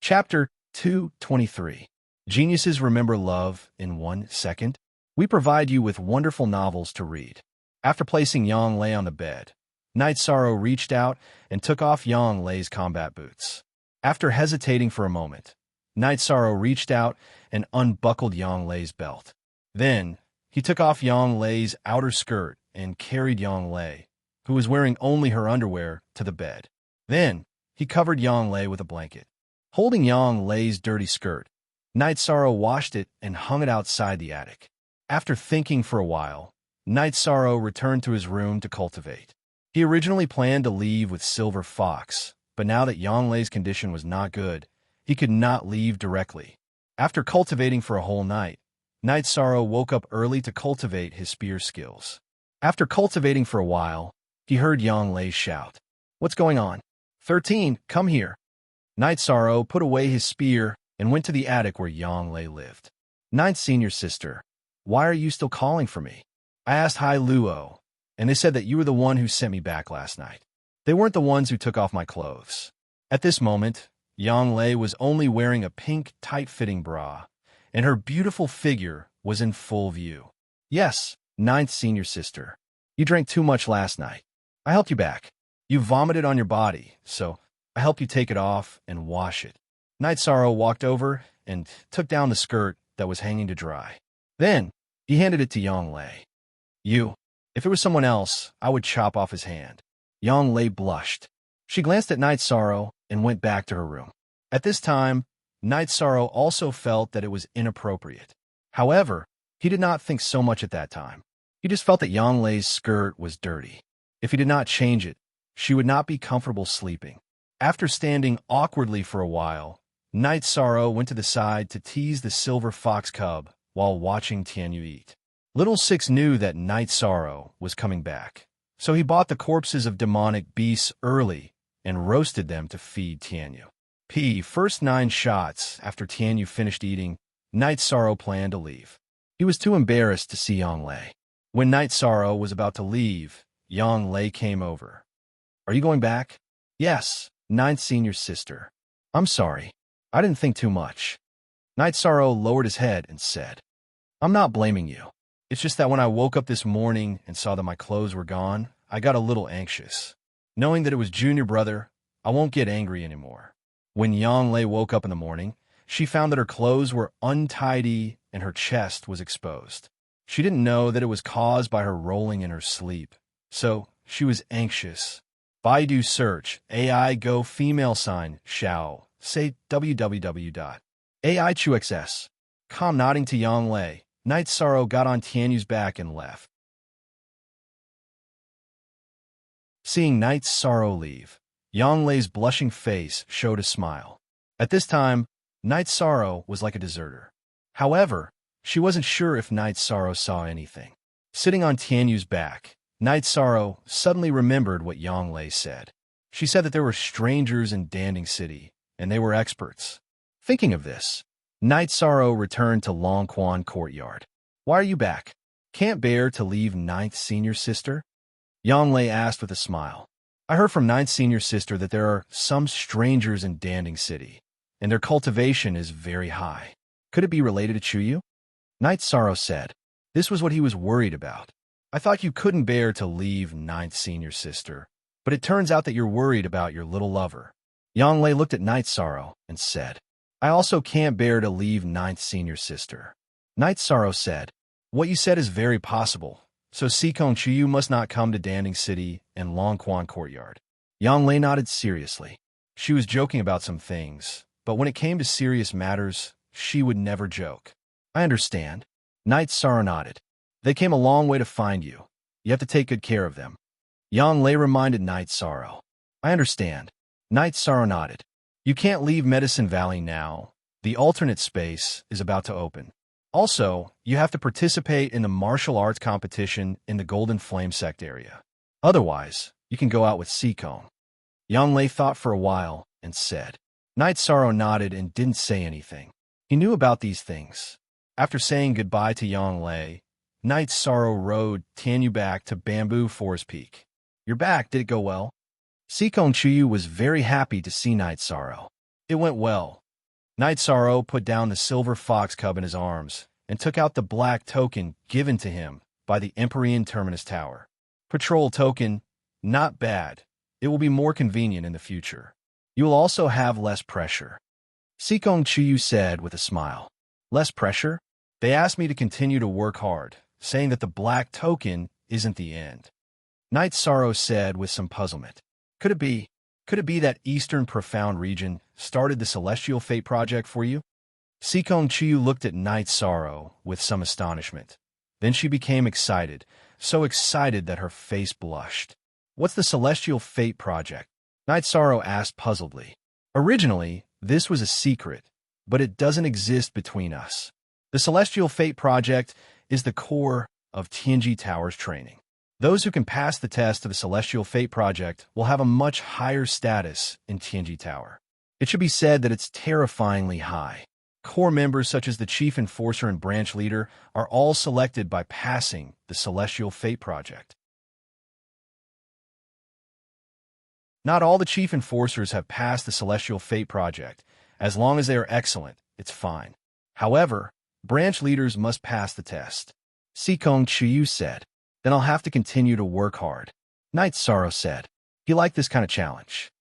[SPEAKER 1] Chapter 223. Geniuses Remember Love in 1 Second. We provide you with wonderful novels to read. After placing Yang Lei on the bed, Knight Sorrow reached out and took off Yang Lei's combat boots. After hesitating for a moment, Knight Sorrow reached out and unbuckled Yang Lei's belt. Then, he took off Yang Lei's outer skirt and carried Yang Lei, who was wearing only her underwear, to the bed. Then, he covered Yang Lei with a blanket. Holding Yang Lei's dirty skirt, Knight Sorrow washed it and hung it outside the attic. After thinking for a while, Knight Sorrow returned to his room to cultivate. He originally planned to leave with Silver Fox, but now that Yang Lei's condition was not good, he could not leave directly. After cultivating for a whole night, Knight Sorrow woke up early to cultivate his spear skills. After cultivating for a while, he heard Yang Lei shout, "What's going on? 13, come here." Knight Sorrow put away his spear and went to the attic where Yang Lei lived. "Ninth senior sister, why are you still calling for me? I asked Hai Luo, and they said that you were the one who sent me back last night. They weren't the ones who took off my clothes." At this moment, Yang Lei was only wearing a pink, tight-fitting bra, and her beautiful figure was in full view. "Yes, ninth senior sister. You drank too much last night. I helped you back. You vomited on your body, so I helped you take it off and wash it." Knight Sorrow walked over and took down the skirt that was hanging to dry. Then, he handed it to Yang Lei. If it was someone else, I would chop off his hand." Yang Lei blushed. She glanced at Knight Sorrow and went back to her room. At this time, Night Sorrow also felt that it was inappropriate. However, he did not think so much at that time. He just felt that Yang Lei's skirt was dirty. If he did not change it, she would not be comfortable sleeping. After standing awkwardly for a while, Night Sorrow went to the side to tease the silver fox cub while watching Tianyu eat. Little Six knew that Night Sorrow was coming back, so he bought the corpses of demonic beasts early and roasted them to feed Tianyu. First 9 shots after Tianyu finished eating, Night Sorrow planned to leave. He was too embarrassed to see Yang Lei. When Night Sorrow was about to leave, Yang Lei came over. "Are you going back?" "Yes, Ninth Senior's sister." "I'm sorry. I didn't think too much." Night Sorrow lowered his head and said, "I'm not blaming you. It's just that when I woke up this morning and saw that my clothes were gone, I got a little anxious. Knowing that it was Junior Brother, I won't get angry anymore." When Yang Lei woke up in the morning, she found that her clothes were untidy and her chest was exposed. She didn't know that it was caused by her rolling in her sleep, so she was anxious. Baidu search, AI go female sign, Xiao, say www.aichuxs. Com nodding to Yang Lei, Night Sorrow got on Tianyu's back and left. Seeing Night Sorrow leave, Yang Lei's blushing face showed a smile. At this time, Night Sorrow was like a deserter. However, she wasn't sure if Night Sorrow saw anything. Sitting on Tianyu's back, Night Sorrow suddenly remembered what Yang Lei said. She said that there were strangers in Danding City, and they were experts. Thinking of this, Night Sorrow returned to Longquan Courtyard. "Why are you back? Can't bear to leave Ninth Senior's sister?" Yang Lei asked with a smile. "I heard from Ninth Senior's sister that there are some strangers in Danding City, and their cultivation is very high. Could it be related to Chuyu?" Night Sorrow said. This was what he was worried about. "I thought you couldn't bear to leave Ninth Senior's sister, but it turns out that you're worried about your little lover." Yang Lei looked at Night Sorrow and said, "I also can't bear to leave Ninth Senior's sister." Night Sorrow said, "What you said is very possible, so Sikong Chuyu must not come to Danding City and Longquan Courtyard." Yang Lei nodded seriously. She was joking about some things, but when it came to serious matters, she would never joke. "I understand." Night Sorrow nodded. "They came a long way to find you. You have to take good care of them." Yang Lei reminded Night Sorrow. "I understand." Night Sorrow nodded. "You can't leave Medicine Valley now. The alternate space is about to open. Also, you have to participate in the martial arts competition in the Golden Flame Sect area. Otherwise, you can go out with Sikong." Yang Lei thought for a while and said. Night Sorrow nodded and didn't say anything. He knew about these things. After saying goodbye to Yang Lei, Night Sorrow rode Tianyu back to Bamboo Forest Peak. "You're back, did it go well?" Sikong Chuyu was very happy to see Night Sorrow. "It went well." Night Sorrow put down the silver fox cub in his arms and took out the black token given to him by the Empyrean Terminus Tower. "Patrol token, not bad. It will be more convenient in the future. You will also have less pressure." Sikong Chuyu said with a smile. "Less pressure?" "They asked me to continue to work hard, saying that the black token isn't the end." Night Sorrow said with some puzzlement. Could it be that Eastern Profound Region started the Celestial Fate Project for you?" Sikong Chuyu looked at Night Sorrow with some astonishment. Then she became excited, so excited that her face blushed. "What's the Celestial Fate Project?" Night Sorrow asked puzzledly. "Originally, this was a secret, but it doesn't exist between us. The Celestial Fate Project is the core of Tianji Tower's training. Those who can pass the test of the Celestial Fate Project will have a much higher status in Tianji Tower. It should be said that it's terrifyingly high. Core members such as the Chief Enforcer and Branch Leader are all selected by passing the Celestial Fate Project. Not all the Chief Enforcers have passed the Celestial Fate Project. As long as they are excellent, it's fine. However, Branch Leaders must pass the test." Sikong Chuyu said. "Then I'll have to continue to work hard." Night Sorrow said. He liked this kind of challenge.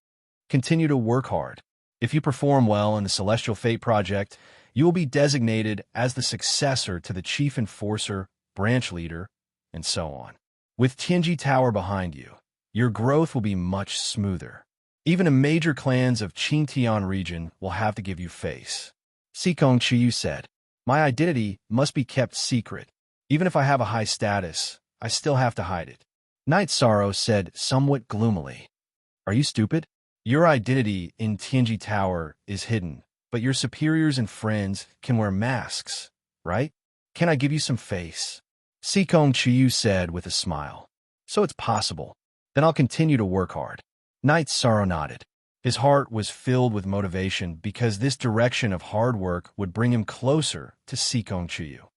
[SPEAKER 1] Continue to work hard. If you perform well in the Celestial Fate Project, you will be designated as the successor to the Chief Enforcer, Branch Leader, and so on. With Tianji Tower behind you, your growth will be much smoother. Even the major clans of Qingtian region will have to give you face. Sikong Chiyu said, my identity must be kept secret. Even if I have a high status, I still have to hide it. Night Sorrow said somewhat gloomily, are you stupid? Your identity in Tianji Tower is hidden, but your superiors and friends can wear masks, right? Can I give you some face? Sikong Chiyu said with a smile. So it's possible. Then I'll continue to work hard. Night Sorrow nodded. His heart was filled with motivation because this direction of hard work would bring him closer to Sikong Chiyu.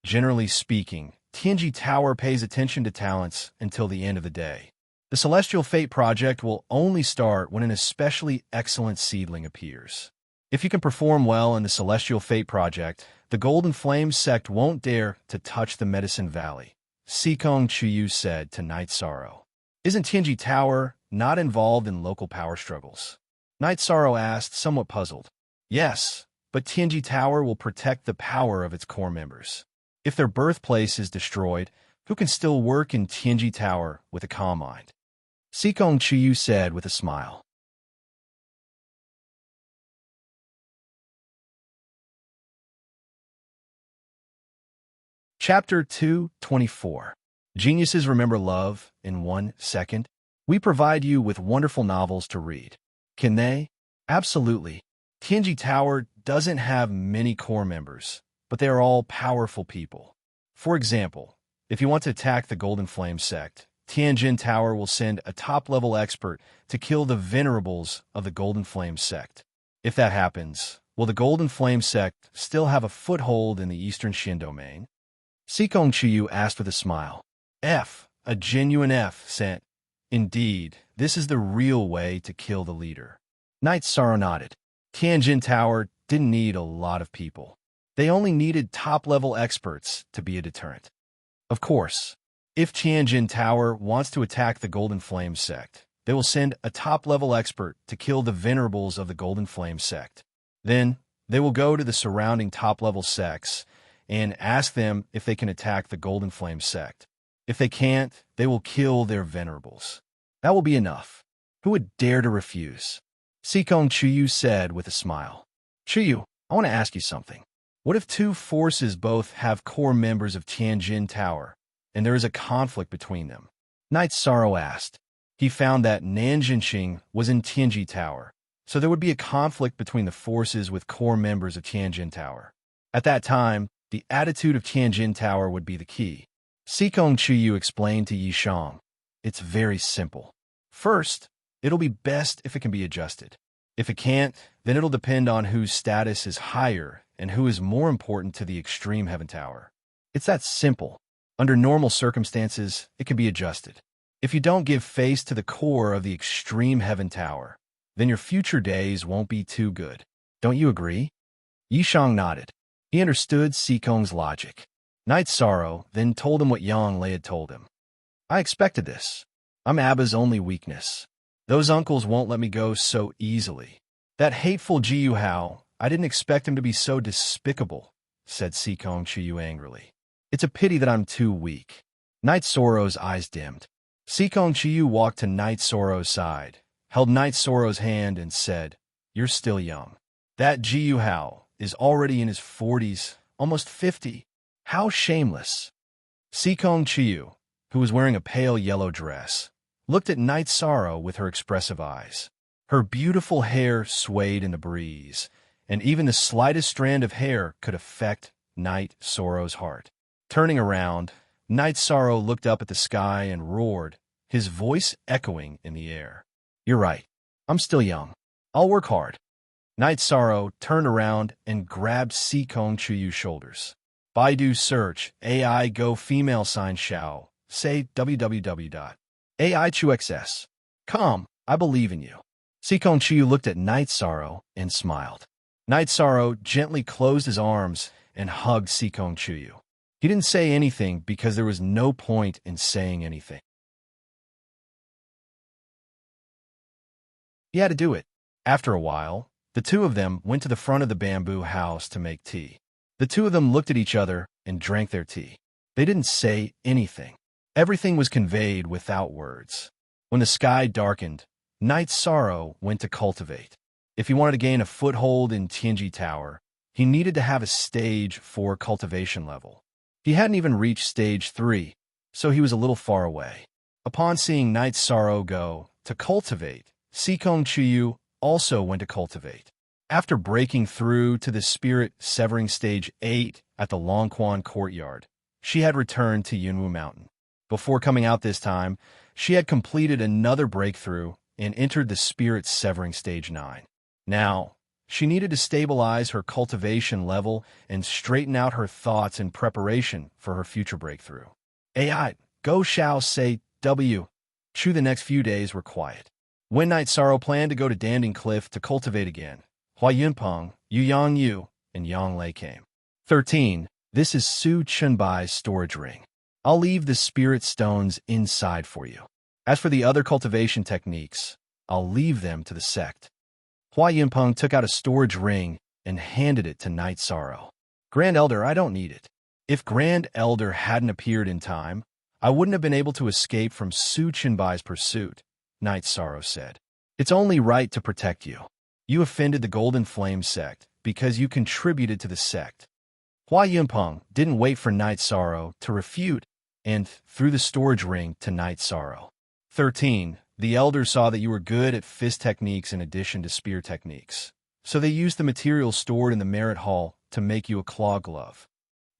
[SPEAKER 1] Generally speaking, Tianji Tower pays attention to talents until the end of the day. The Celestial Fate project will only start when an especially excellent seedling appears. If you can perform well in the Celestial Fate project, the Golden Flame sect won't dare to touch the Medicine Valley, Sikong Chiyu said to Night Sorrow. Isn't Tianji Tower not involved in local power struggles? Night Sorrow asked, somewhat puzzled. Yes, but Tianji Tower will protect the power of its core members. If their birthplace is destroyed, who can still work in Tianji Tower with a calm mind? Sikong Chiyu said with a smile. Chapter 224. Geniuses Remember Love in 1 Second. We provide you with wonderful novels to read. Can they? Absolutely. Tianji Tower doesn't have many core members, but they are all powerful people. For example, if you want to attack the Golden Flame sect, Tianjin Tower will send a top-level expert to kill the venerables of the Golden Flame sect. If that happens, will the Golden Flame sect still have a foothold in the Eastern Xin domain? Sikong Chiyu asked with a smile. A genuine F sent. Indeed, this is the real way to kill the leader. Night Sorrow nodded. Tianjin Tower didn't need a lot of people. They only needed top-level experts to be a deterrent. Of course, if Tianjin Tower wants to attack the Golden Flame sect, they will send a top-level expert to kill the venerables of the Golden Flame sect. Then, they will go to the surrounding top-level sects and ask them if they can attack the Golden Flame sect. If they can't, they will kill their venerables. That will be enough. Who would dare to refuse? Sikong Chiyu said with a smile. Chiyu, I want to ask you something. What if two forces both have core members of Tianjin Tower, and there is a conflict between them? Night Sorrow asked. He found that Nanjinqing was in Tianji Tower, so there would be a conflict between the forces with core members of Tianjin Tower. At that time, the attitude of Tianjin Tower would be the key. Sikong Chiyu explained to Yishang. It's very simple. First, it'll be best if it can be adjusted. If it can't, then it'll depend on whose status is higher and who is more important to the Extreme Heaven Tower. It's that simple. Under normal circumstances, it can be adjusted. If you don't give face to the core of the Extreme Heaven Tower, then your future days won't be too good. Don't you agree? Yishang nodded. He understood Sikong's logic. Night Sorrow then told him what Yang Lei had told him. I expected this. I'm Abba's only weakness. Those uncles won't let me go so easily. That hateful Jiyu Hao, I didn't expect him to be so despicable, said Sikong Chiyu angrily. It's a pity that I'm too weak. Night Sorrow's eyes dimmed. Sikong Chiyu walked to Night Sorrow's side, held Night Sorrow's hand and said, You're still young. That Jiyu Hao is already in his 40s, almost 50. How shameless. Sikong Chiyu, who was wearing a pale yellow dress, looked at Night Sorrow with her expressive eyes. Her beautiful hair swayed in the breeze, and even the slightest strand of hair could affect Night Sorrow's heart. Turning around, Night Sorrow looked up at the sky and roared, his voice echoing in the air. You're right. I'm still young. I'll work hard. Night Sorrow turned around and grabbed Sikong Chiyu's shoulders. Baidu search AI Go female sign Xiao. Say www.aichuxs.com. I believe in you. Sikong Chiyu looked at Night Sorrow and smiled. Night Sorrow gently closed his arms and hugged Sikong Chiyu. He didn't say anything because there was no point in saying anything. He had to do it. After a while, the two of them went to the front of the bamboo house to make tea. The two of them looked at each other and drank their tea. They didn't say anything. Everything was conveyed without words. When the sky darkened, Night Sorrow went to cultivate. If he wanted to gain a foothold in Tianji Tower, he needed to have a stage 4 cultivation level. He hadn't even reached stage 3, so he was a little far away. Upon seeing Night Sorrow go to cultivate, Sikong Chuyu also went to cultivate. After breaking through to the spirit severing stage 8 at the Longquan courtyard, she had returned to Yunwu Mountain. Before coming out this time, she had completed another breakthrough and entered the spirit severing stage 9. Now, she needed to stabilize her cultivation level and straighten out her thoughts in preparation for her future breakthrough. AI, Go Shao Say W. Chu the next few days were quiet. When Night Sorrow planned to go to Danding Cliff to cultivate again, Hua Yunpeng, Yu Yang Yu, and Yang Lei came. 13. This is Su Chunbai's storage ring. I'll leave the spirit stones inside for you. As for the other cultivation techniques, I'll leave them to the sect. Hua Yunpeng took out a storage ring and handed it to Night Sorrow. Grand Elder, I don't need it. If Grand Elder hadn't appeared in time, I wouldn't have been able to escape from Su Chunbai's pursuit, Night Sorrow said. It's only right to protect you. You offended the Golden Flame sect because you contributed to the sect. Hua Yunpeng didn't wait for Night Sorrow to refute and threw the storage ring to Night Sorrow. 13. The elders saw that you were good at fist techniques in addition to spear techniques, so they used the materials stored in the Merit Hall to make you a claw glove.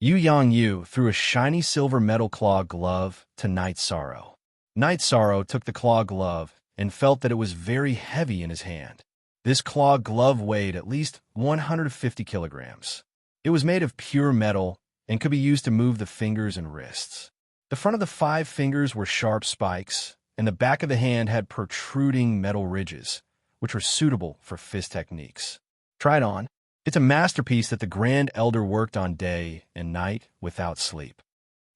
[SPEAKER 1] Yu Yang Yu threw a shiny silver metal claw glove to Night Sorrow. Night Sorrow took the claw glove and felt that it was very heavy in his hand. This claw glove weighed at least 150 kilograms. It was made of pure metal and could be used to move the fingers and wrists. The front of the 5 fingers were sharp spikes, and the back of the hand had protruding metal ridges, which were suitable for fist techniques. Try it on. It's a masterpiece that the Grand Elder worked on day and night without sleep.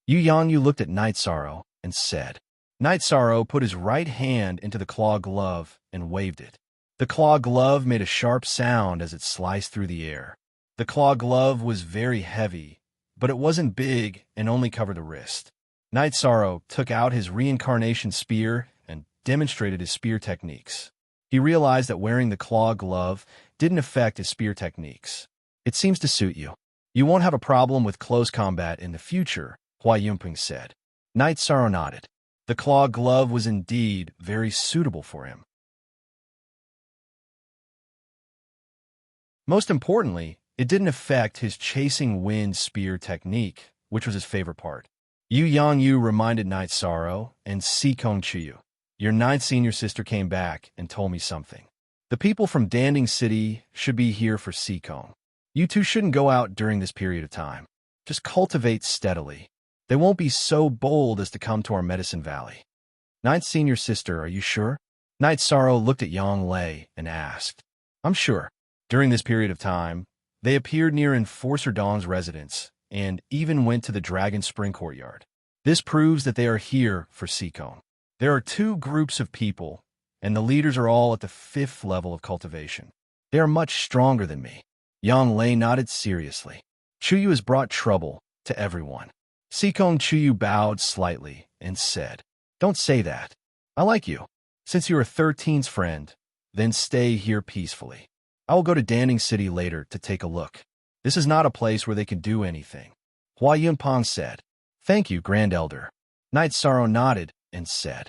[SPEAKER 1] Yu Yangyu looked at Night Sorrow and said. Night Sorrow put his right hand into the claw glove and waved it. The claw glove made a sharp sound as it sliced through the air. The claw glove was very heavy, but it wasn't big and only covered the wrist. Night Sorrow took out his reincarnation spear and demonstrated his spear techniques. He realized that wearing the claw glove didn't affect his spear techniques. It seems to suit you. You won't have a problem with close combat in the future, Hua Yunpeng said. Night Sorrow nodded. The claw glove was indeed very suitable for him. Most importantly, it didn't affect his chasing wind spear technique, which was his favorite part. Yu Yangyu reminded Night Sorrow and Sikong Chuyu. Your 9th senior sister came back and told me something. The people from Danding City should be here for Sikong. You two shouldn't go out during this period of time. Just cultivate steadily. They won't be so bold as to come to our Medicine Valley. 9th senior sister, are you sure? Night Sorrow looked at Yang Lei and asked. I'm sure. During this period of time, they appeared near Enforcer Dong's residence and even went to the Dragon Spring Courtyard. This proves that they are here for Sikong. There are 2 groups of people, and the leaders are all at the 5th level of cultivation. They are much stronger than me. Yang Lei nodded seriously. Chuyu has brought trouble to everyone. Sikong Chuyu bowed slightly and said, Don't say that. I like you. Since you are 13's friend, then stay here peacefully. I will go to Danding City later to take a look. This is not a place where they can do anything. Hua Yunpeng said. Thank you, Grand Elder. Night Sorrow nodded and said,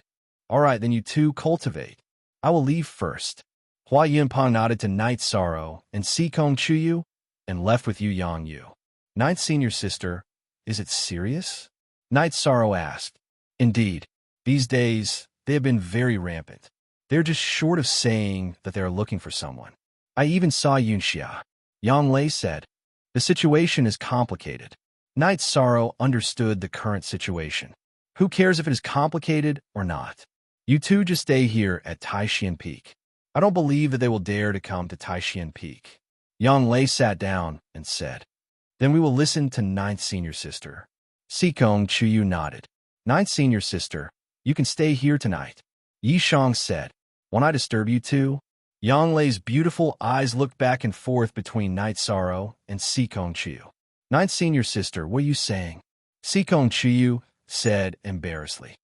[SPEAKER 1] All right, then you two cultivate. I will leave first. Hua Yunpeng nodded to Night Sorrow and Sikong Chuyu and left with Yu Yang Yu. 9th senior sister, is it serious? Night Sorrow asked. Indeed. These days, they have been very rampant. They're just short of saying that they are looking for someone. I even saw Yunxia. Yang Lei said. The situation is complicated. Night Sorrow understood the current situation. Who cares if it is complicated or not? You two just stay here at Taishian Peak. I don't believe that they will dare to come to Taishian Peak. Yang Lei sat down and said, Then we will listen to 9th senior sister. Sikong Chuyu nodded. 9th senior sister, you can stay here tonight. Yi Shang said, Won't I disturb you two? Yang Lei's beautiful eyes looked back and forth between Night Sorrow and Sikong Chuyu. 9th senior sister, what are you saying? Sikong Chuyu said embarrassedly.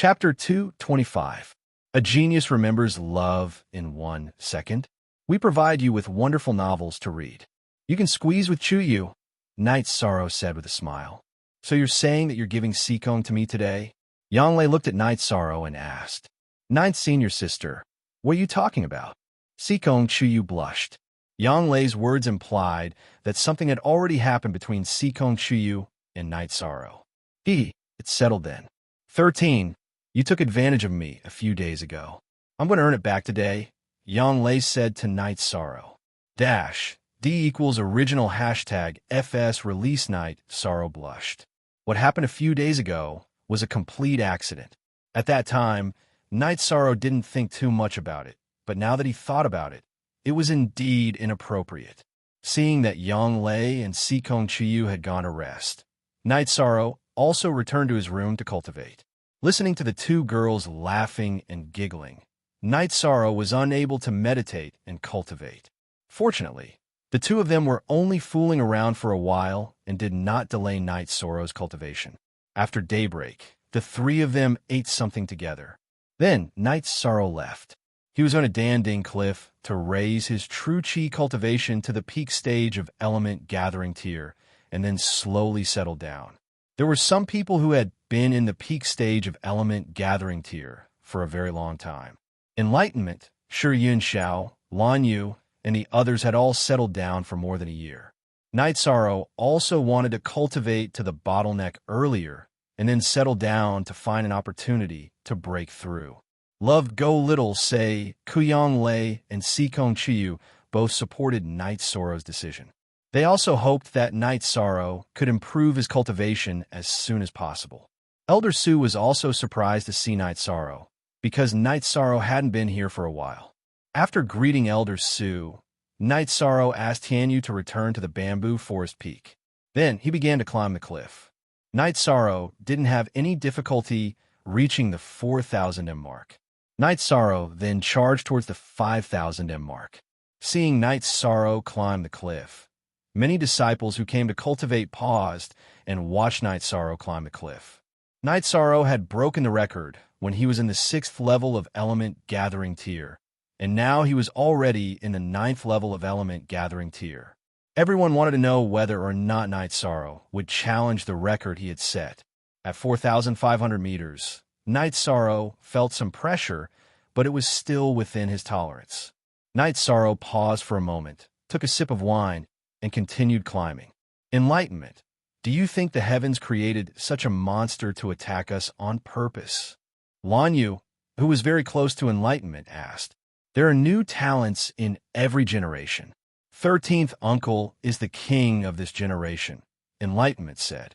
[SPEAKER 1] Chapter 225. A Genius Remembers Love in 1 Second. We provide you with wonderful novels to read. You can squeeze with Chuyu, Night Sorrow said with a smile. So you're saying that you're giving Sikong to me today? Yanglei looked at Night Sorrow and asked. Ninth senior sister, what are you talking about? Sikong Chuyu blushed. Yanglei's words implied that something had already happened between Sikong Chuyu and Night Sorrow. It's settled then. 13. You took advantage of me a few days ago. I'm going to earn it back today, Yanglei said to Night Sorrow. D equals original hashtag FS release night, Sorrow blushed. What happened a few days ago was a complete accident. At that time, Night Sorrow didn't think too much about it, but now that he thought about it, it was indeed inappropriate. Seeing that Yanglei and Sikong Chuyu had gone to rest, Night Sorrow also returned to his room to cultivate. Listening to the two girls laughing and giggling, Night Sorrow was unable to meditate and cultivate. Fortunately, the two of them were only fooling around for a while and did not delay Night Sorrow's cultivation. After daybreak, the three of them ate something together. Then Night Sorrow left. He was on a Danding cliff to raise his true chi cultivation to the peak stage of element gathering tier and then slowly settle down. There were some people who had been in the peak stage of element gathering tier for a very long time. Enlightenment, Shi Yunxiao, Lan Yu, and the others had all settled down for more than a year. Night Sorrow also wanted to cultivate to the bottleneck earlier and then settle down to find an opportunity to break through. Loved Go Little say Kuyang Lei and Sikong Chiyu both supported Night Sorrow's decision. They also hoped that Night Sorrow could improve his cultivation as soon as possible. Elder Su was also surprised to see Night Sorrow, because Night Sorrow hadn't been here for a while. After greeting Elder Su, Night Sorrow asked Tianyu to return to the bamboo forest peak. Then he began to climb the cliff. Night Sorrow didn't have any difficulty reaching the 4,000 M mark. Night Sorrow then charged towards the 5,000 M mark. Seeing Night Sorrow climb the cliff, many disciples who came to cultivate paused and watched Night Sorrow climb the cliff. Night Sorrow had broken the record when he was in the 6th level of element gathering tier, and now he was already in the 9th level of element gathering tier. Everyone wanted to know whether or not Night Sorrow would challenge the record he had set. At 4,500 meters, Night Sorrow felt some pressure, but it was still within his tolerance. Night Sorrow paused for a moment, took a sip of wine, and continued climbing. Enlightenment. Do you think the heavens created such a monster to attack us on purpose? Lan Yu, who was very close to Enlightenment, asked. There are new talents in every generation. 13th uncle is the king of this generation, Enlightenment said.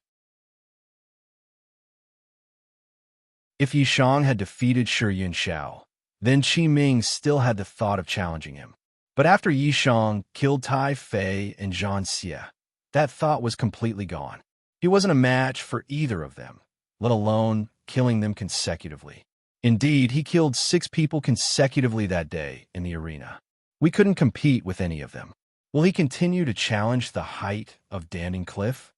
[SPEAKER 1] If Yishang had defeated Shi Yunxiao, then Qi Ming still had the thought of challenging him. But after Yishang killed Tai Fei and Zhan Xie, that thought was completely gone. He wasn't a match for either of them, let alone killing them consecutively. Indeed, he killed 6 people consecutively that day in the arena. We couldn't compete with any of them. Will he continue to challenge the height of Danding Cliff?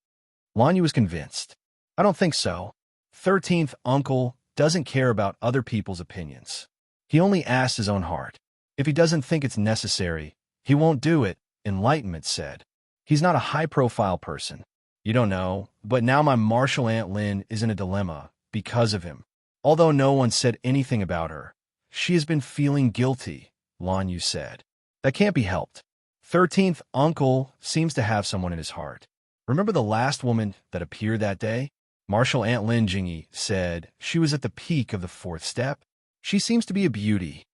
[SPEAKER 1] Lan Yu was convinced. I don't think so. 13th uncle doesn't care about other people's opinions. He only asks his own heart. If he doesn't think it's necessary, he won't do it, Enlightenment said. He's not a high-profile person. You don't know, but now my martial Aunt Lin is in a dilemma because of him. Although no one said anything about her, she has been feeling guilty, Lan Yu said. That can't be helped. 13th uncle seems to have someone in his heart. Remember the last woman that appeared that day? Martial Aunt Lin Jingyi said she was at the peak of the 4th step. She seems to be a beauty.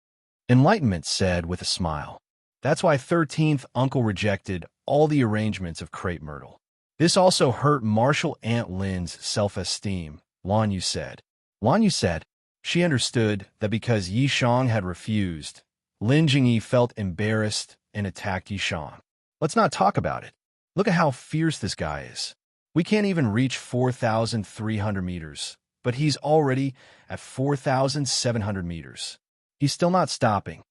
[SPEAKER 1] Enlightenment said with a smile. That's why 13th uncle rejected all the arrangements of Crepe Myrtle. This also hurt Martial Aunt Lin's self-esteem, Lan Yu said. Lan Yu said she understood that because Yishang had refused, Lin Jingyi felt embarrassed and attacked Yishang. Let's not talk about it. Look at how fierce this guy is. We can't even reach 4,300 meters, but he's already at 4,700 meters. He's still not stopping.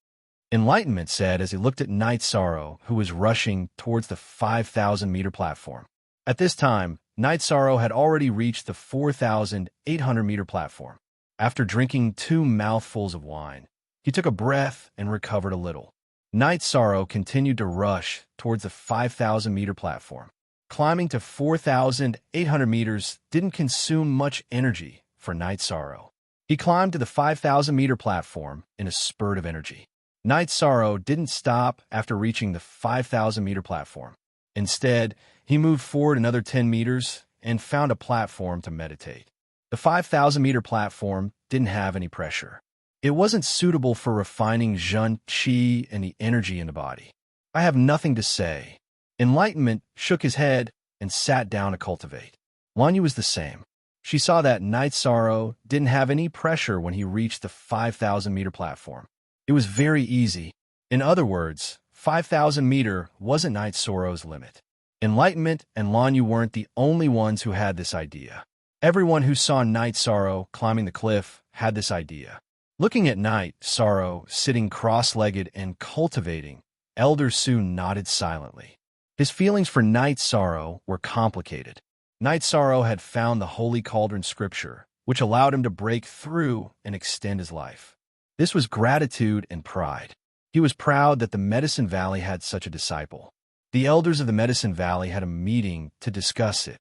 [SPEAKER 1] Enlightenment said as he looked at Night Sorrow, who was rushing towards the 5,000-meter platform. At this time, Night Sorrow had already reached the 4,800-meter platform. After drinking 2 mouthfuls of wine, he took a breath and recovered a little. Night Sorrow continued to rush towards the 5,000-meter platform. Climbing to 4,800 meters didn't consume much energy for Night Sorrow. He climbed to the 5,000-meter platform in a spurt of energy. Night Sorrow didn't stop after reaching the 5,000-meter platform. Instead, he moved forward another 10 meters and found a platform to meditate. The 5,000-meter platform didn't have any pressure. It wasn't suitable for refining Zhen Qi and the energy in the body. I have nothing to say. Enlightenment shook his head and sat down to cultivate. Lanyu was the same. She saw that Night Sorrow didn't have any pressure when he reached the 5,000-meter platform. It was very easy. In other words, 5,000-meter wasn't Night Sorrow's limit. Enlightenment and Lanyu weren't the only ones who had this idea. Everyone who saw Night Sorrow climbing the cliff had this idea. Looking at Night Sorrow sitting cross-legged and cultivating, Elder Su nodded silently. His feelings for Night Sorrow were complicated. Night Sorrow had found the Holy Cauldron scripture, which allowed him to break through and extend his life. This was gratitude and pride. He was proud that the Medicine Valley had such a disciple. The elders of the Medicine Valley had a meeting to discuss it.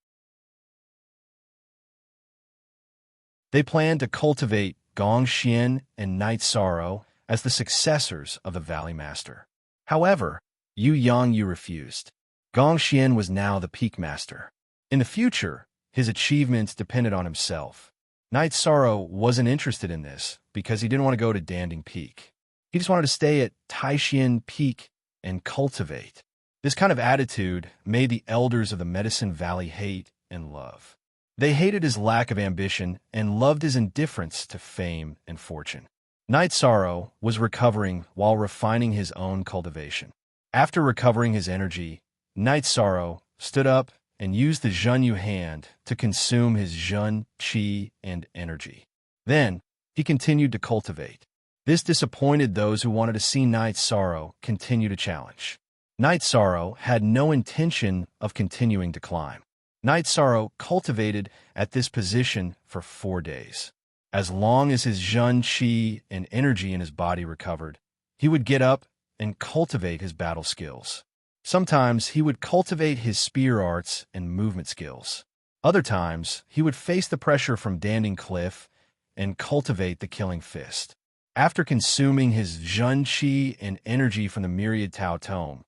[SPEAKER 1] They planned to cultivate Gong Xian and Night Sorrow as the successors of the Valley Master. However, Yu Yangyu refused. Gong Xian was now the Peak Master. In the future, his achievements depended on himself. Night Sorrow wasn't interested in this because he didn't want to go to Danding Peak. He just wanted to stay at Taixian Peak and cultivate. This kind of attitude made the elders of the Medicine Valley hate and love. They hated his lack of ambition and loved his indifference to fame and fortune. Night Sorrow was recovering while refining his own cultivation. After recovering his energy, Night Sorrow stood up and used the Zhenyu hand to consume his Zhen Qi and energy. Then, he continued to cultivate. This disappointed those who wanted to see Night Sorrow continue to challenge. Night Sorrow had no intention of continuing to climb. Night Sorrow cultivated at this position for 4 days. As long as his Zhen Qi and energy in his body recovered, he would get up and cultivate his battle skills. Sometimes he would cultivate his spear arts and movement skills. Other times, he would face the pressure from Danding Cliff and cultivate the killing fist. After consuming his Zhen Qi and energy from the Myriad Tao Tome,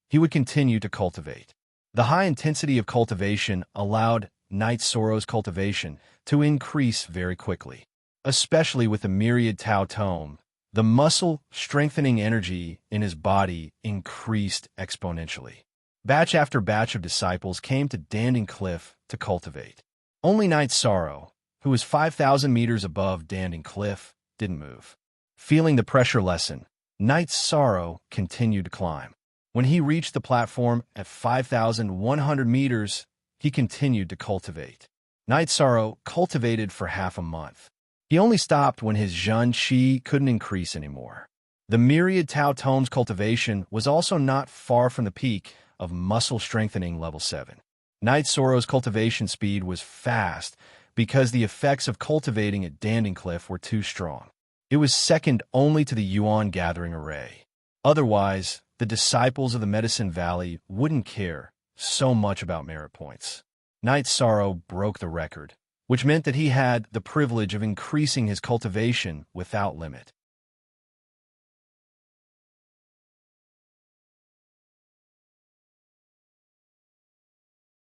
[SPEAKER 1] he would continue to cultivate. The high intensity of cultivation allowed Night Sorrow's cultivation to increase very quickly. Especially with the Myriad Tao Tome, the muscle-strengthening energy in his body increased exponentially. Batch after batch of disciples came to Danding Cliff to cultivate. Only Night Sorrow, who was 5,000 meters above Danding Cliff, didn't move. Feeling the pressure lessen, Night Sorrow continued to climb. When he reached the platform at 5,100 meters, he continued to cultivate. Night Sorrow cultivated for half a month. He only stopped when his Zhen Qi couldn't increase anymore. The Myriad Tao Tome's cultivation was also not far from the peak of muscle strengthening level 7. Night Sorrow's cultivation speed was fast because the effects of cultivating at Danding Cliff were too strong. It was second only to the Yuan Gathering Array. Otherwise, the disciples of the Medicine Valley wouldn't care so much about merit points. Night Sorrow broke the record, which meant that he had the privilege of increasing his cultivation without limit.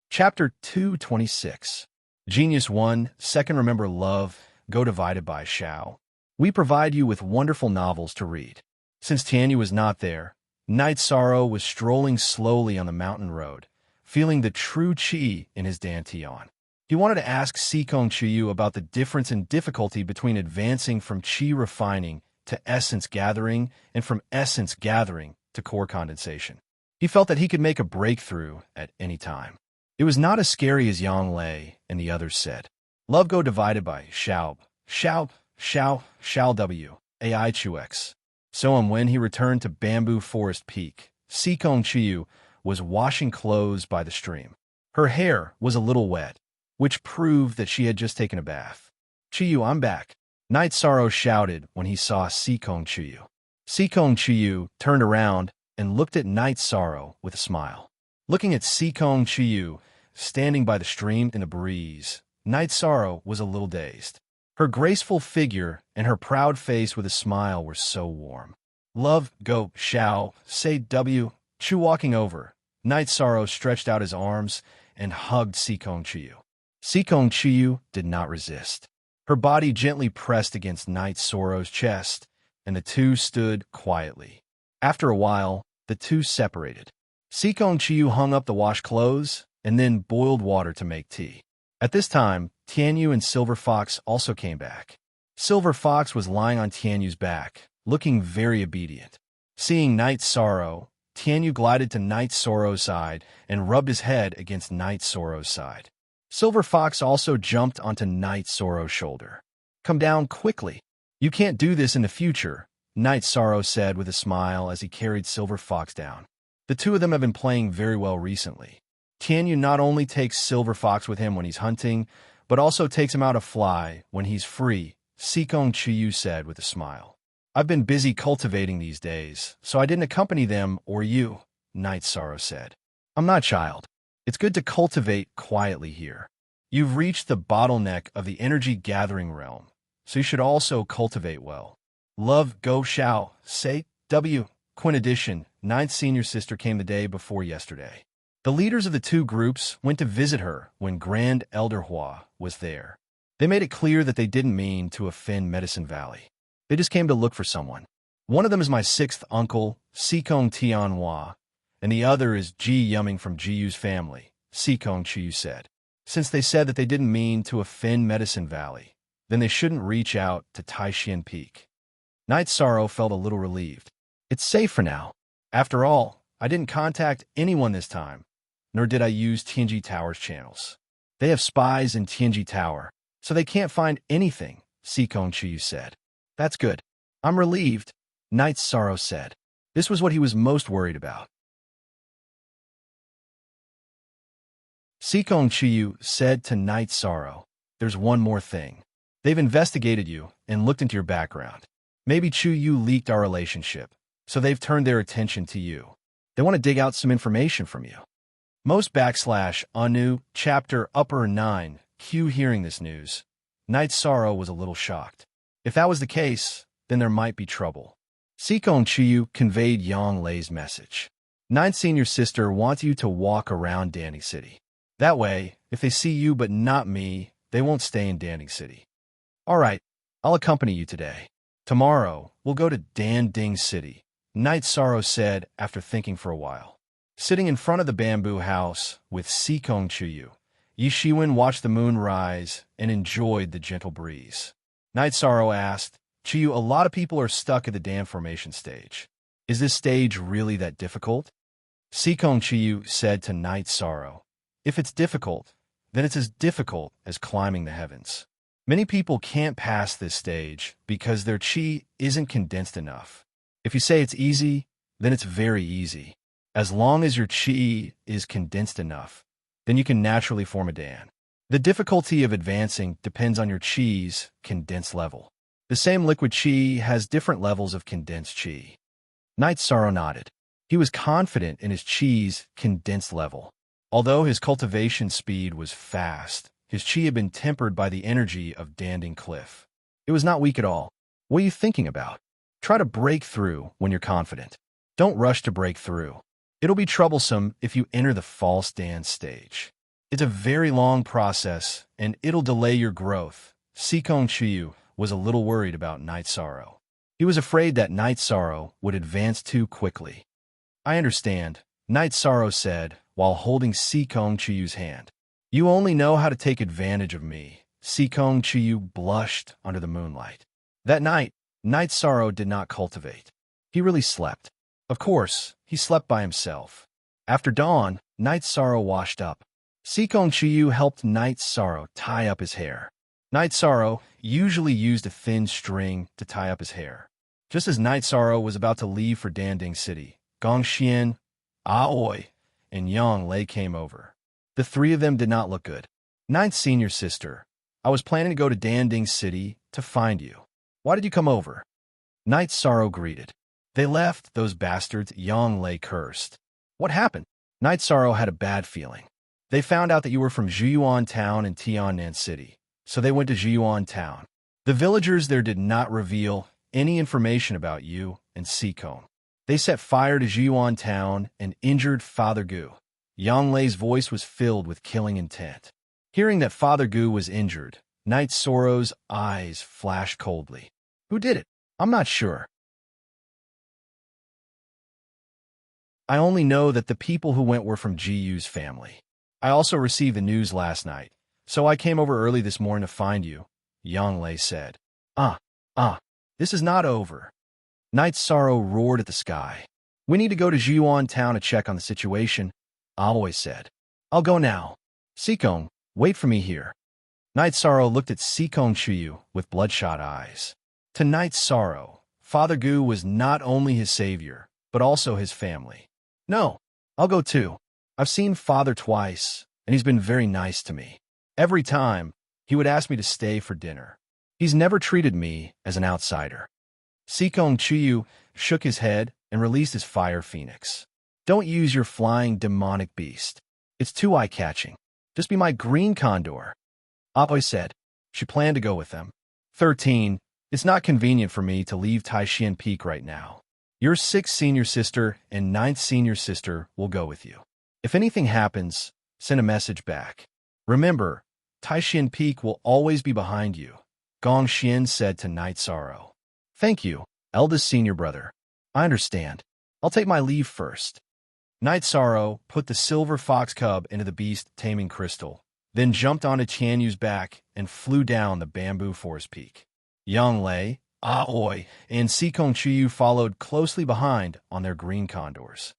[SPEAKER 1] Chapter 226. Genius 1, Second Remember Love, Go Divided by Xiao. We provide you with wonderful novels to read. Since Tianyu was not there, Night Sorrow was strolling slowly on the mountain road, feeling the true qi in his dantian. He wanted to ask Sikong Chiyu about the difference in difficulty between advancing from qi refining to essence gathering and from essence gathering to core condensation. He felt that he could make a breakthrough at any time. It was not as scary as Yang Lei and the others said. Love Go Divided by Xiao W, AI Chuex. So when he returned to Bamboo Forest Peak, Sikong Chiyu was washing clothes by the stream. Her hair was a little wet, which proved that she had just taken a bath. Chiyu, I'm back. Night Sorrow shouted when he saw Sikong Chuyu. Sikong Chuyu turned around and looked at Night Sorrow with a smile. Looking at Sikong Chuyu, standing by the stream in the breeze, Night Sorrow was a little dazed. Her graceful figure and her proud face with a smile were so warm. Love, go, shao, say W, Chu walking over. Night Sorrow stretched out his arms and hugged Sikong Chuyu. Sikong Chuyu did not resist. Her body gently pressed against Night Sorrow's chest, and the two stood quietly. After a while, the two separated. Sikong Chuyu hung up the wash clothes and then boiled water to make tea. At this time, Tianyu and Silver Fox also came back. Silver Fox was lying on Tianyu's back, looking very obedient. Seeing Night Sorrow, Tianyu glided to Night Sorrow's side and rubbed his head against Night Sorrow's side. Silver Fox also jumped onto Night Sorrow's shoulder. Come down quickly. You can't do this in the future, Night Sorrow said with a smile as he carried Silver Fox down. The two of them have been playing very well recently. Tianyu not only takes Silver Fox with him when he's hunting, but also takes him out to fly when he's free, Sikong Chuyu said with a smile. I've been busy cultivating these days, so I didn't accompany them or you, Night Sorrow said. I'm not child. It's good to cultivate quietly here. You've reached the bottleneck of the energy gathering realm, so you should also cultivate well. Love, go, shao, say, W, Quinn Edition, 9th senior sister came the day before yesterday. The leaders of the two groups went to visit her when Grand Elder Hua was there. They made it clear that they didn't mean to offend Medicine Valley. They just came to look for someone. One of them is my 6th uncle, Sikong Tianhua, and the other is Ji Yumming from Jiyu's family, Sikong Chuyu said. Since they said that they didn't mean to offend Medicine Valley, then they shouldn't reach out to Taishan Peak. Night Sorrow felt a little relieved. It's safe for now. After all, I didn't contact anyone this time, nor did I use Tianji Tower's channels. They have spies in Tianji Tower, so they can't find anything, Sikong Chuyu said. That's good. I'm relieved, Night Sorrow said. This was what he was most worried about. Sikong Chuyu said to Night Sorrow, there's one more thing. They've investigated you and looked into your background. Maybe Chuyu leaked our relationship, so they've turned their attention to you. They want to dig out some information from you. Most /Anu chapter upper 9 Q hearing this news. Night Sorrow was a little shocked. If that was the case, then there might be trouble. Sikong Chuyu conveyed Yang Lei's message. 9th senior sister wants you to walk around Danding City. That way, if they see you but not me, they won't stay in Danding City. All right, I'll accompany you today. Tomorrow, we'll go to Danding City, Night Sorrow said after thinking for a while. Sitting in front of the bamboo house with Sikong Chuyu, Yi Shiwen watched the moon rise and enjoyed the gentle breeze. Night Sorrow asked, Chuyu, a lot of people are stuck at the dam formation stage. Is this stage really that difficult? Sikong Chuyu said to Night Sorrow, if it's difficult, then it's as difficult as climbing the heavens. Many people can't pass this stage because their chi isn't condensed enough. If you say it's easy, then it's very easy. As long as your chi is condensed enough, then you can naturally form a dam. The difficulty of advancing depends on your chi's condensed level. The same liquid chi has different levels of condensed chi. Night Sorrow nodded. He was confident in his chi's condensed level. Although his cultivation speed was fast, his chi had been tempered by the energy of Danding Cliff. It was not weak at all. What are you thinking about? Try to break through when you're confident. Don't rush to break through. It'll be troublesome if you enter the false dance stage. It's a very long process, and it'll delay your growth. Sikong Chuyu was a little worried about Night Sorrow. He was afraid that Night Sorrow would advance too quickly. I understand, Night Sorrow said while holding Sikong Chuyu's hand. You only know how to take advantage of me. Sikong Chuyu blushed under the moonlight. That night, Night Sorrow did not cultivate. He really slept. Of course, he slept by himself. After dawn, Night Sorrow washed up. Sikong Chuyu helped Night Sorrow tie up his hair. Night Sorrow usually used a thin string to tie up his hair. Just as Night Sorrow was about to leave for Danding City, Gong Xian, Aoi, and Yang Lei came over. The three of them did not look good. 9th senior sister, I was planning to go to Danding City To find you. Why did you come over? Night Sorrow greeted. They left, those bastards, Yang cursed. What happened? Night Sorrow had a bad feeling. They found out that you were from Zhuyuan Town and Tiannan City, so they went to Zhuyuan Town. The villagers there did not reveal any information about you and Sikong. They set fire to Zhuyuan Town and injured Father Gu. Yang Lei's voice was filled with killing intent. Hearing that Father Gu was injured, Night Sorrow's eyes flashed coldly. Who did it? I'm not sure. I only know that the people who went were from Jiyu's family. I also received the news last night, so I came over early this morning to find you, Yang Lei said. This is not over. Night Sorrow roared at the sky. We need to go to Zhuyuan Town to check on the situation, Always said. I'll go now. Sikong, wait for me here. Night Sorrow looked at Sikong Chuyu with bloodshot eyes. To Night Sorrow, Father Gu was not only his savior, but also his family. No, I'll go too. I've seen Father twice, and he's been very nice to me. Every time, he would ask me to stay for dinner. He's never treated me as an outsider. Sikong Chuyu shook his head and released his fire phoenix. Don't use your flying demonic beast. It's too eye-catching. Just be my green condor. Aoi said. She planned to go with them. 13. It's not convenient for me to leave Taishan Peak right now. Your 6th senior sister and 9th senior sister will go with you. If anything happens, send a message back. Remember, Taishan Peak will always be behind you, Gong Xian said to Night Sorrow. Thank you, eldest senior brother. I understand. I'll take my leave first. Night Sorrow put the silver fox cub into the beast taming crystal, then jumped onto Qianyu's back and flew down the bamboo forest peak. Yang Lei, Aoi, and Sikong Chuyu followed closely behind on their green condors.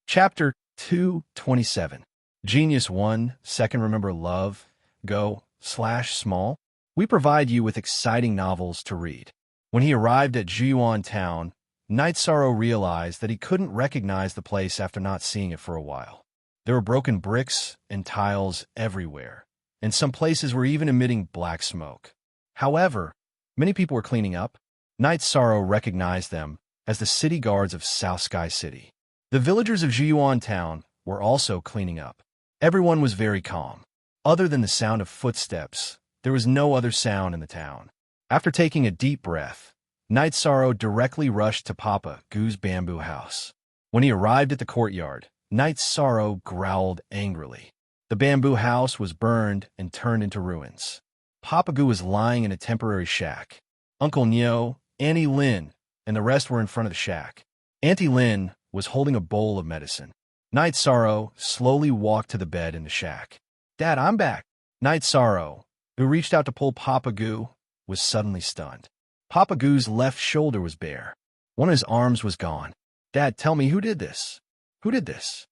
[SPEAKER 1] Chapter 227. Genius 1, Second Remember Love, Go/Small. We provide you with exciting novels to read. When he arrived at Zhuyuan Town, Night Sorrow realized that he couldn't recognize the place after not seeing it for a while. There were broken bricks and tiles everywhere, and some places were even emitting black smoke. However, many people were cleaning up. Night Sorrow recognized them as the city guards of South Sky City. The villagers of Zhuyuan Town were also cleaning up. Everyone was very calm. Other than the sound of footsteps, there was no other sound in the town. After taking a deep breath, Night Sorrow directly rushed to Papa Gu's bamboo house. When he arrived at the courtyard, Night Sorrow growled angrily. The bamboo house was burned and turned into ruins. Papa Gu was lying in a temporary shack. Uncle Nyo, Auntie Lin, and the rest were in front of the shack. Auntie Lin was holding a bowl of medicine. Night Sorrow slowly walked to the bed in the shack. Dad, I'm back. Night Sorrow, who reached out to pull Papa Gu, was suddenly stunned. Papa Gu's left shoulder was bare. One of his arms was gone. Dad, tell me, who did this? Who did this?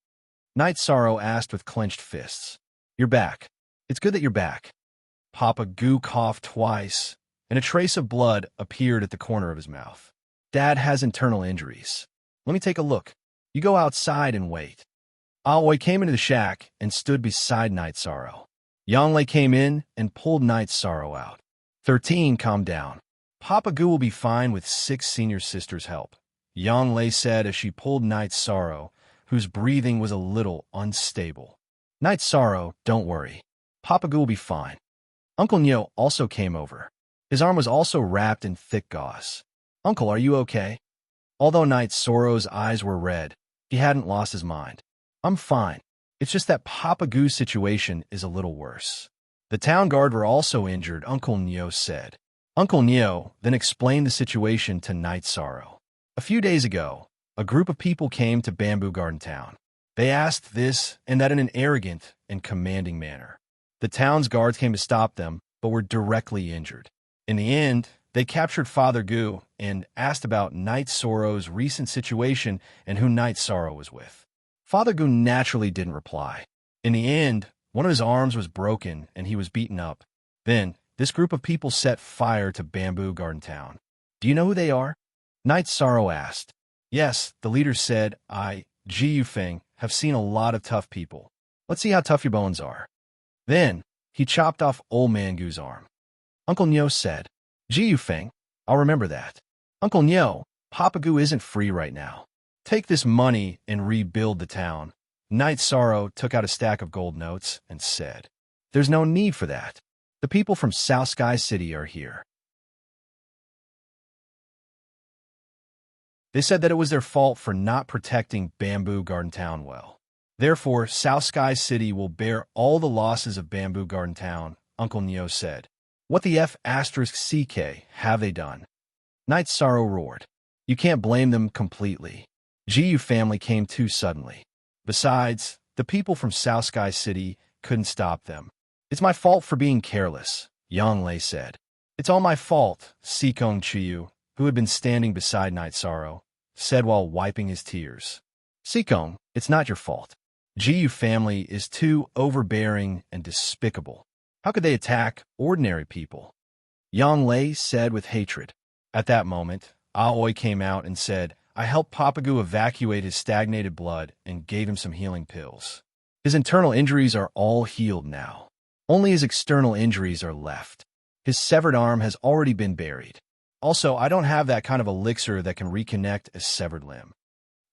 [SPEAKER 1] Night Sorrow asked with clenched fists. You're back. It's good that you're back. Papa Gu coughed twice, and a trace of blood appeared at the corner of his mouth. Dad has internal injuries. Let me take a look. You go outside and wait. Aoi came into the shack and stood beside Night Sorrow. Yang Lei came in and pulled Night Sorrow out. 13, calm down. Papa Gu will be fine with 6 senior sisters' help, Yang Lei said as she pulled Night Sorrow, whose breathing was a little unstable. Night Sorrow, don't worry. Papa Gu will be fine. Uncle Nyo also came over. His arm was also wrapped in thick gauze. Uncle, are you okay? Although Night Sorrow's eyes were red, he hadn't lost his mind. I'm fine. It's just that Papa Gu's situation is a little worse. The town guard were also injured, Uncle Nyo said. Uncle Nyo then explained the situation to Night Sorrow. A few days ago, a group of people came to Bamboo Garden Town. They asked this and that in an arrogant and commanding manner. The town's guards came to stop them, but were directly injured. In the end, they captured Father Gu and asked about Night Sorrow's recent situation and who Night Sorrow was with. Father Gu naturally didn't reply. In the end, one of his arms was broken and he was beaten up. Then, this group of people set fire to Bamboo Garden Town. Do you know who they are? Night Sorrow asked. Yes, the leader said, Ji Yufeng, have seen a lot of tough people. Let's see how tough your bones are." Then, he chopped off Old Man Gu's arm. Uncle Nyo said, "Ji Yufeng, I'll remember that." "Uncle Nyo, Papa Gu isn't free right now. Take this money and rebuild the town." Knight Sorrow took out a stack of gold notes and said, "There's no need for that. The people from South Sky City are here. They said that it was their fault for not protecting Bamboo Garden Town well. Therefore, South Sky City will bear all the losses of Bamboo Garden Town," Uncle Neo said. "What the F***CK have they done?" Knight Sorrow roared. "You can't blame them completely. Jiyu family came too suddenly. Besides, the people from South Sky City couldn't stop them. It's my fault for being careless," Yang Lei said. "It's all my fault," Sikong Chiyu, who had been standing beside Knight Sorrow, said while wiping his tears. "Sikong, it's not your fault. Jiyu family is too overbearing and despicable. How could they attack ordinary people?" Yang Lei said with hatred. At that moment, Aoi came out and said, "I helped Papagu evacuate his stagnated blood and gave him some healing pills. His internal injuries are all healed now. Only his external injuries are left. His severed arm has already been buried. Also, I don't have that kind of elixir that can reconnect a severed limb."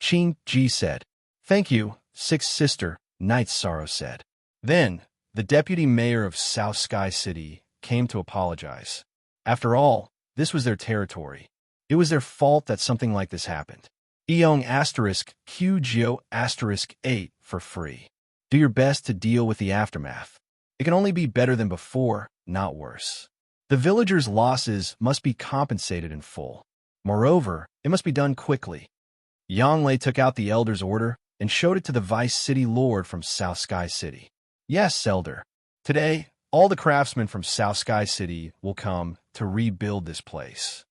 [SPEAKER 1] Qing Ji said. "Thank you, Sixth Sister," Knight Sorrow said. Then, the deputy mayor of South Sky City came to apologize. After all, this was their territory. It was their fault that something like this happened. Eong *Qgio *8 for free. Do your best to deal with the aftermath. It can only be better than before, not worse. The villagers' losses must be compensated in full. Moreover, it must be done quickly. Yang Lei took out the elder's order and showed it to the vice city lord from South Sky City. "Yes, elder. Today, all the craftsmen from South Sky City will come to rebuild this place."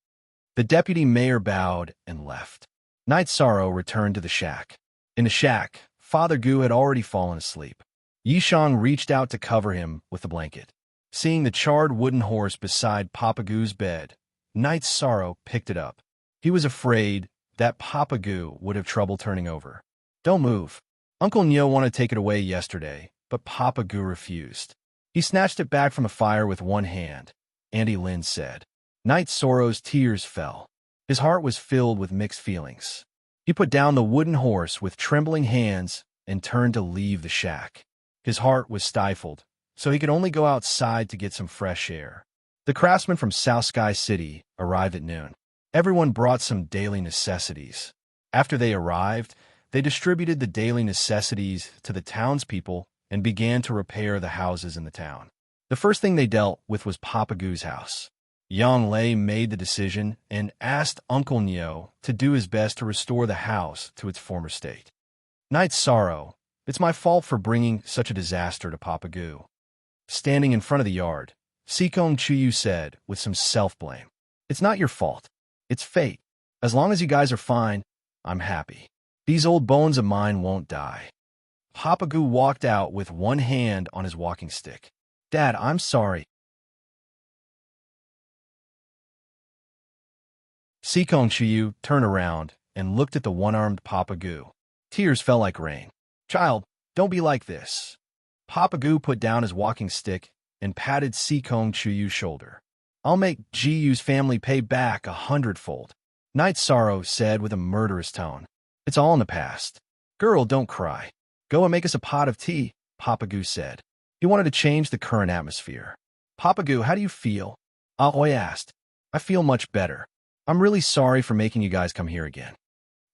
[SPEAKER 1] The deputy mayor bowed and left. Knight Sorrow returned to the shack. In the shack, Father Gu had already fallen asleep. Yishang reached out to cover him with a blanket. Seeing the charred wooden horse beside Papa Gu's bed, Knight Sorrow picked it up. He was afraid that Papa Gu would have trouble turning over. "Don't move." Uncle Nyo wanted to take it away yesterday, but Papa Gu refused. He snatched it back from the fire with one hand, Auntie Lin said. Knight Sorrow's tears fell. His heart was filled with mixed feelings. He put down the wooden horse with trembling hands and turned to leave the shack. His heart was stifled, so he could only go outside to get some fresh air. The craftsmen from South Sky City arrived at noon. Everyone brought some daily necessities. After they arrived, they distributed the daily necessities to the townspeople and began to repair the houses in the town. The first thing they dealt with was Papa Gu's house. Yang Lei made the decision and asked Uncle Nyo to do his best to restore the house to its former state. Knight Sorrow, it's my fault for bringing such a disaster to Papa Gu. Standing in front of the yard, Sikong Chiyu said with some self-blame. "It's not your fault. It's fate. As long as you guys are fine, I'm happy. These old bones of mine won't die." Papa Gu walked out with one hand on his walking stick. "Dad, I'm sorry." Sikong Chiyu turned around and looked at the one-armed Papa Gu. Tears fell like rain. "Child, don't be like this." Papa Gu put down his walking stick and patted Sikong Chiyu's shoulder. "I'll make Jiyu's family pay back 100-fold. Knight Sorrow said with a murderous tone. "It's all in the past. Girl, don't cry. Go and make us a pot of tea," Papa Gu said. He wanted to change the current atmosphere. "Papa Gu, how do you feel?" Aoi asked. "I feel much better. I'm really sorry for making you guys come here again."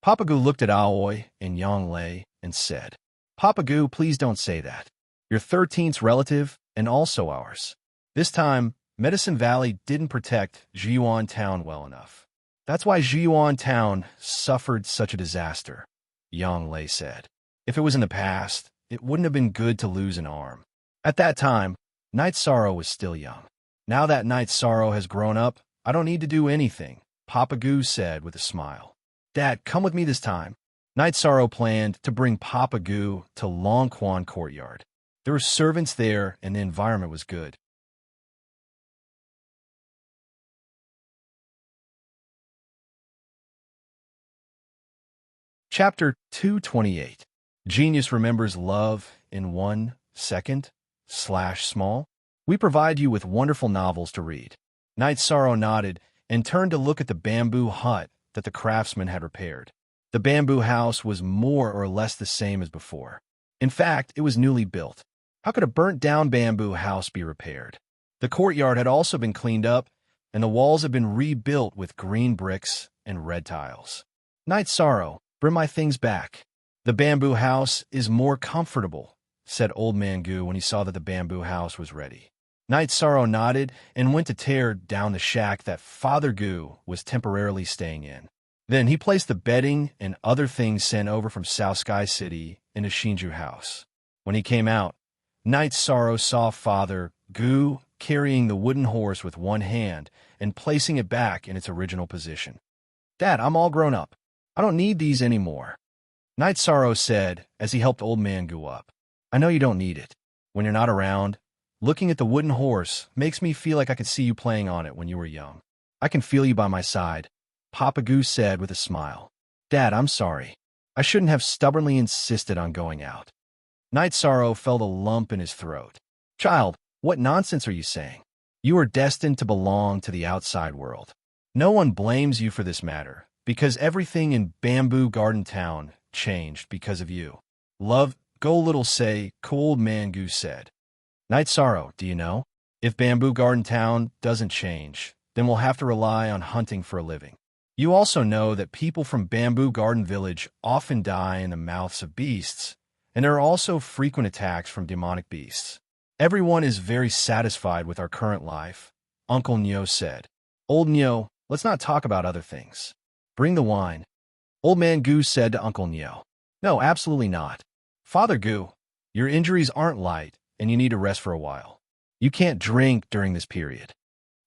[SPEAKER 1] Papa Gu looked at Aoi and Yang Lei and said, "Papa Gu, please don't say that. You're 13th relative and also ours. This time, Medicine Valley didn't protect Jiuan Town well enough. That's why Jiuan Town suffered such a disaster," Yang Lei said. "If it was in the past, it wouldn't have been good to lose an arm." At that time, Knight Sorrow was still young. Now that Knight Sorrow has grown up, I don't need to do anything, Papa Gu said with a smile. "Dad, come with me this time." Knight Sorrow planned to bring Papa Gu to Long Quan Courtyard. There were servants there and the environment was good. Chapter 228. Genius remembers love in 1 second / small. We provide you with wonderful novels to read. Night Sorrow nodded and turned to look at the bamboo hut that the craftsman had repaired. The bamboo house was more or less the same as before. In fact, it was newly built. How could a burnt-down bamboo house be repaired? The courtyard had also been cleaned up, and the walls had been rebuilt with green bricks and red tiles. Night Sorrow, bring my things back. The bamboo house is more comfortable, said Old Man Goo when he saw that the bamboo house was ready. Night Sorrow nodded and went to tear down the shack that Father Goo was temporarily staying in. Then he placed the bedding and other things sent over from South Sky City in a Shinju house. When he came out, Night Sorrow saw Father Goo carrying the wooden horse with one hand and placing it back in its original position. Dad, I'm all grown up. I don't need these anymore. Night Sorrow said as he helped Old Man Goo up. I know you don't need it. When you're not around, looking at the wooden horse makes me feel like I could see you playing on it when you were young. I can feel you by my side, Papa Goo said with a smile. Dad, I'm sorry. I shouldn't have stubbornly insisted on going out. Night Sorrow felt a lump in his throat. Child, what nonsense are you saying? You are destined to belong to the outside world. No one blames you for this matter, because everything in Bamboo Garden Town changed because of you. Love, go little say, Old Man Goo said. Night Sorrow, do you know? If Bamboo Garden Town doesn't change, then we'll have to rely on hunting for a living. You also know that people from Bamboo Garden Village often die in the mouths of beasts, and there are also frequent attacks from demonic beasts. Everyone is very satisfied with our current life, Uncle Nyo said. Old Nyo, let's not talk about other things. Bring the wine. Old Man Goo said to Uncle Nyo. No, absolutely not. Father Goo, your injuries aren't light, and you need to rest for a while. You can't drink during this period.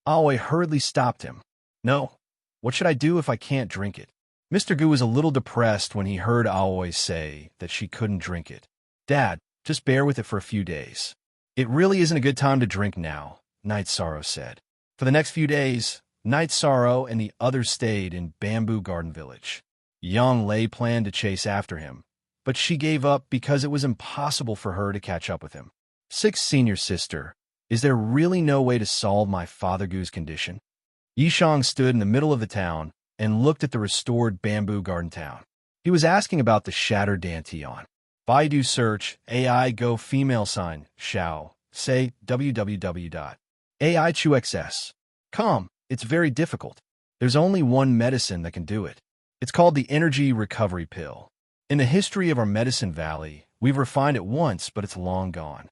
[SPEAKER 1] Aoi hurriedly stopped him. No. What should I do if I can't drink it? Mr. Goo was a little depressed when he heard Aoi say that she couldn't drink it. Dad, just bear with it for a few days. It really isn't a good time to drink now, Night Sorrow said. For the next few days, Night Sorrow and the others stayed in Bamboo Garden Village. Yang Lei planned to chase after him, but she gave up because it was impossible for her to catch up with him. Sixth Senior Sister, is there really no way to solve my Father Goo's condition? Yishang stood in the middle of the town and looked at the restored Bamboo Garden Town. He was asking about the shattered Dantian. Baidu search AI Go female sign Xiao. Say www.aichuxs. Come, it's very difficult. There's only one medicine that can do it. It's called the Energy Recovery Pill. In the history of our Medicine Valley, we've refined it once, but it's long gone.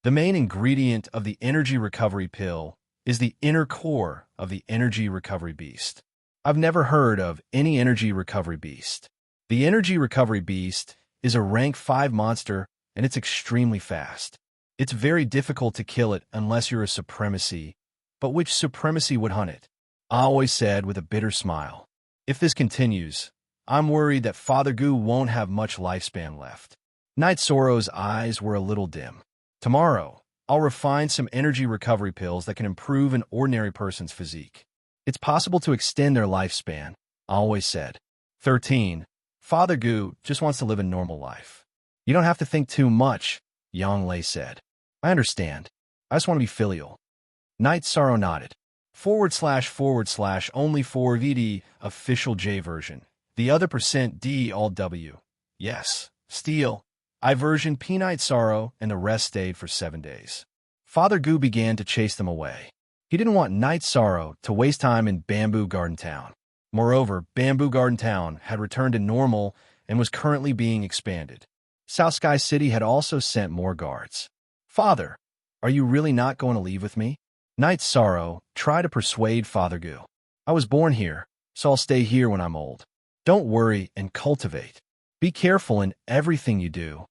[SPEAKER 1] The main ingredient of the Energy Recovery Pill is the inner core of the Energy Recovery Beast. I've never heard of any Energy Recovery Beast. The Energy Recovery Beast is a rank 5 monster, and it's extremely fast. It's very difficult to kill it unless you're a Supremacy, but which Supremacy would hunt it? Aoi said with a bitter smile. If this continues, I'm worried that Father Goo won't have much lifespan left. Night Sorrow's eyes were a little dim. Tomorrow, I'll refine some energy recovery pills that can improve an ordinary person's physique. It's possible to extend their lifespan, Aoi said. 13. Father Goo just wants to live a normal life. You don't have to think too much, Yang Lei said. I understand. I just want to be filial. Night Sorrow nodded. / only for VD official J version. The other %D all W. Yes. Steal. I version P Night Sorrow and the rest stayed for 7 days. Father Goo began to chase them away. He didn't want Night Sorrow to waste time in Bamboo Garden Town. Moreover, Bamboo Garden Town had returned to normal and was currently being expanded. South Sky City had also sent more guards. Father, are you really not going to leave with me? Night Sorrow tried to persuade Father Goo. I was born here, so I'll stay here when I'm old. Don't worry and cultivate. Be careful in everything you do.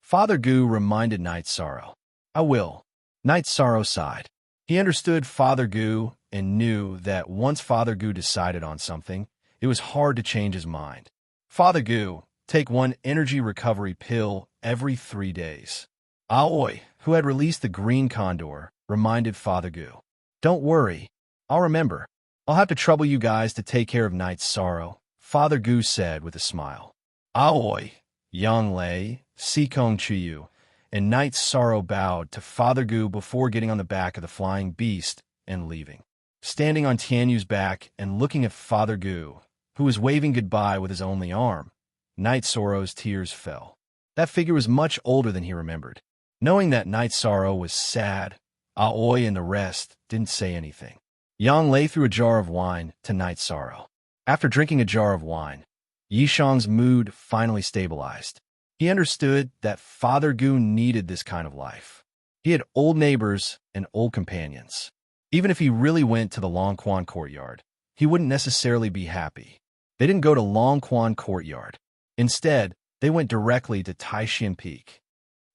[SPEAKER 1] Father Goo reminded Night Sorrow. I will. Night Sorrow sighed. He understood Father Goo and knew that once Father Goo decided on something, it was hard to change his mind. Father Goo, take one energy recovery pill every 3 days. Aoi, who had released the green condor, reminded Father Goo. Don't worry. I'll remember. I'll have to trouble you guys to take care of Night Sorrow, Father Gu said with a smile. Aoi, Yang Lei, Sikong Chuyu, and Night Sorrow bowed to Father Gu before getting on the back of the flying beast and leaving. Standing on Tianyu's back and looking at Father Gu, who was waving goodbye with his only arm, Night Sorrow's tears fell. That figure was much older than he remembered. Knowing that Night Sorrow was sad, Aoi and the rest didn't say anything. Yang Lei threw a jar of wine to Night Sorrow. After drinking a jar of wine, Yishang's mood finally stabilized. He understood that Father Gu needed this kind of life. He had old neighbors and old companions. Even if he really went to the Longquan courtyard, he wouldn't necessarily be happy. They didn't go to Longquan courtyard. Instead, they went directly to Taishan Peak.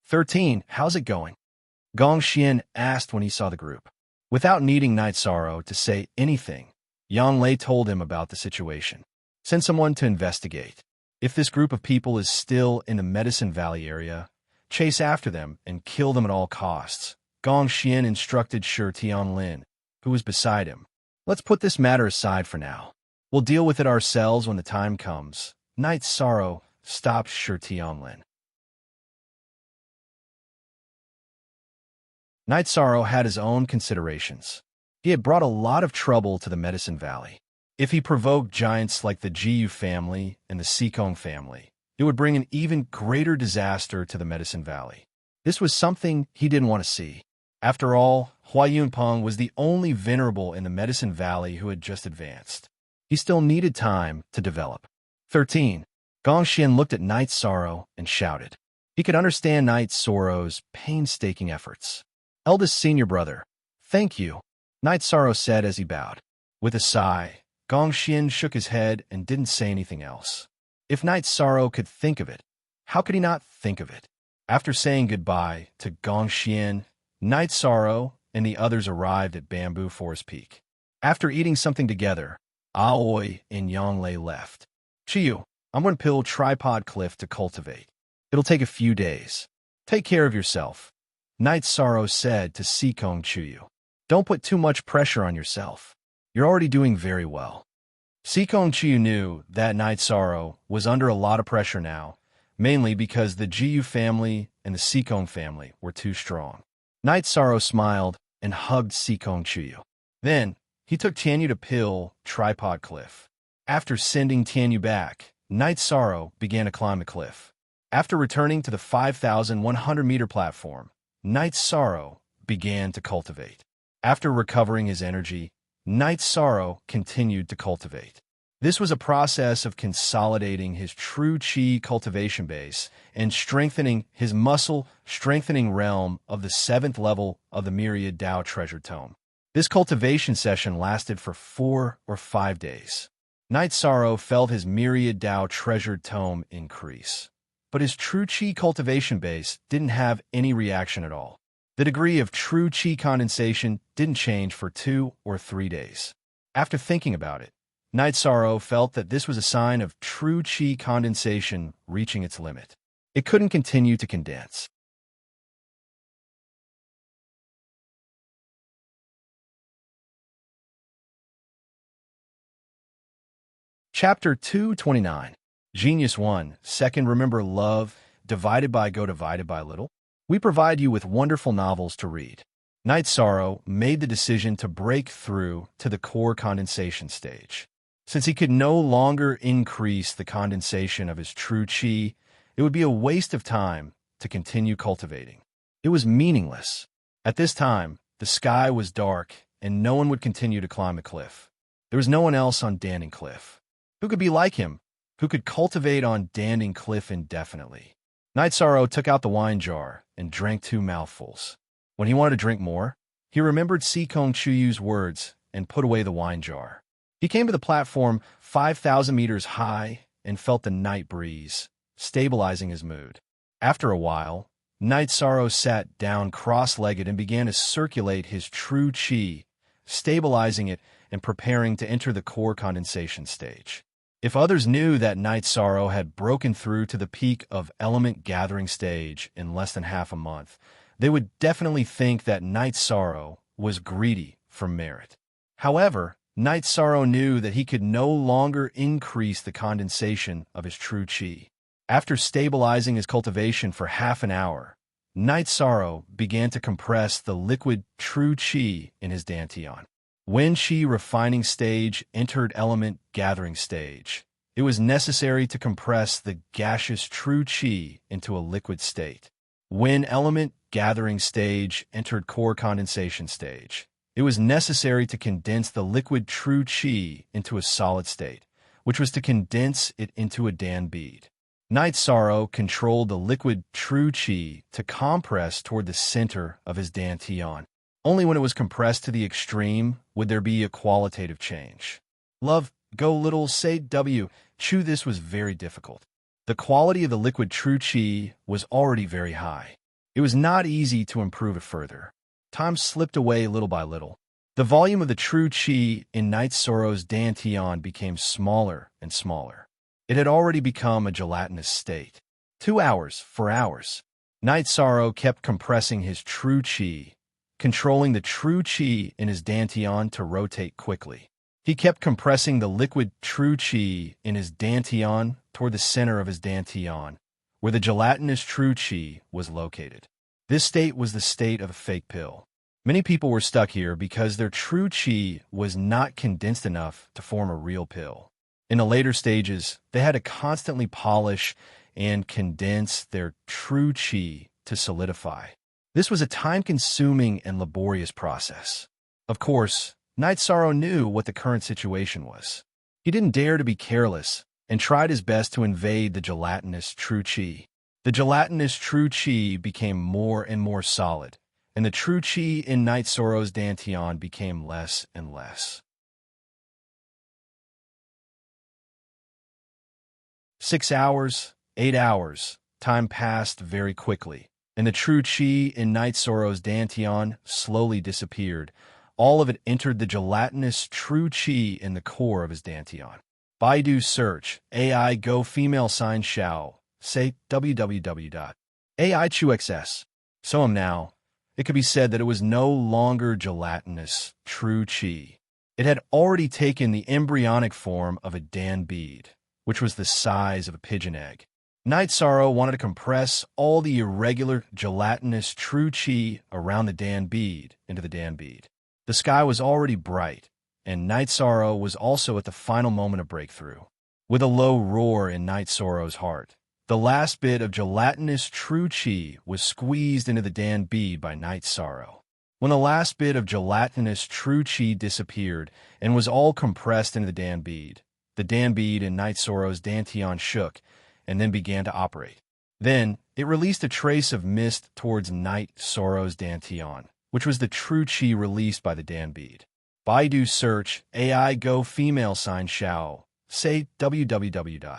[SPEAKER 1] 13, how's it going? Gong Xian asked when he saw the group. Without needing Night Sorrow to say anything, Yang Lei told him about the situation. Send someone to investigate. If this group of people is still in the Medicine Valley area, chase after them and kill them at all costs. Gong Xian instructed Shi Tianlin, who was beside him. Let's put this matter aside for now. We'll deal with it ourselves when the time comes. Night Sorrow stopped Shi Tianlin. Night Sorrow had his own considerations. He had brought a lot of trouble to the Medicine Valley. If he provoked giants like the Jiyu family and the Sikong family, it would bring an even greater disaster to the Medicine Valley. This was something he didn't want to see. After all, Hua Yunpeng was the only venerable in the Medicine Valley who had just advanced. He still needed time to develop. 13. Gong Xian looked at Night Sorrow and shouted. He could understand Night Sorrow's painstaking efforts. Eldest senior brother, thank you, Night Sorrow said as he bowed. With a sigh, Gong Xian shook his head and didn't say anything else. If Night Sorrow could think of it, how could he not think of it? After saying goodbye to Gong Xian, Night Sorrow and the others arrived at Bamboo Forest Peak. After eating something together, Aoi and Yang Lei left. Chiyu, I'm going to pill Tripod Cliff to cultivate. It'll take a few days. Take care of yourself, Night Sorrow said to Sikong Chuyu. Don't put too much pressure on yourself. You're already doing very well. Sikong Chuyu knew that Night Sorrow was under a lot of pressure now, mainly because the Jiyu family and the Sikong family were too strong. Night Sorrow smiled and hugged Sikong Chuyu. Then, he took Tianyu to pill Tripod Cliff. After sending Tianyu back, Night Sorrow began to climb the cliff. After returning to the 5,100-meter platform, Night Sorrow began to cultivate. After recovering his energy, Night Sorrow continued to cultivate. This was a process of consolidating his true Qi cultivation base and strengthening his muscle-strengthening realm of the 7th level of the Myriad Tao Treasure Tome. This cultivation session lasted for 4 or 5 days. Night Sorrow felt his Myriad Tao Treasure Tome increase, but his true Qi cultivation base didn't have any reaction at all. The degree of true Qi condensation didn't change for 2 or 3 days. After thinking about it, Night Sorrow felt that this was a sign of true Qi condensation reaching its limit. It couldn't continue to condense. Chapter 229. Genius 1. Second, remember love, divided by little? We provide you with wonderful novels to read. Night Sorrow made the decision to break through to the core condensation stage. Since he could no longer increase the condensation of his true Qi, it would be a waste of time to continue cultivating. It was meaningless. At this time, the sky was dark and no one would continue to climb the cliff. There was no one else on Danding Cliff. Who could be like him? Who could cultivate on Danding Cliff indefinitely? Night Sorrow took out the wine jar and drank 2 mouthfuls. When he wanted to drink more, he remembered Sikong Chuyu's words and put away the wine jar. He came to the platform 5,000 meters high and felt the night breeze, stabilizing his mood. After a while, Night Sorrow sat down cross-legged and began to circulate his true Qi, stabilizing it and preparing to enter the core condensation stage. If others knew that Night Sorrow had broken through to the peak of element gathering stage in less than half a month, they would definitely think that Night Sorrow was greedy for merit. However, Night Sorrow knew that he could no longer increase the condensation of his true chi. After stabilizing his cultivation for half an hour, Night Sorrow began to compress the liquid true chi in his dantian. When chi refining stage entered element gathering stage, it was necessary to compress the gaseous true chi into a liquid state. When element gathering stage entered core condensation stage, it was necessary to condense the liquid true chi into a solid state, which was to condense it into a Dan bead. Night Sorrow controlled the liquid true chi to compress toward the center of his dantian. Only when it was compressed to the extreme would there be a qualitative change. Love, go little, say W. Chew. This was very difficult. The quality of the liquid true chi was already very high. It was not easy to improve it further. Time slipped away little by little. The volume of the true chi in Night Sorrow's dantian became smaller and smaller. It had already become a gelatinous state. 2 hours, 4 hours. Night Sorrow kept compressing his true chi, controlling the true chi in his dantian to rotate quickly. He kept compressing the liquid true chi in his dantian toward the center of his dantian, where the gelatinous true chi was located. This state was the state of a fake pill. Many people were stuck here because their true chi was not condensed enough to form a real pill. In the later stages, they had to constantly polish and condense their true chi to solidify. This was a time-consuming and laborious process. Of course, Night Sorrow knew what the current situation was. He didn't dare to be careless and tried his best to invade the gelatinous true chi. The gelatinous true chi became more and more solid, and the true chi in Night Sorrow's dantian became less and less. 6 hours, 8 hours, time passed very quickly, and the true chi in Night Sorrow's dantian slowly disappeared. All of it entered the gelatinous true chi in the core of his dantian. Baidu search, AI go female sign Xiao, say www.aichuxs. So now, it could be said that it was no longer gelatinous true chi. It had already taken the embryonic form of a Dan bead, which was the size of a pigeon egg. Night Sorrow wanted to compress all the irregular gelatinous true chi around the Dan bead into the Dan bead. The sky was already bright, and Night Sorrow was also at the final moment of breakthrough. With a low roar in Night Sorrow's heart, the last bit of gelatinous true chi was squeezed into the Dan bead by Night Sorrow. When the last bit of gelatinous true chi disappeared and was all compressed into the Dan bead in Night Sorrow's dantian shook and then began to operate. Then, it released a trace of mist towards Night Sorrow's dantian, which was the true chi released by the Dan bead. Baidu search, AI go female sign Xiao, say www.aichuxs.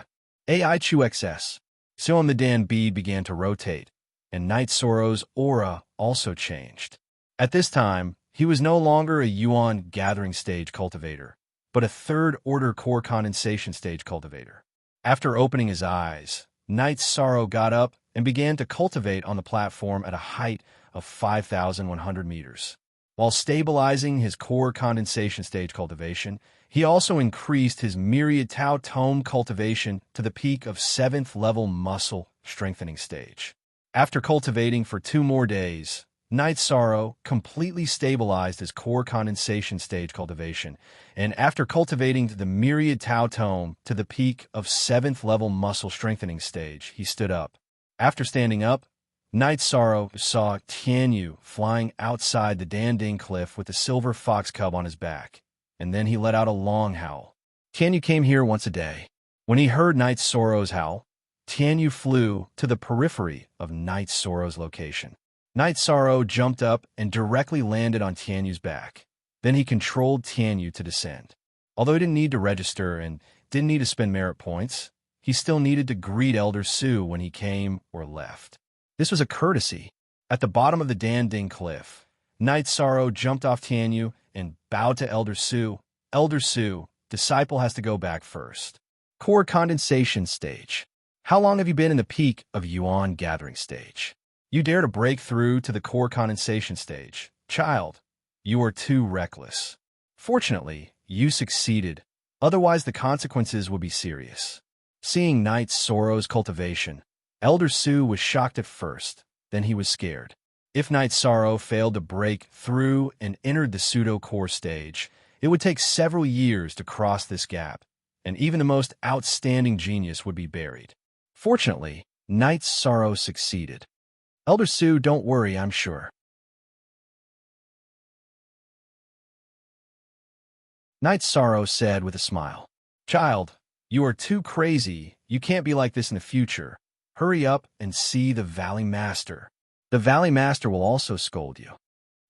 [SPEAKER 1] Soon the Dan bead began to rotate, and Night Sorrow's aura also changed. At this time, he was no longer a yuan gathering stage cultivator, but a third-order core condensation stage cultivator. After opening his eyes, Night Sorrow got up and began to cultivate on the platform at a height of 5,100 meters. While stabilizing his core condensation stage cultivation, he also increased his Myriad Tao Tome cultivation to the peak of 7th level muscle strengthening stage. After cultivating for 2 more days, Night Sorrow completely stabilized his core condensation stage cultivation, and after cultivating the Myriad Tao Tome to the peak of 7th level muscle strengthening stage, he stood up. After standing up, Night Sorrow saw Tianyu flying outside the Danding cliff with the silver fox cub on his back, and then he let out a long howl. Tianyu came here once a day. When he heard Night Sorrow's howl, Tianyu flew to the periphery of Night Sorrow's location. Night Sorrow jumped up and directly landed on Tianyu's back. Then he controlled Tianyu to descend. Although he didn't need to register and didn't need to spend merit points, he still needed to greet Elder Su when he came or left. This was a courtesy. At the bottom of the Danding cliff, Night Sorrow jumped off Tianyu and bowed to Elder Su. Elder Su, disciple has to go back first. Core condensation stage. How long have you been in the peak of Yuan gathering stage? You dare to break through to the core condensation stage. Child, you are too reckless. Fortunately, you succeeded. Otherwise, the consequences would be serious. Seeing Knight Sorrow's cultivation, Elder Su was shocked at first, then he was scared. If Knight Sorrow failed to break through and entered the pseudo-core stage, it would take several years to cross this gap, and even the most outstanding genius would be buried. Fortunately, Knight Sorrow succeeded. Elder Su, don't worry, I'm sure. Knight Sorrow said with a smile. Child, you are too crazy. You can't be like this in the future. Hurry up and see the Valley Master. The Valley Master will also scold you.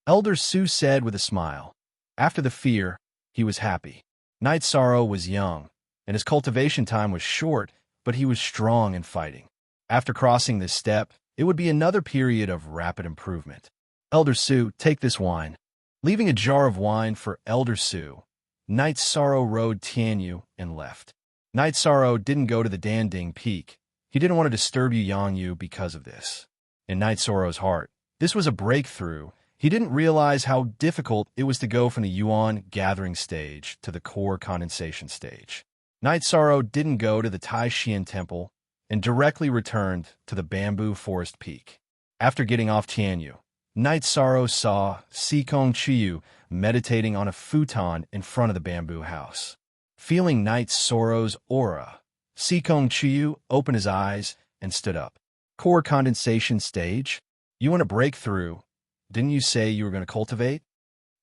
[SPEAKER 1] Elder Su said with a smile. After the fear, he was happy. Knight Sorrow was young, and his cultivation time was short, but he was strong in fighting. After crossing this step, it would be another period of rapid improvement. Elder Su, take this wine. Leaving a jar of wine for Elder Su, Knight Sorrow rode Tianyu and left. Knight Sorrow didn't go to the Danding Peak. He didn't want to disturb Yangyu because of this. In Knight Sorrow's heart, this was a breakthrough. He didn't realize how difficult it was to go from the Yuan gathering stage to the core condensation stage. Knight Sorrow didn't go to the Taishian Temple and directly returned to the Bamboo Forest Peak. After getting off Tianyu, Knight Sorrow saw Sikong Chiyu meditating on a futon in front of the bamboo house. Feeling Knight Sorrow's aura, Sikong Chiyu opened his eyes and stood up. Core condensation stage? You want to break through? Didn't you say you were going to cultivate?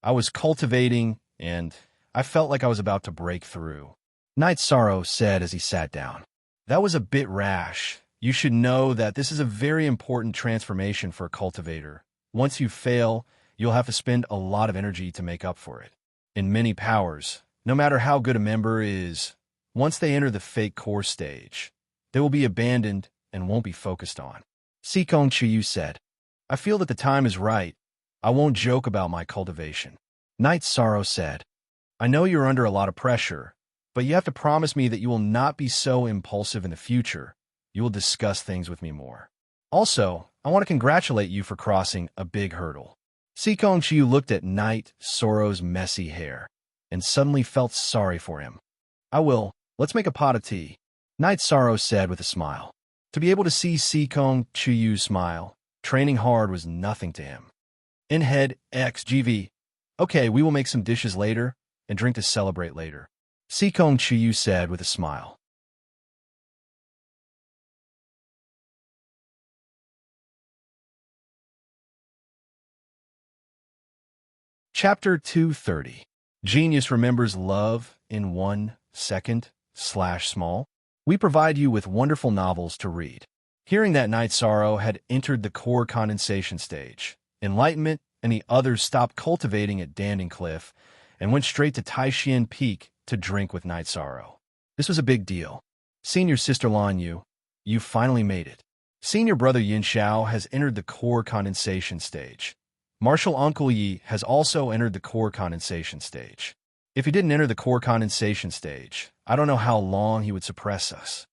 [SPEAKER 1] I was cultivating, and I felt like I was about to break through. Knight Sorrow said as he sat down. That was a bit rash. You should know that this is a very important transformation for a cultivator. Once you fail, you'll have to spend a lot of energy to make up for it. In many powers, no matter how good a member is, once they enter the fake core stage, they will be abandoned and won't be focused on. Sikong Chiyu said, I feel that the time is right. I won't joke about my cultivation. Knight Sorrow said, I know you're under a lot of pressure, but you have to promise me that you will not be so impulsive in the future. You will discuss things with me more. Also, I want to congratulate you for crossing a big hurdle. Sikong Chiyu looked at Knight Sorrow's messy hair and suddenly felt sorry for him. I will. Let's make a pot of tea. Knight Sorrow said with a smile. To be able to see Sikong Chiyu smile, training hard was nothing to him. In head, XGV. Okay, we will make some dishes later and drink to celebrate later. Sikong Chiyu said with a smile. Chapter 230. Genius remembers love in 1 second/small. We provide you with wonderful novels to read. Hearing that Knight Sorrow had entered the core condensation stage, Enlightenment and the others stopped cultivating at Danding Cliff and went straight to Taishian Peak to drink with Knight Sorrow. This was a big deal. Senior sister Lan Yu, you finally made it. Senior brother Yin Xiao has entered the core condensation stage. Martial Uncle Yi has also entered the core condensation stage. If he didn't enter the core condensation stage, I don't know how long he would suppress us.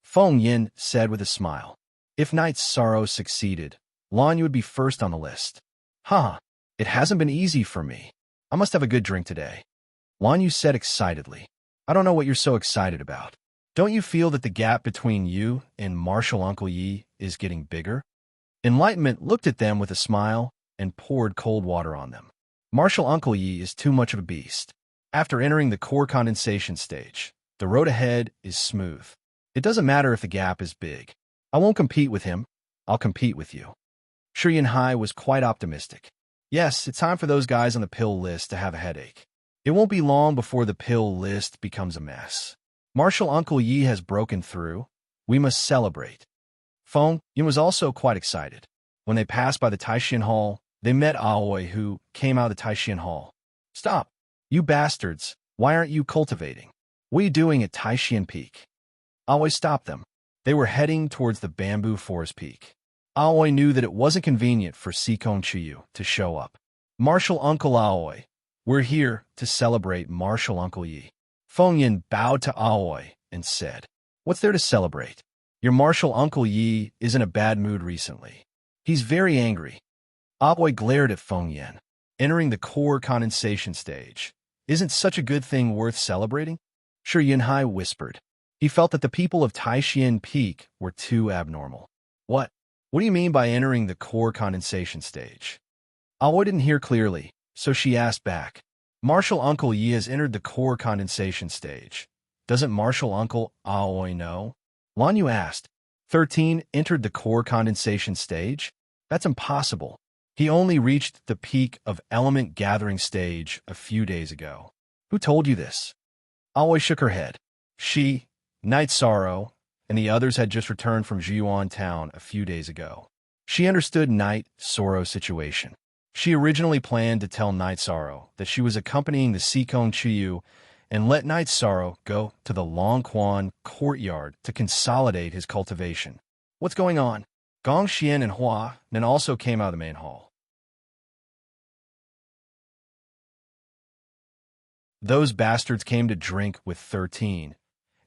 [SPEAKER 1] Feng Yin said with a smile. If Knight Sorrow succeeded, Lan Yu would be first on the list. Huh, it hasn't been easy for me. I must have a good drink today. Lan Yu said excitedly. I don't know what you're so excited about. Don't you feel that the gap between you and Martial Uncle Yi is getting bigger? Enlightenment looked at them with a smile and poured cold water on them. Martial Uncle Yi is too much of a beast. After entering the core condensation stage, the road ahead is smooth. It doesn't matter if the gap is big. I won't compete with him. I'll compete with you. Shiyan Hai was quite optimistic. Yes, it's time for those guys on the pill list to have a headache. It won't be long before the pill list becomes a mess. Martial Uncle Yi has broken through. We must celebrate. Feng Yin was also quite excited. When they passed by the Taishian Hall, they met Aoi, who came out of the Taishian Hall. Stop! You bastards! Why aren't you cultivating? What are you doing at Taishian Peak? Aoi stopped them. They were heading towards the Bamboo Forest Peak. Aoi knew that it wasn't convenient for Sikong Chiyu to show up. Martial Uncle Aoi, we're here to celebrate Martial Uncle Yi. Feng Yin bowed to Aoi and said, What's there to celebrate? Your Martial Uncle Yi is in a bad mood recently. He's very angry. Aoi glared at Feng Yin. Entering the core condensation stage, Isn't such a good thing worth celebrating? Sure, Yunhai whispered. He felt that the people of Taishian Peak were too abnormal. What? What do you mean by entering the core condensation stage? Aoi didn't hear clearly, so she asked back. Martial Uncle Yi has entered the core condensation stage. Doesn't Martial Uncle Aoi know? Lan Yu asked. 13 entered the core condensation stage? That's impossible. He only reached the peak of element gathering stage a few days ago. Who told you this? Aoi shook her head. She, Night Sorrow, and the others had just returned from Zhiyuan town a few days ago. She understood Night Sorrow's situation. She originally planned to tell Night Sorrow that she was accompanying the Sikong Chiyu and let Night Sorrow go to the Longquan courtyard to consolidate his cultivation. What's going on? Gong Xian and Hua Nan also came out of the main hall. Those bastards came to drink with 13,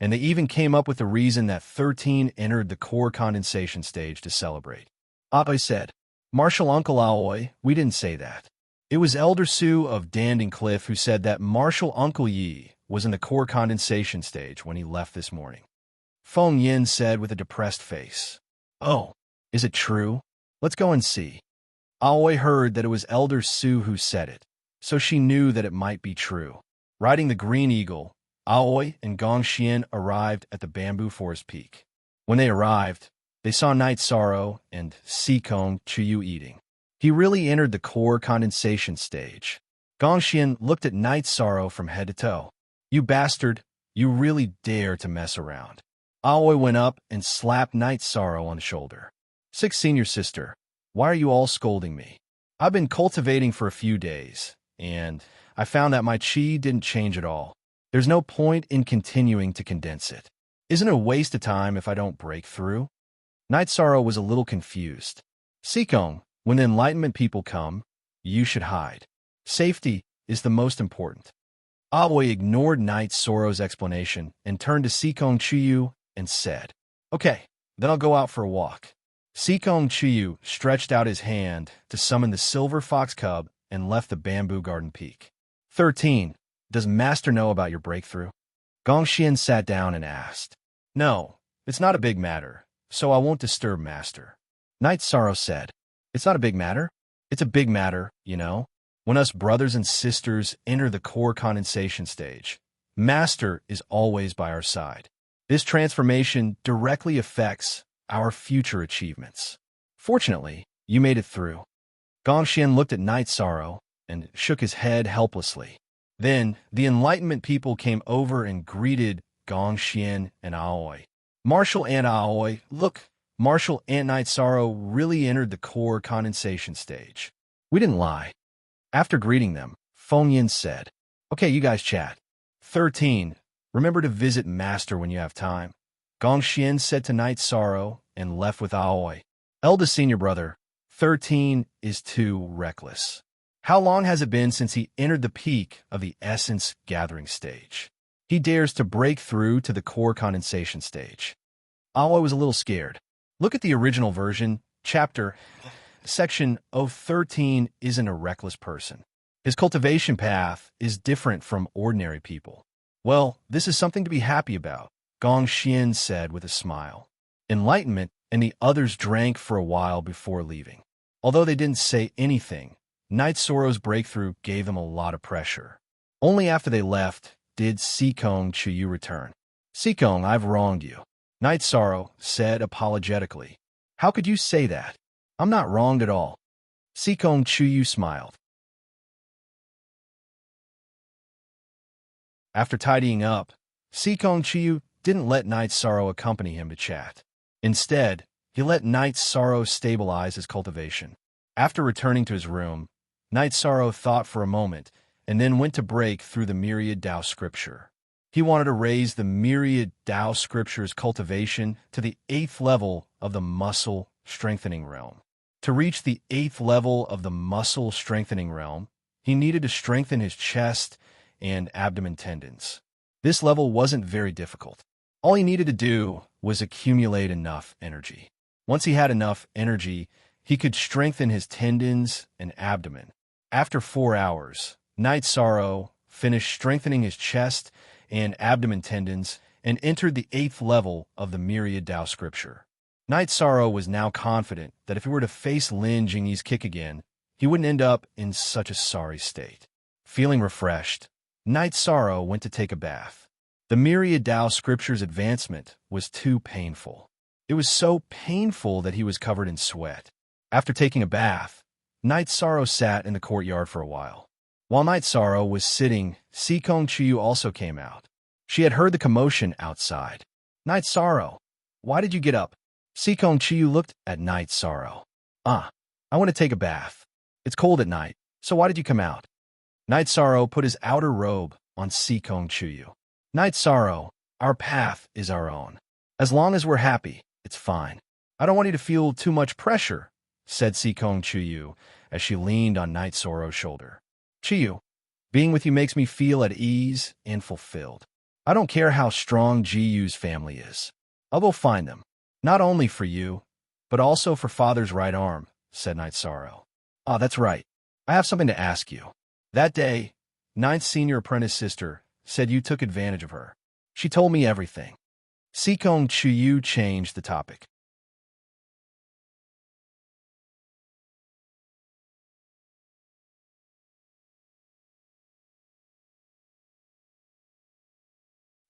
[SPEAKER 1] and they even came up with the reason that 13 entered the core condensation stage to celebrate. Aoi said, Martial Uncle Aoi, we didn't say that. It was Elder Su of Danding Cliff who said that Martial Uncle Yi was in the core condensation stage when he left this morning. Feng Yin said with a depressed face. Oh, is it true? Let's go and see. Aoi heard that it was Elder Su who said it, so she knew that it might be true. Riding the Green Eagle, Aoi and Gong Xian arrived at the Bamboo Forest Peak. When they arrived, they saw Night Sorrow and Sikong Chiyu eating. He really entered the core condensation stage. Gong Xian looked at Night Sorrow from head to toe. You bastard, you really dare to mess around. Aoi went up and slapped Night Sorrow on the shoulder. Six Senior Sister, why are you all scolding me? I've been cultivating for a few days, and I found that my chi didn't change at all. There's no point in continuing to condense it. Isn't it a waste of time if I don't break through? Night Sorrow was a little confused. Sikong, when the Enlightenment people come, you should hide. Safety is the most important. Aoi ignored Night Sorrow's explanation and turned to Sikong Chiyu and said, Okay, then I'll go out for a walk. Sikong Chiyu stretched out his hand to summon the silver fox cub and left the bamboo garden peak. 13. Does Master know about your breakthrough? Gong Xian sat down and asked. No, it's not a big matter, so I won't disturb Master. Night Sorrow said. It's not a big matter? It's a big matter, you know. When us brothers and sisters enter the core condensation stage, Master is always by our side. This transformation directly affects our future achievements. Fortunately, you made it through. Gong Xian looked at Night Sorrow and shook his head helplessly. Then, the Enlightenment people came over and greeted Gong Xian and Aoi. Martial and Aoi, look, Martial and Night Sorrow really entered the core condensation stage. We didn't lie. After greeting them, Feng Yin said, Okay, you guys chat. 13. Remember to visit Master when you have time. Gong Xian said to Night Sorrow and left with Aoi. Eldest senior brother, 13 is too reckless. How long has it been since he entered the peak of the essence gathering stage? He dares to break through to the core condensation stage. Aoi was a little scared. Look at the original version, chapter, section 013 isn't a reckless person. His cultivation path is different from ordinary people. Well, this is something to be happy about, Gong Xian said with a smile. Enlightenment and the others drank for a while before leaving. Although they didn't say anything, Night Sorrow's breakthrough gave them a lot of pressure. Only after they left did Sikong Chiyu return. Sikong, I've wronged you, Night Sorrow said apologetically. How could you say that? I'm not wronged at all. Sikong Chiyu smiled. After tidying up, Sikong Chiyu didn't let Night Sorrow accompany him to chat. Instead, he let Night Sorrow stabilize his cultivation. After returning to his room, Night Sorrow thought for a moment and then went to break through the Myriad Tao scripture. He wanted to raise the Myriad Tao scripture's cultivation to the 8th level of the muscle strengthening realm. To reach the 8th level of the muscle strengthening realm, he needed to strengthen his chest and abdomen tendons. This level wasn't very difficult. All he needed to do was accumulate enough energy. Once he had enough energy, he could strengthen his tendons and abdomen. After 4 hours, Night Sorrow, finished strengthening his chest and abdomen tendons, and entered the 8th level of the Myriad Tao scripture. Night Sorrow was now confident that if he were to face Lin Jingyi's kick again, he wouldn't end up in such a sorry state. Feeling refreshed, Night Sorrow went to take a bath. The Myriad Tao scripture's advancement was too painful. It was so painful that he was covered in sweat. After taking a bath, Night Sorrow sat in the courtyard for a while. While Night Sorrow was sitting, Sikong Chiyu also came out. She had heard the commotion outside. Night Sorrow, why did you get up? Sikong Chiyu looked at Night Sorrow. I want to take a bath. It's cold at night, so why did you come out? Night Sorrow put his outer robe on Sikong Chiyu. Night Sorrow, our path is our own. As long as we're happy, it's fine. I don't want you to feel too much pressure, said Sikong Chiyu as she leaned on Night Sorrow's shoulder. Chiyu, being with you makes me feel at ease and fulfilled. I don't care how strong Jiyu's family is. I'll go find them. Not only for you, but also for Father's right arm, said Night Sorrow. That's right. I have something to ask you. That day, Ninth Senior Apprentice Sister said you took advantage of her. She told me everything. Sikong Chiyu changed the topic.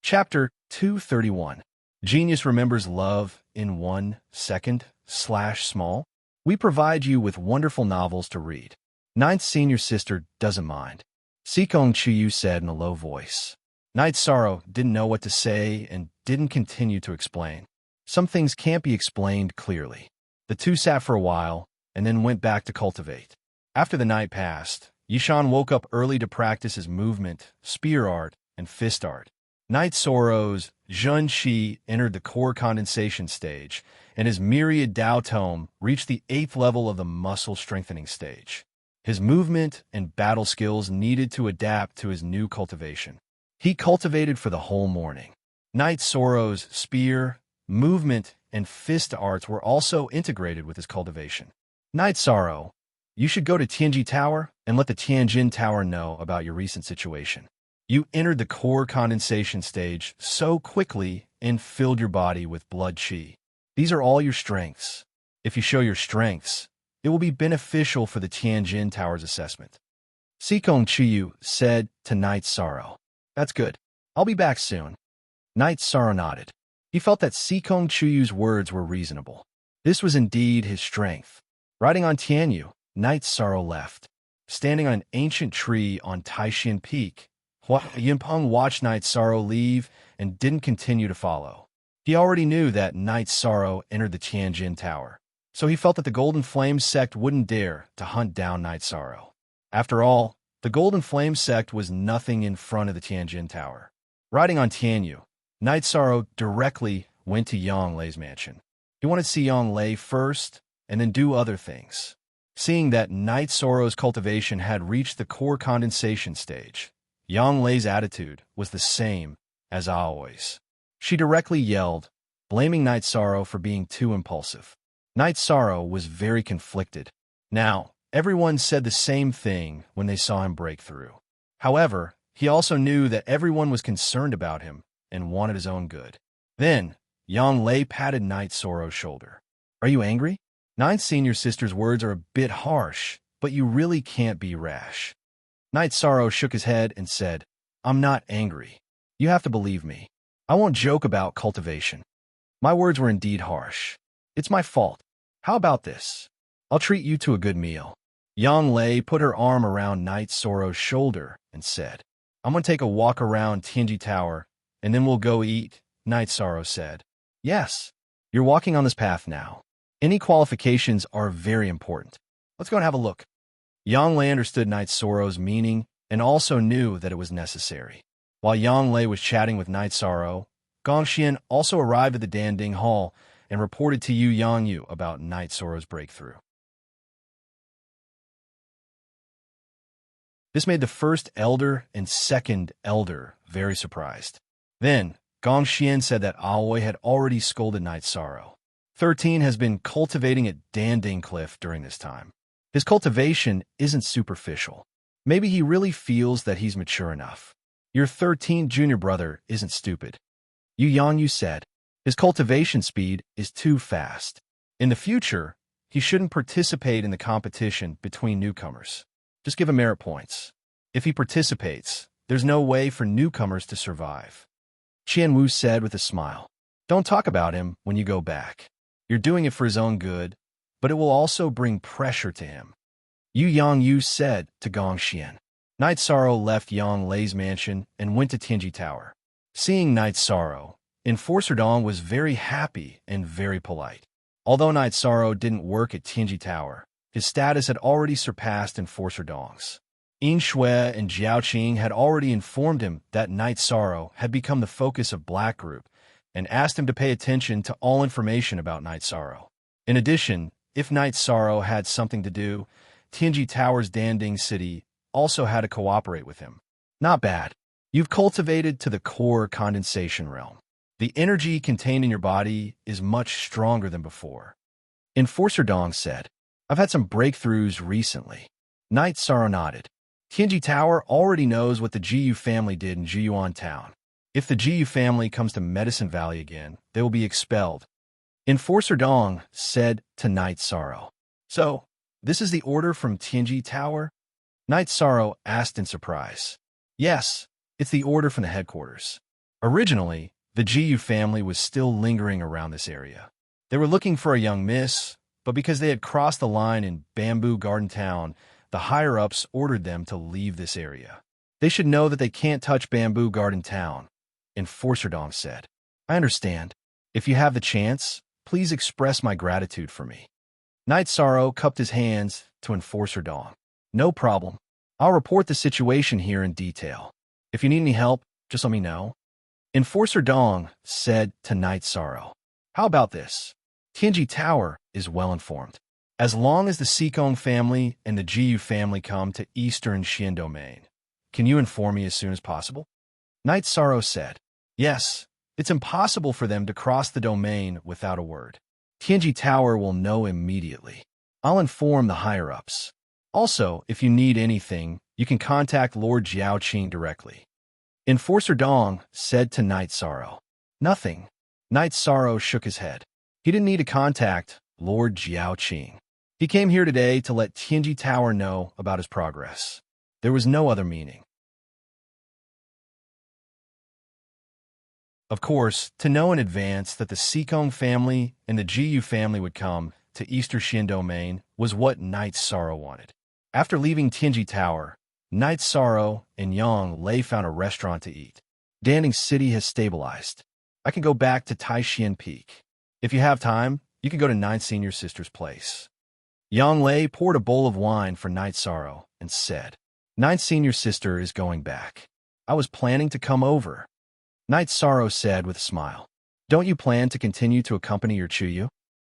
[SPEAKER 1] Chapter 231. Genius remembers love in 1 second /small. We provide you with wonderful novels to read. Ninth Senior Sister doesn't mind. Sikong Chiyu said in a low voice. Night Sorrow didn't know what to say and didn't continue to explain. Some things can't be explained clearly. The two sat for a while and then went back to cultivate. After the night passed, Yishan woke up early to practice his movement, spear art, and fist art. Night Sorrow's Zhun Shi entered the core condensation stage, and his Myriad Tao Tome reached the 8th level of the muscle strengthening stage. His movement and battle skills needed to adapt to his new cultivation. He cultivated for the whole morning. Night Sorrow's spear, movement, and fist arts were also integrated with his cultivation. Night Sorrow, you should go to Tianji Tower and let the Tianjin Tower know about your recent situation. You entered the core condensation stage so quickly and filled your body with blood qi. These are all your strengths. If you show your strengths, it will be beneficial for the Tianjin Tower's assessment. Sikong Chiyu said to Night Sorrow. That's good. I'll be back soon. Night Sorrow nodded. He felt that Sikong Chiyu's words were reasonable. This was indeed his strength. Riding on Tianyu, Night Sorrow left. Standing on an ancient tree on Taishan Peak, Yinpeng watched Night Sorrow leave and didn't continue to follow. He already knew that Night Sorrow entered the Tianjin Tower, so he felt that the Golden Flame sect wouldn't dare to hunt down Night Sorrow. After all, the Golden Flame sect was nothing in front of the Tianjin Tower. Riding on Tianyu, Night Sorrow directly went to Yang Lei's mansion. He wanted to see Yang Lei first and then do other things. Seeing that Night Sorrow's cultivation had reached the core condensation stage, Yang Lei's attitude was the same as always. She directly yelled, blaming Night Sorrow for being too impulsive. Night Sorrow was very conflicted. Now, everyone said the same thing when they saw him break through. However, he also knew that everyone was concerned about him and wanted his own good. Then, Yang Lei patted Night Sorrow's shoulder. Are you angry? Ninth Senior Sister's words are a bit harsh, but you really can't be rash. Night Sorrow shook his head and said, I'm not angry. You have to believe me. I won't joke about cultivation. My words were indeed harsh. It's my fault. How about this? I'll treat you to a good meal. Yang Lei put her arm around Night Sorrow's shoulder and said, I'm going to take a walk around Tianji Tower, and then we'll go eat, Night Sorrow said. Yes, you're walking on this path now. Any qualifications are very important. Let's go and have a look. Yang Lei understood Night Sorrow's meaning and also knew that it was necessary. While Yang Lei was chatting with Night Sorrow, Gong Xian also arrived at the Danding Hall and reported to Yu Yangyu about Night Sorrow's breakthrough. This made the first elder and second elder very surprised. Then, Gong Xian said that Aoi had already scolded Night Sorrow. 13 has been cultivating at Danding Cliff during this time. His cultivation isn't superficial. Maybe he really feels that he's mature enough. Your 13 junior brother isn't stupid. Yu Yangyu said. His cultivation speed is too fast. In the future, he shouldn't participate in the competition between newcomers. Just give him merit points. If he participates, there's no way for newcomers to survive. Qian Wu said with a smile. Don't talk about him when you go back. You're doing it for his own good, but it will also bring pressure to him. Yu Yangyu said to Gong Xian. Night Sorrow left Yang Lei's mansion and went to Tianji Tower. Seeing Night Sorrow, Enforcer Dong was very happy and very polite. Although Night Sorrow didn't work at Tianji Tower, his status had already surpassed Enforcer Dong's. Yin Shui and Jiao Qing had already informed him that Night Sorrow had become the focus of Black Group and asked him to pay attention to all information about Night Sorrow. In addition, if Night Sorrow had something to do, Tianji Tower's Danding City also had to cooperate with him. Not bad. You've cultivated to the core condensation realm. The energy contained in your body is much stronger than before. Enforcer Dong said, I've had some breakthroughs recently. Night Sorrow nodded. Tianji Tower already knows what the Jiyu family did in Jiyuan Town. If the Jiyu family comes to Medicine Valley again, they will be expelled. Enforcer Dong said to Night Sorrow. So, this is the order from Tianji Tower? Night Sorrow asked in surprise. Yes, it's the order from the headquarters. Originally, the Jiyu family was still lingering around this area. They were looking for a young miss, but because they had crossed the line in Bamboo Garden Town, the higher-ups ordered them to leave this area. They should know that they can't touch Bamboo Garden Town, Enforcer Dong said. I understand. If you have the chance, please express my gratitude for me. Night Sorrow cupped his hands to Enforcer Dong. No problem. I'll report the situation here in detail. If you need any help, just let me know. Enforcer Dong said to Night Sorrow. How about this? Tianji Tower is well informed. As long as the Sikong family and the Jiyu family come to Eastern Xian Domain, can you inform me as soon as possible? Night Sorrow said. Yes, it's impossible for them to cross the domain without a word. Tianji Tower will know immediately. I'll inform the higher-ups. Also, if you need anything, you can contact Lord Jiao Qing directly. Enforcer Dong said to Night Sorrow. Nothing. Night Sorrow shook his head. He didn't need to contact Lord Jiao Qing. He came here today to let Tianji Tower know about his progress. There was no other meaning. Of course, to know in advance that the Sikong family and the Jiyu family would come to Eastern Xian Domain was what Night Sorrow wanted. After leaving Tianji Tower, Night Sorrow and Yang Lei found a restaurant to eat. Danding City has stabilized. I can go back to Taishian Peak. If you have time, you can go to Nine Senior Sister's place. Yang Lei poured a bowl of wine for Night Sorrow and said, Nine Senior Sister is going back. I was planning to come over. Night Sorrow said with a smile. Don't you plan to continue to accompany your Chuyu?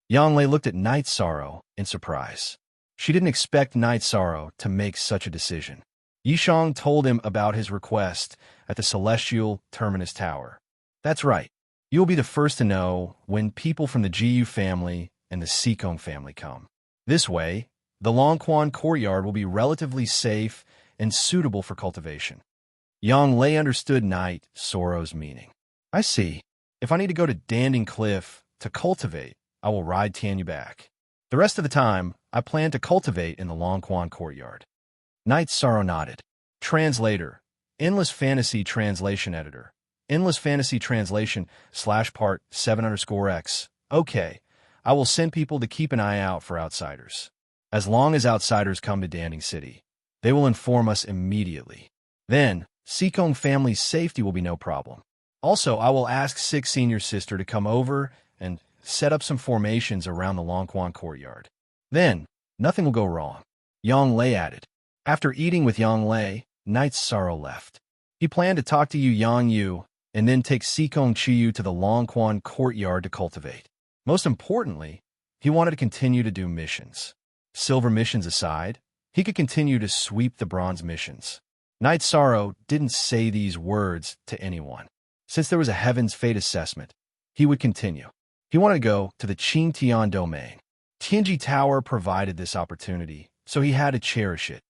[SPEAKER 1] Yang Lei looked at Night Sorrow in surprise. She didn't expect Night Sorrow to make such a decision. Yishang told him about his request at the Celestial Terminus Tower. That's right. You'll be the first to know when people from the Jiyu family and the Sikong family come. This way, the Longquan courtyard will be relatively safe and suitable for cultivation. Yang Lei understood Night Sorrow's meaning. I see. If I need to go to Danding Cliff to cultivate, I will ride Tianyu back. The rest of the time, I plan to cultivate in the Longquan courtyard. Night Sorrow nodded. Translator. Endless Fantasy Translation Editor. Endless Fantasy Translation /part 7_x. Okay, I will send people to keep an eye out for outsiders. As long as outsiders come to Danding City, they will inform us immediately. Then, Sikong family's safety will be no problem. Also, I will ask Six Senior Sister to come over and set up some formations around the Longquan courtyard. Then, nothing will go wrong. Yang Lei added. After eating with Yang Lei, Night Sorrow left. He planned to talk to Yu Yangyu and then take Sikong Chiyu to the Longquan courtyard to cultivate. Most importantly, he wanted to continue to do missions. Silver missions aside, he could continue to sweep the bronze missions. Night Sorrow didn't say these words to anyone. Since there was a Heaven's Fate assessment, he would continue. He wanted to go to the Qingtian domain. Tianji Tower provided this opportunity, so he had to cherish it.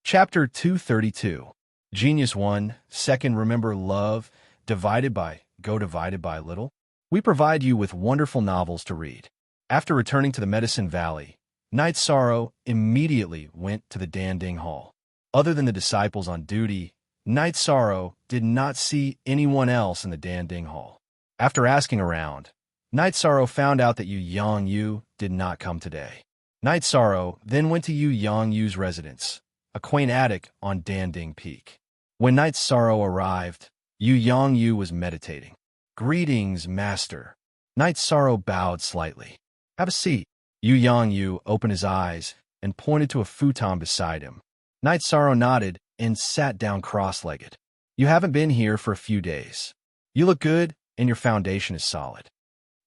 [SPEAKER 1] Chapter 232. Genius 1. Second, remember love divided by little. We provide you with wonderful novels to read. After returning to the Medicine Valley, Knight Sorrow immediately went to the Danding Hall. Other than the disciples on duty, Knight Sorrow did not see anyone else in the Danding Hall. After asking around, Knight Sorrow found out that Yu Yangyu did not come today. Knight Sorrow then went to Yu Yangyu's residence, a quaint attic on Danding Peak. When Knight Sorrow arrived, Yu Yangyu was meditating. "Greetings, Master." Knight Sorrow bowed slightly. "Have a seat." Yu Yangyu opened his eyes and pointed to a futon beside him. Knight Sorrow nodded and sat down cross-legged. "You haven't been here for a few days. You look good, and your foundation is solid."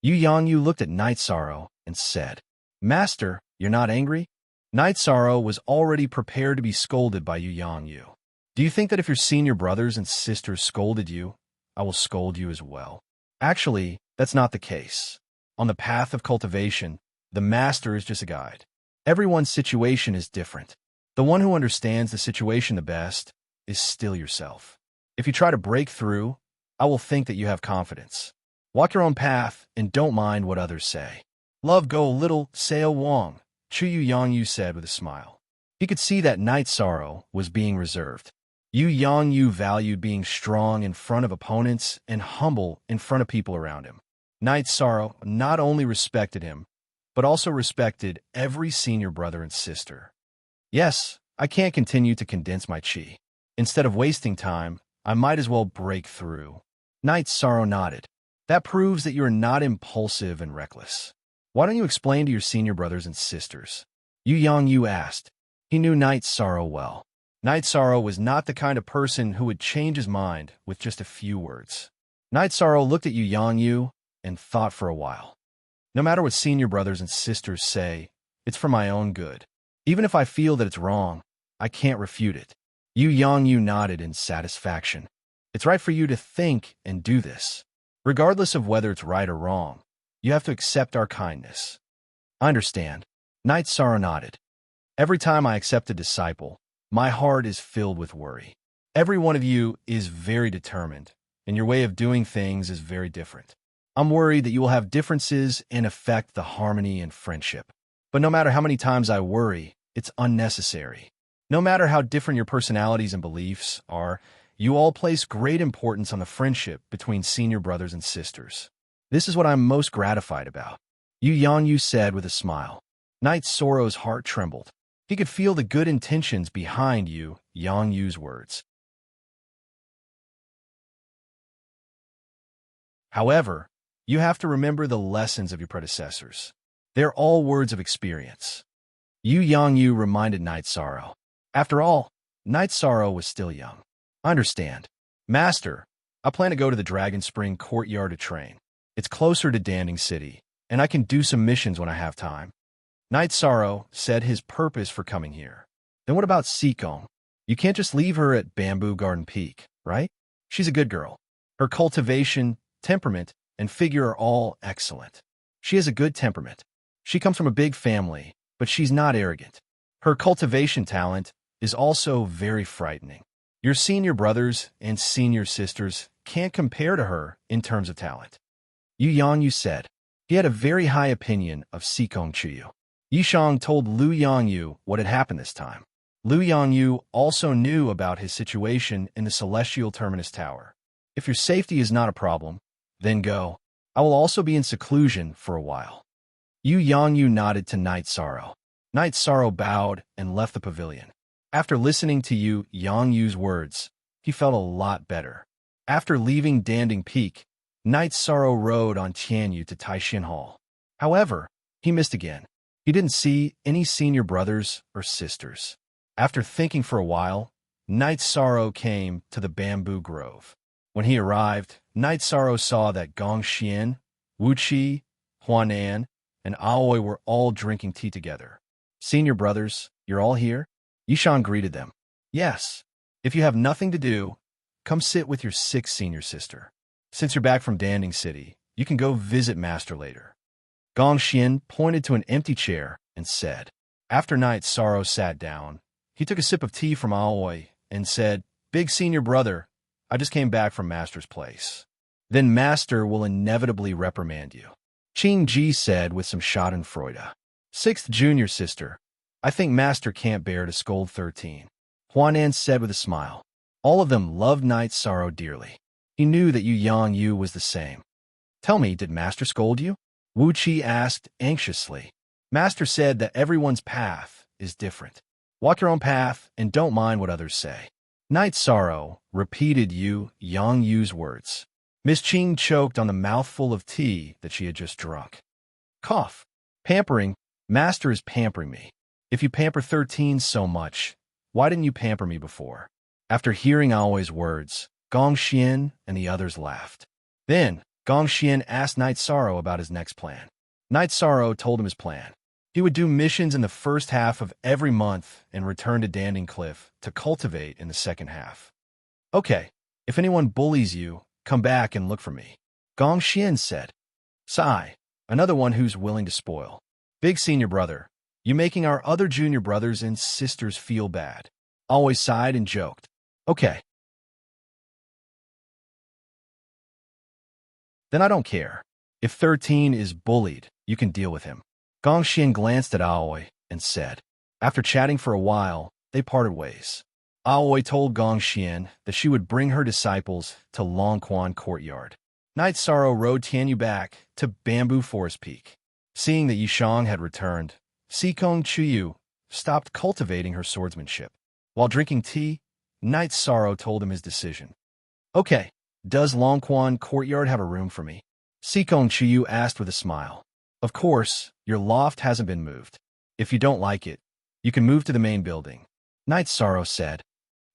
[SPEAKER 1] Yu Yangyu looked at Knight Sorrow and said, "Master, you're not angry?" Knight Sorrow was already prepared to be scolded by Yu Yangyu. "Do you think that if your senior brothers and sisters scolded you, I will scold you as well?" Actually, that's not the case. On the path of cultivation, the master is just a guide. Everyone's situation is different. The one who understands the situation the best is still yourself. If you try to break through, I will think that you have confidence. Walk your own path and don't mind what others say. "Love go little, Sao Wong," Chu Yu Yangyu said with a smile. He could see that Knight Sorrow was being reserved. Yu Yangyu valued being strong in front of opponents and humble in front of people around him. Knight Sorrow not only respected him, but also respected every senior brother and sister. "Yes, I can't continue to condense my chi. Instead of wasting time, I might as well break through." Knight Sorrow nodded. "That proves that you are not impulsive and reckless. Why don't you explain to your senior brothers and sisters?" Yu Yangyu asked. He knew Knight Sorrow well. Knight Sorrow was not the kind of person who would change his mind with just a few words. Knight Sorrow looked at Yu Yangyu and thought for a while. "No matter what senior brothers and sisters say, it's for my own good. Even if I feel that it's wrong, I can't refute it." Yu Yangyu nodded in satisfaction. "It's right for you to think and do this. Regardless of whether it's right or wrong, you have to accept our kindness." "I understand." Knight Sorrow nodded. "Every time I accept a disciple, my heart is filled with worry. Every one of you is very determined, and your way of doing things is very different. I'm worried that you will have differences and affect the harmony and friendship. But no matter how many times I worry, it's unnecessary. No matter how different your personalities and beliefs are, you all place great importance on the friendship between senior brothers and sisters. This is what I'm most gratified about," Yu Yangyu said with a smile. Knight Sorrow's heart trembled. He could feel the good intentions behind Yu Yangyu's words. However, you have to remember the lessons of your predecessors. They're all words of experience. Yu Yangyu reminded Knight Sorrow. After all, Knight Sorrow was still young. "I understand. Master, I plan to go to the Dragon Spring courtyard to train. It's closer to Danding City, and I can do some missions when I have time." Knight Sorrow said his purpose for coming here. "Then what about Sikong? You can't just leave her at Bamboo Garden Peak, right? She's a good girl. Her cultivation, temperament, and figure are all excellent. She has a good temperament. She comes from a big family, but she's not arrogant. Her cultivation talent is also very frightening. Your senior brothers and senior sisters can't compare to her in terms of talent." Yu Yangyu said. He had a very high opinion of Sikong Chuyu. Yishang told Lu Yangyu what had happened this time. Lu Yangyu also knew about his situation in the Celestial Terminus Tower. "If your safety is not a problem, then go. I will also be in seclusion for a while." Yu Yangyu nodded to Knight Sorrow. Knight Sorrow bowed and left the pavilion. After listening to Yu Yangyu's words, he felt a lot better. After leaving Danding Peak, Knight Sorrow rode on Tianyu to Taishin Hall. However, he missed again. He didn't see any senior brothers or sisters. After thinking for a while, Knight Sorrow came to the bamboo grove. When he arrived, Knight Sorrow saw that Gong Xian, Wu Qi, Huanan, and Aoi were all drinking tea together. "Senior brothers, you're all here?" Yishan greeted them. "Yes. If you have nothing to do, come sit with your sixth senior sister. Since you're back from Danding City, you can go visit Master later." Gong Xian pointed to an empty chair and said. After Knight Sorrow sat down, He took a sip of tea from Aoi and said, "Big senior brother, I just came back from Master's place. Then Master will inevitably reprimand you." Ching Ji said with some schadenfreude. "Sixth junior sister, I think Master can't bear to scold 13. Huanan said with a smile. All of them loved Night Sorrow dearly. He knew that Yu Yang Yu was the same. "Tell me, did Master scold you?" Wu Qi asked anxiously. "Master said that everyone's path is different. Walk your own path and don't mind what others say." Night Sorrow repeated Yu Yang Yu's words. Miss Qing choked on the mouthful of tea that she had just drunk. Cough. "Pampering. Master is pampering me. If you pamper 13 so much, why didn't you pamper me before?" After hearing Aoi's words, Gong Xian and the others laughed. Then, Gong Xian asked Night Sorrow about his next plan. Night Sorrow told him his plan. He would do missions in the first half of every month and return to Danding Cliff to cultivate in the second half. "Okay, if anyone bullies you, come back and look for me," Gong Xian said. "Sai, another one who's willing to spoil. Big senior brother, you making our other junior brothers and sisters feel bad." Always sighed and joked. "Okay. Then I don't care. If 13 is bullied, you can deal with him." Gong Xian glanced at Aoi and said. After chatting for a while, they parted ways. Aoi told Gong Xian that she would bring her disciples to Longquan Courtyard. Night Sorrow rode Tianyu back to Bamboo Forest Peak. Seeing that Yishang had returned, Sikong Chuyu stopped cultivating her swordsmanship. While drinking tea, Night Sorrow told him his decision. "Okay, does Longquan Courtyard have a room for me?" Sikong Chuyu asked with a smile. "Of course, your loft hasn't been moved. If you don't like it, you can move to the main building." Night Sorrow said.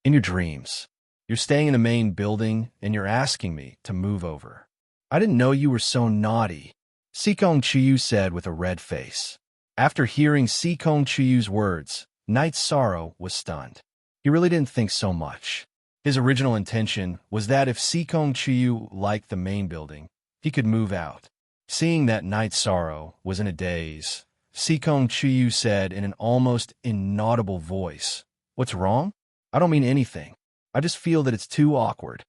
[SPEAKER 1] "In your dreams, you're staying in the main building and you're asking me to move over. I didn't know you were so naughty," Sikong Chuyu said with a red face. After hearing Sikong Chuyu's words, Night Sorrow was stunned. He really didn't think so much. His original intention was that if Sikong Chuyu liked the main building, he could move out. Seeing that Night Sorrow was in a daze, Sikong Chuyu said in an almost inaudible voice, "What's wrong? I don't mean anything. I just feel that it's too awkward."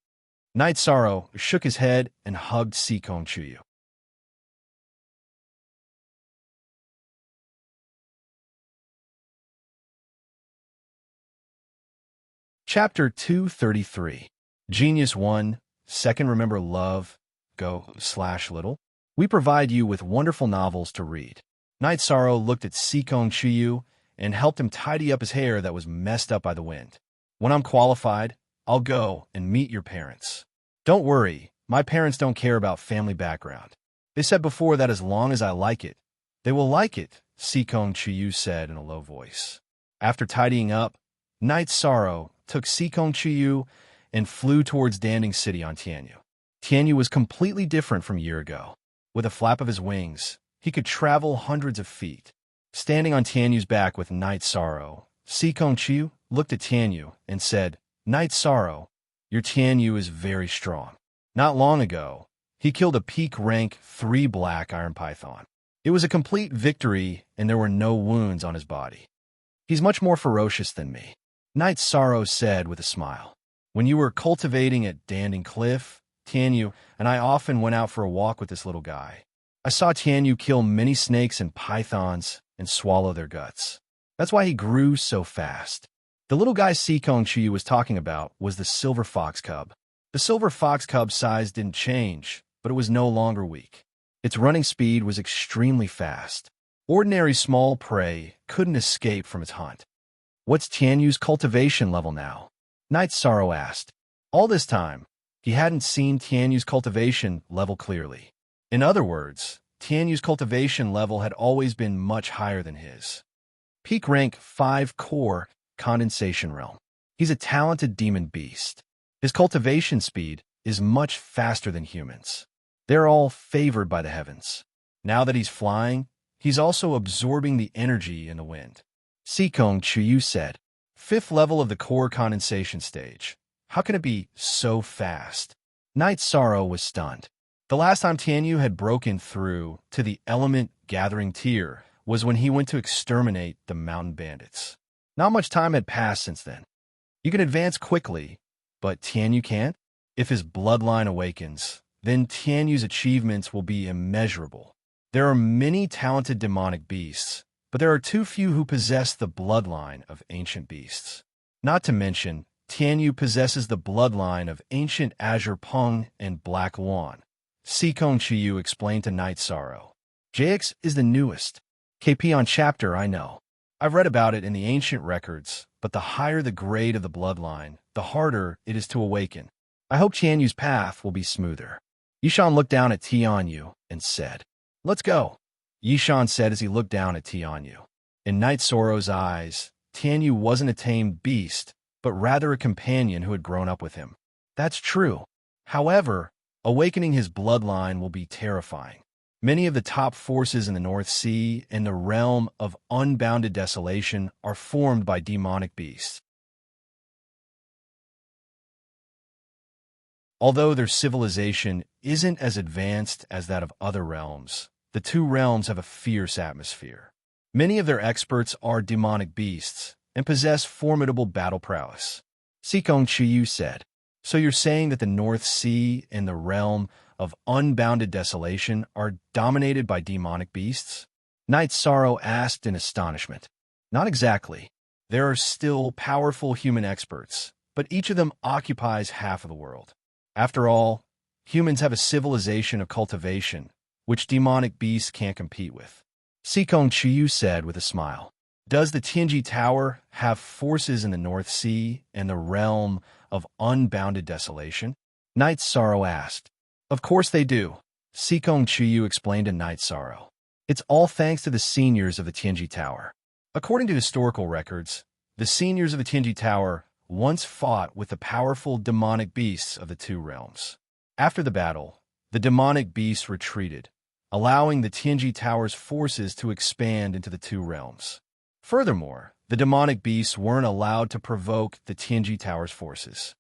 [SPEAKER 1] Night Sorrow shook his head and hugged Sikong Chuyu. Chapter 233. Genius 1, Second Remember Love, Go/Little. We provide you with wonderful novels to read. Night Sorrow looked at Sikong Chuyu and helped him tidy up his hair that was messed up by the wind. "When I'm qualified, I'll go and meet your parents. Don't worry, my parents don't care about family background. They said before that as long as I like it, they will like it," Sikong Chuyu said in a low voice. After tidying up, Night Sorrow took Sikong Chuyu and flew towards Danding City on Tianyu. Tianyu was completely different from a year ago. With a flap of his wings, he could travel hundreds of feet. Standing on Tianyu's back with Night Sorrow, Sikong Chuyu looked at Tianyu and said, "Night Sorrow, your Tianyu is very strong. Not long ago, he killed a peak rank 3 black iron python. It was a complete victory and there were no wounds on his body. He's much more ferocious than me," Night Sorrow said with a smile. "When you were cultivating at Danding Cliff, Tianyu and I often went out for a walk with this little guy. I saw Tianyu kill many snakes and pythons and swallow their guts. That's why he grew so fast." The little guy Sikong Chuyu was talking about was the silver fox cub. The silver fox cub's size didn't change, but it was no longer weak. Its running speed was extremely fast. Ordinary small prey couldn't escape from its hunt. "What's Tianyu's cultivation level now?" Night Sorrow asked. All this time, he hadn't seen Tianyu's cultivation level clearly. In other words, Tianyu's cultivation level had always been much higher than his. Peak rank 5 core condensation realm. He's a talented demon beast. His cultivation speed is much faster than humans. They're all favored by the heavens. Now that he's flying, he's also absorbing the energy in the wind. Sikong Chuyu said, "5th level of the core condensation stage. How can it be so fast?" Night Sorrow was stunned. The last time Tianyu had broken through to the element gathering tier was when he went to exterminate the mountain bandits. Not much time had passed since then. You can advance quickly, but Tianyu can't? If his bloodline awakens, then Tianyu's achievements will be immeasurable. There are many talented demonic beasts, but there are too few who possess the bloodline of ancient beasts. Not to mention, Tianyu possesses the bloodline of ancient Azure Peng and Black Luan. Sikong Chiyu explained to Night Sorrow. JX is the newest KP on chapter, I know. I've read about it in the ancient records, but the higher the grade of the bloodline, the harder it is to awaken. I hope Tianyu's path will be smoother. Yishan looked down at Tianyu and said, "Let's go," Yishan said as he looked down at Tianyu. In Night Sorrow's eyes, Tianyu wasn't a tamed beast, but rather a companion who had grown up with him. That's true. However, awakening his bloodline will be terrifying. Many of the top forces in the North Sea and the realm of unbounded desolation are formed by demonic beasts. Although their civilization isn't as advanced as that of other realms, the two realms have a fierce atmosphere. Many of their experts are demonic beasts and possess formidable battle prowess. Sikong Chiyu said, "So you're saying that the North Sea and the realm of unbounded desolation are dominated by demonic beasts?" Night Sorrow asked in astonishment. Not exactly. There are still powerful human experts, but each of them occupies half of the world. After all, humans have a civilization of cultivation, which demonic beasts can't compete with. Sikong Chiyu said with a smile. Does the Tianji Tower have forces in the North Sea and the realm of unbounded desolation? Night Sorrow asked. Of course they do, Sikong Chiyu explained to Night Sorrow. It's all thanks to the seniors of the Tianji Tower. According to historical records, the seniors of the Tianji Tower once fought with the powerful demonic beasts of the two realms. After the battle, the demonic beasts retreated, allowing the Tianji Tower's forces to expand into the two realms. Furthermore, the demonic beasts weren't allowed to provoke the Tianji Tower's forces.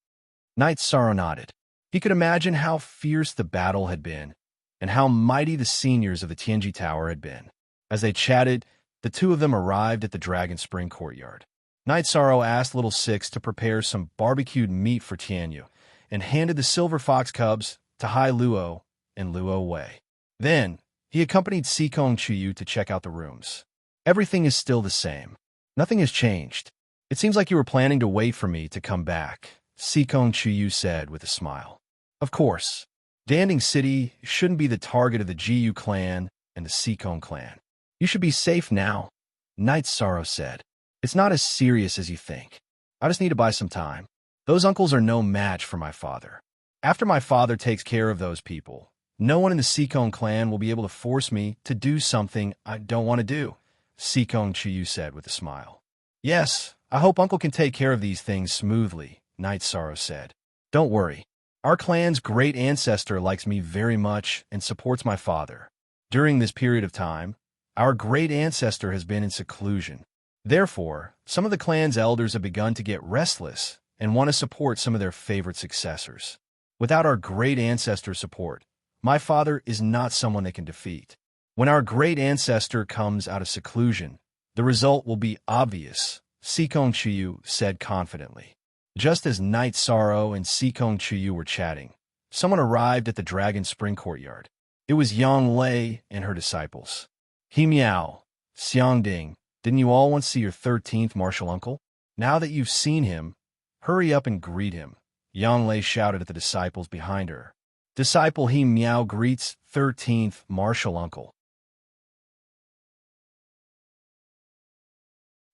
[SPEAKER 1] Night Sorrow nodded. He could imagine how fierce the battle had been and how mighty the seniors of the Tianji Tower had been. As they chatted, the two of them arrived at the Dragon Spring courtyard. Night Sorrow asked Little Six to prepare some barbecued meat for Tianyu and handed the silver fox cubs to Hai Luo and Luo Wei. Then, he accompanied Sikong Chiyu to check out the rooms. Everything is still the same. Nothing has changed. It seems like you were planning to wait for me to come back, Sikong Chiyu said with a smile. Of course. Danding City shouldn't be the target of the Jiyu clan and the Sikong clan. You should be safe now, Night Sorrow said. It's not as serious as you think. I just need to buy some time. Those uncles are no match for my father. After my father takes care of those people, no one in the Sikong clan will be able to force me to do something I don't want to do, Sikong Chiyu said with a smile. Yes, I hope Uncle can take care of these things smoothly, Night Sorrow said. Don't worry. Our clan's great ancestor likes me very much and supports my father. During this period of time, our great ancestor has been in seclusion. Therefore, some of the clan's elders have begun to get restless and want to support some of their favorite successors. Without our great ancestor's support, my father is not someone they can defeat. When our great ancestor comes out of seclusion, the result will be obvious, Sikong Chiyu said confidently. Just as Night Sorrow and Sikong Chiyu were chatting, someone arrived at the Dragon Spring courtyard. It was Yang Lei and her disciples. He Miao, Xiangding, didn't you all once see your 13th martial uncle? Now that you've seen him, hurry up and greet him, Yang Lei shouted at the disciples behind her. Disciple He Miao greets 13th martial uncle.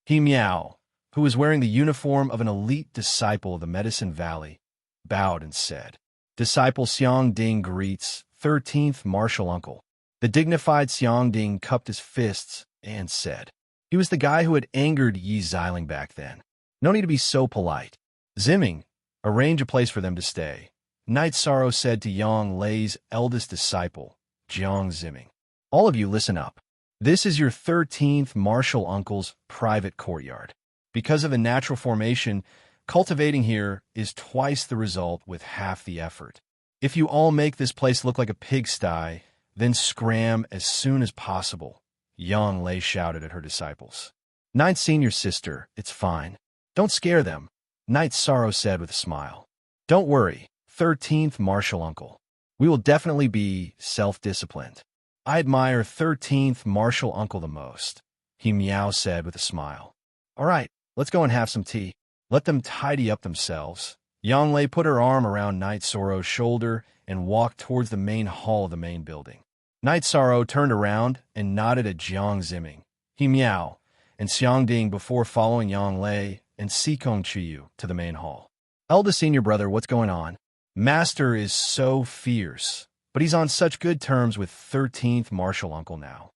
[SPEAKER 1] He Miao, who was wearing the uniform of an elite disciple of the Medicine Valley, bowed and said, Disciple Xiangding greets 13th martial uncle. The dignified Xiangding cupped his fists and said, he was the guy who had angered Yi Xiling back then. No need to be so polite. Zimming, arrange a place for them to stay, Night Sorrow said to Yang Lei's eldest disciple, Jiang Zimming. All of you listen up. This is your 13th martial uncle's private courtyard. Because of the natural formation, cultivating here is twice the result with half the effort. If you all make this place look like a pigsty, then scram as soon as possible, Yang Lei shouted at her disciples. Ninth senior sister, it's fine. Don't scare them, Ninth sorrow said with a smile. Don't worry, 13th martial uncle. We will definitely be self-disciplined. I admire 13th martial uncle the most, he meow said with a smile. All right, let's go and have some tea. Let them tidy up themselves. Yanglei put her arm around Night Sorrow's shoulder and walked towards the main hall of the main building. Night Sorrow turned around and nodded at Jiang Ziming. He meow and Xiangding before following Yanglei and Sikong Chiyu to the main hall. Eldest senior brother, what's going on? Master is so fierce, but he's on such good terms with 13th martial uncle now.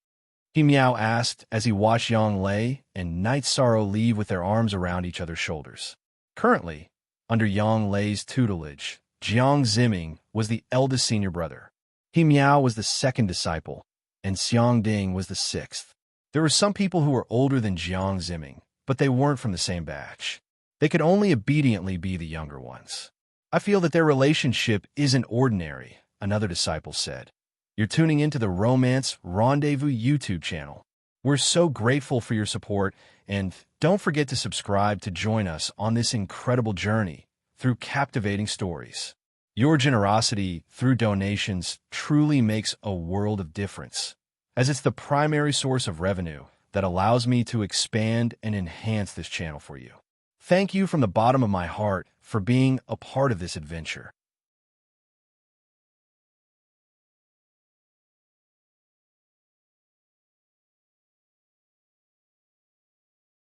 [SPEAKER 1] He meow asked as he watched Yanglei and Night Sorrow leave with their arms around each other's shoulders. Currently, under Yanglei's tutelage, Jiang Ziming was the eldest senior brother. He meow was the second disciple, and Xiangding was the sixth. There were some people who were older than Jiang Ziming, but they weren't from the same batch. They could only obediently be the younger ones. I feel that their relationship isn't ordinary, another disciple said. You're tuning into the Romance Rendezvous YouTube channel. We're so grateful for your support, and don't forget to subscribe to join us on this incredible journey through captivating stories. Your generosity through donations truly makes a world of difference, as it's the primary source of revenue that allows me to expand and enhance this channel for you. Thank you from the bottom of my heart for being a part of this adventure.